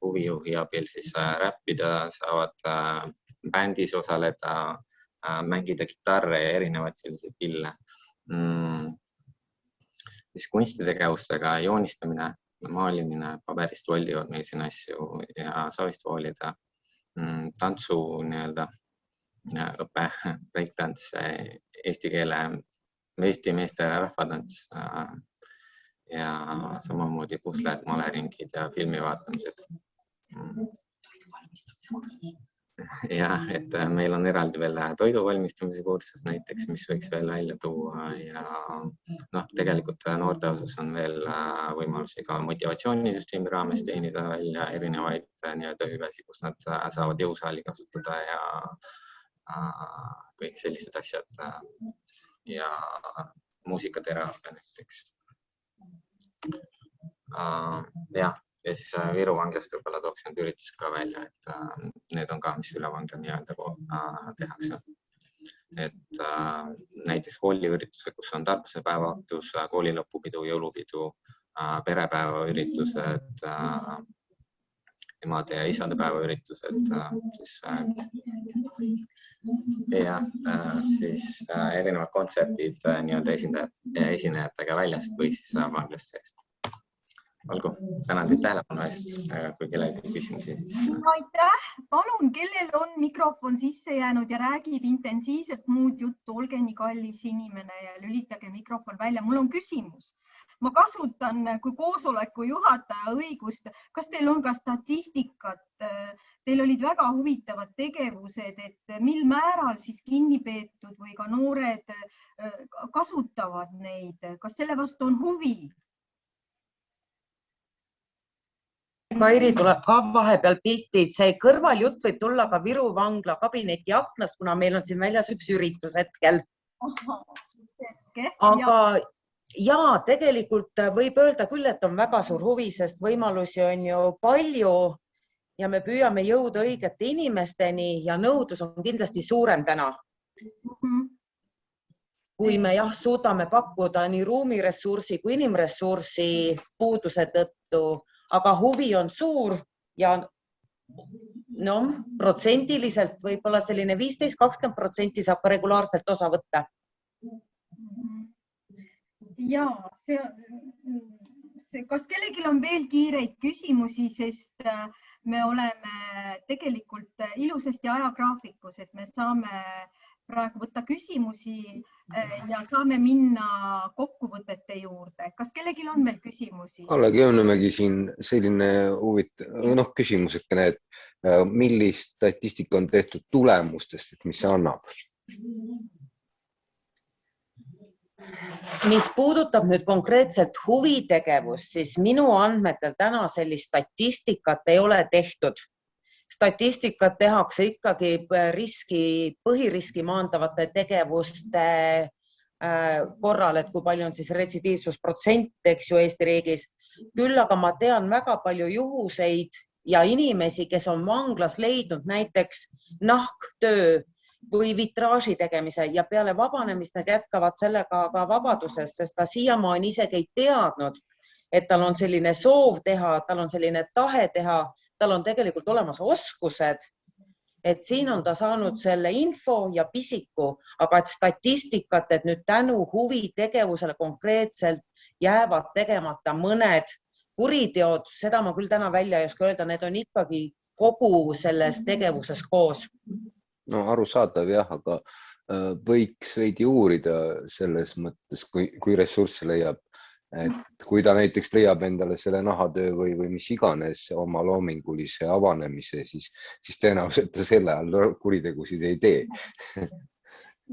huvijuhi abil siis räppida, saavad bändis osaleda, mängida kitarre ja erinevaid selliseid pille. Siis kunstitegevustega joonistamine, maalimine, paberist voldivad meil siin asju ja savist voolida, tantsu nii-öelda õpe, breaktants, eesti keele, Eesti meeste rahvatants ja samamoodi pusled, maleringid ja filmi vaatamised. Ja, et meil on eraldi veel toidu valmistamise kursus näiteks, mis võiks veel välja tuua ja tegelikult noorte osas on veel võimalusi ka motivatsioonisüsteemi raames teenida välja erinevaid nii-öelda hüvesi, kus nad saavad jõusaali kasutada ja kõik sellised asjad ja muusikateraapia näiteks. Ja siis Viru vanglast võib-olla tooks need üritused ka välja, et need on ka, mis üle vangla nii-öelda tehakse. Et näiteks kooliüritused, kus on tarkuse päevaaktus, kooli lõpupidu, jõulupidu, perepäeva üritused, emade ja isade päeva üritused, siis erinevad kontserdid nii-öelda esinejatega väljast või siis vanglast seest. Olgu, tänan teid tähelepanu eest, kui kellelgi küsimusi.
Aitäh! Palun, kellel on mikrofon sisse jäänud ja räägib intensiivselt muud juttu, olge nii kallis inimene ja lülitage mikrofon välja. Mul on küsimus. Ma kasutan kui koosoleku juhataja õigust. Kas teil on ka statistikat? Teil olid väga huvitavad tegevused, et mil määral siis kinnipeetud või ka noored kasutavad neid? Kas selle vastu on huvi?
Kairi tuleb ka vahepeal pilti. See kõrvaljutt võib tulla ka Viru vangla kabineti aknast, kuna meil on siin väljas üks üritus hetkel. Aga ja tegelikult võib öelda küll, et on väga suur huvi, sest võimalusi on ju palju ja me püüame jõuda õigete inimesteni ja nõudlus on kindlasti suurem täna. Kui me suudame pakkuda nii ruumiressursi kui inimressursi puuduse tõttu, aga huvi on suur ja protsendiliselt võib-olla selline 15-20% saab ka regulaarselt osa võtta.
Ja, kas kellelgi on veel kiireid küsimusi, sest me oleme tegelikult ilusasti ajagraafikus, et me saame praegu võtta küsimusi ja saame minna kokkuvõtete juurde. Kas kellelgi on veel küsimusi?
Kalle Köönemägi siin selline huvitav küsimus, et millist statistika on tehtud tulemustest, et mis see annab?
Mis puudutab nüüd konkreetselt huvitegevust, siis minu andmetel täna sellist statistikat ei ole tehtud. Statistikat tehakse ikkagi põhiriski maandavate tegevuste korral, et kui palju on siis retsidiivsusprotsent, eks ju, Eesti riigis. Küll aga ma tean väga palju juhuseid ja inimesi, kes on vanglas leidnud näiteks nahktöö või vitraaži tegemise ja peale vabanemist need jätkavad sellega ka vabaduses, sest ta siiamaani isegi ei teadnud, et tal on selline soov teha, tal on selline tahe teha, tal on tegelikult olemas oskused, et siin on ta saanud selle info ja pisiku, aga et statistikat, et nüüd tänu huvitegevusele konkreetselt jäävad tegemata mõned kuriteod, seda ma küll täna välja ei oska öelda, need on ikkagi kogu selles tegevuses koos.
No arusaadav jah, aga võiks veidi uurida selles mõttes, kui ressursse leiab, et kui ta näiteks leiab endale selle nahatöö või mis iganes oma loomingulise avanemise, siis tõenäoliselt ta selle all kuritegusid ei tee.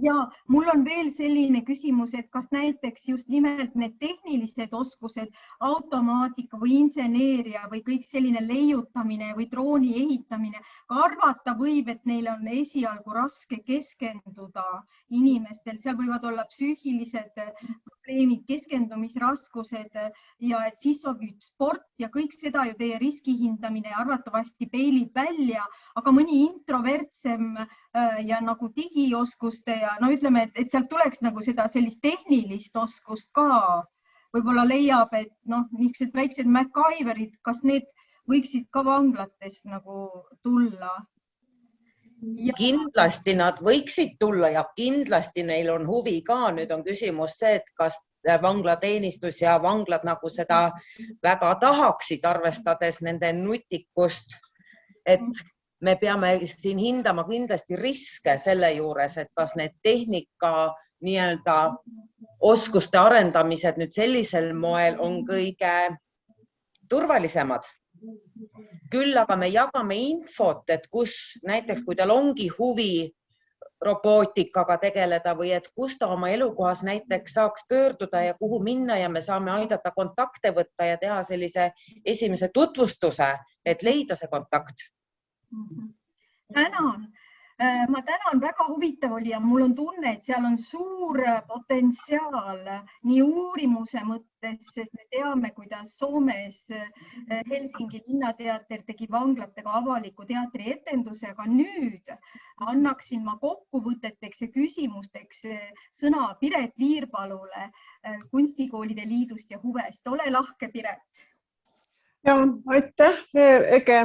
Ja mul on veel selline küsimus, et kas näiteks just nimelt need tehnilised oskused, automaatika või inseneeria või kõik selline leiutamine või drooni ehitamine, ka arvata võib, et neil on esialgu raske keskenduda inimestel, seal võivad olla psüühilised probleemid, keskendumisraskused ja et siis sobib sport ja kõik seda ju teie riskihindamine arvatavasti peilib välja, aga mõni introvertsem ja nagu digioskuste ja no ütleme, et sealt tuleks nagu seda sellist tehnilist oskust ka. Võib-olla leiab, et noh, niisugused väiksed MacGyverid, kas need võiksid ka vanglatest nagu tulla?
Kindlasti nad võiksid tulla ja kindlasti neil on huvi ka. Nüüd on küsimus see, et kas vanglateenistus ja vanglad nagu seda väga tahaksid, arvestades nende nutikust, et me peame siin hindama kindlasti riske selle juures, et kas need tehnika nii-öelda oskuste arendamised nüüd sellisel moel on kõige turvalisemad. Küll aga me jagame infot, et kus näiteks, kui tal ongi huvi robootikaga tegeleda või et kus ta oma elukohas näiteks saaks pöörduda ja kuhu minna ja me saame aidata kontakte võtta ja teha sellise esimese tutvustuse, et leida see kontakt.
Tänan. Ma tänan, väga huvitav oli ja mul on tunne, et seal on suur potentsiaal nii uurimuse mõttes, sest me teame, kuidas Soomes Helsingi linnateater tegi vanglatega avaliku teatri etenduse, aga nüüd annaksin ma kokkuvõteteks ja küsimusteks sõna Piret Viirpalule Kunstikoolide Liidust ja Huvest. Ole lahke, Piret.
Ja, aitäh, Ege.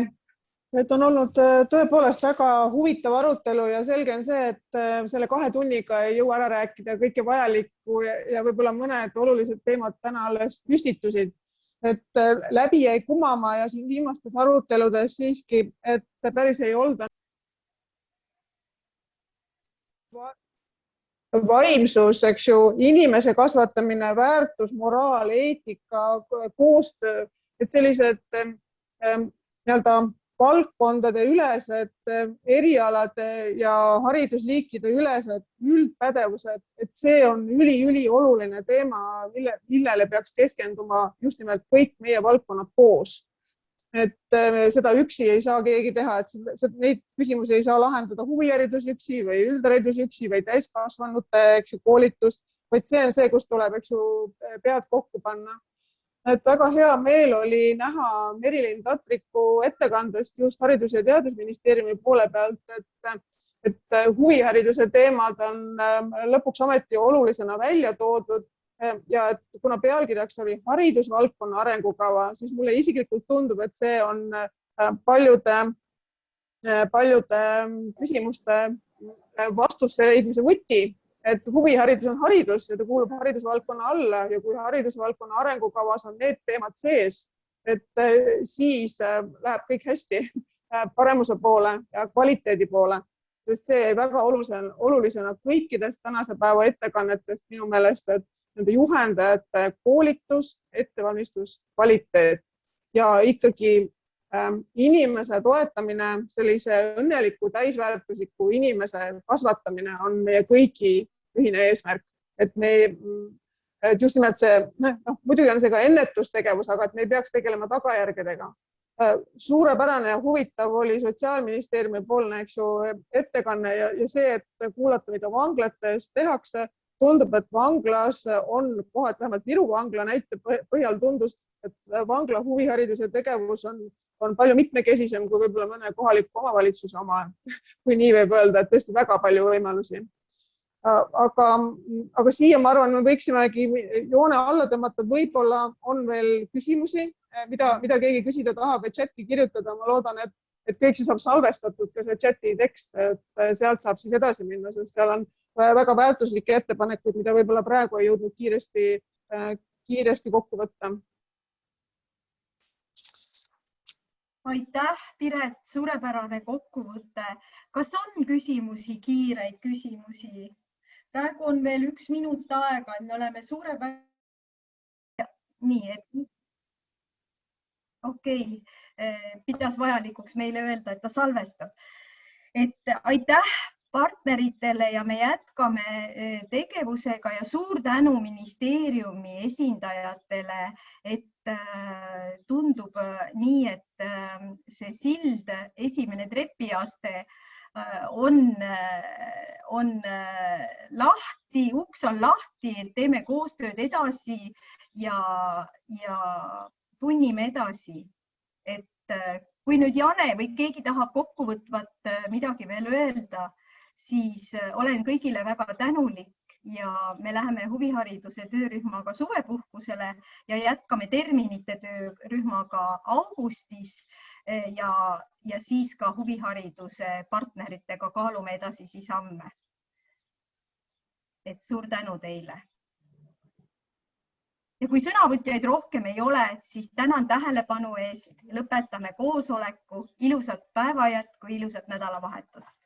Et on olnud tõepoolest väga huvitav arutelu ja selge on see, et selle 2 tunniga ei jõua ära rääkida kõike vajalikku ja võib-olla mõned olulised teemad täna alles püstitusid. Et läbi jäi kumama ja siin viimastes aruteludes siiski, et päris ei olda vaimsus, eks ju, inimese kasvatamine, väärtus, moraal, eetika, koostöö, et sellised nii-öelda valdkondade ülesed, erialade ja haridusliikide ülesed üldpädevused, et see on üli oluline teema, millele peaks keskenduma just nimelt kõik meie valdkonnad koos. Et seda üksi ei saa keegi teha, et neid küsimusi ei saa lahendada huviharidus üksi või üldharidus üksi või täiskasvanute koolitus, vaid see on see, kus tuleb pead kokku panna. Et väga hea meel oli näha Merilin Tatriku ettekandest just Haridus- ja Teadusministeeriumi poole pealt, et huvihariduse teemad on lõpuks ometi olulisena välja toodud ja et kuna pealkirjaks oli haridusvaldkonna arengukava, siis mulle isiklikult tundub, et see on paljude küsimuste vastuste leidmise võti. Et huviharidus on haridus ja ta kuulub haridusvaldkonna alla ja kui haridusvaldkonna arengukavas on need teemad sees, et siis läheb kõik hästi paremuse poole ja kvaliteedi poole, sest see väga olulisena kõikidest tänase päeva ettekannetest minu meelest, et nende juhendajate koolitus, ettevalmistus, kvaliteet ja ikkagi inimese toetamine, sellise õnneliku, täisväärtusliku inimese kasvatamine on meie kõigi ühine eesmärk, et just nimelt see, muidugi on see ka ennetustegevus, aga et me ei peaks tegelema tagajärgedega. Suurepärane ja huvitav oli Sotsiaalministeeriumi poolne ettekanne ja see, et kuulata, mida vanglates tehakse, tundub, et vanglas on kohad, vähemalt Viru vangla näite põhjal tundus, et vangla huvihariduse tegevus on palju mitmekesisem kui võib-olla mõne kohaliku omavalitsuse oma, kui nii võib öelda, et tõesti väga palju võimalusi. Aga siia ma arvan, me võiksimegi joone alla tõmmata, võib-olla on veel küsimusi, mida keegi küsida tahab, et chati kirjutada. Ma loodan, et kõik see saab salvestatud ka see chati tekst, et sealt saab siis edasi minna, sest seal on väga väärtuslikke ettepanekuid, mida võib-olla praegu ei jõudnud kiiresti kokku võtta.
Aitäh, Piret, suurepärane kokkuvõte. Kas on küsimusi, kiireid küsimusi? Praegu on veel 1 minut aega, et me oleme nii, et pidas vajalikuks meile öelda, et ta salvestab. Et aitäh partneritele ja me jätkame tegevusega ja suur tänu ministeeriumi esindajatele, et tundub nii, et see sild, esimene trepiaste on lahti, uks on lahti, et teeme koostööd edasi ja tunnime edasi. Et kui nüüd Jane või keegi tahab kokkuvõtvat midagi veel öelda, siis olen kõigile väga tänulik ja me läheme huvihariduse töörühmaga suvepuhkusele ja jätkame terminite töörühmaga augustis ja siis ka huvihariduse partneritega kaalume edasisi samme. Et suur tänu teile. Ja kui sõnavõtjaid rohkem ei ole, siis tänan tähelepanu eest. Lõpetame koosoleku. Ilusat päeva jätku, ilusat nädalavahetust.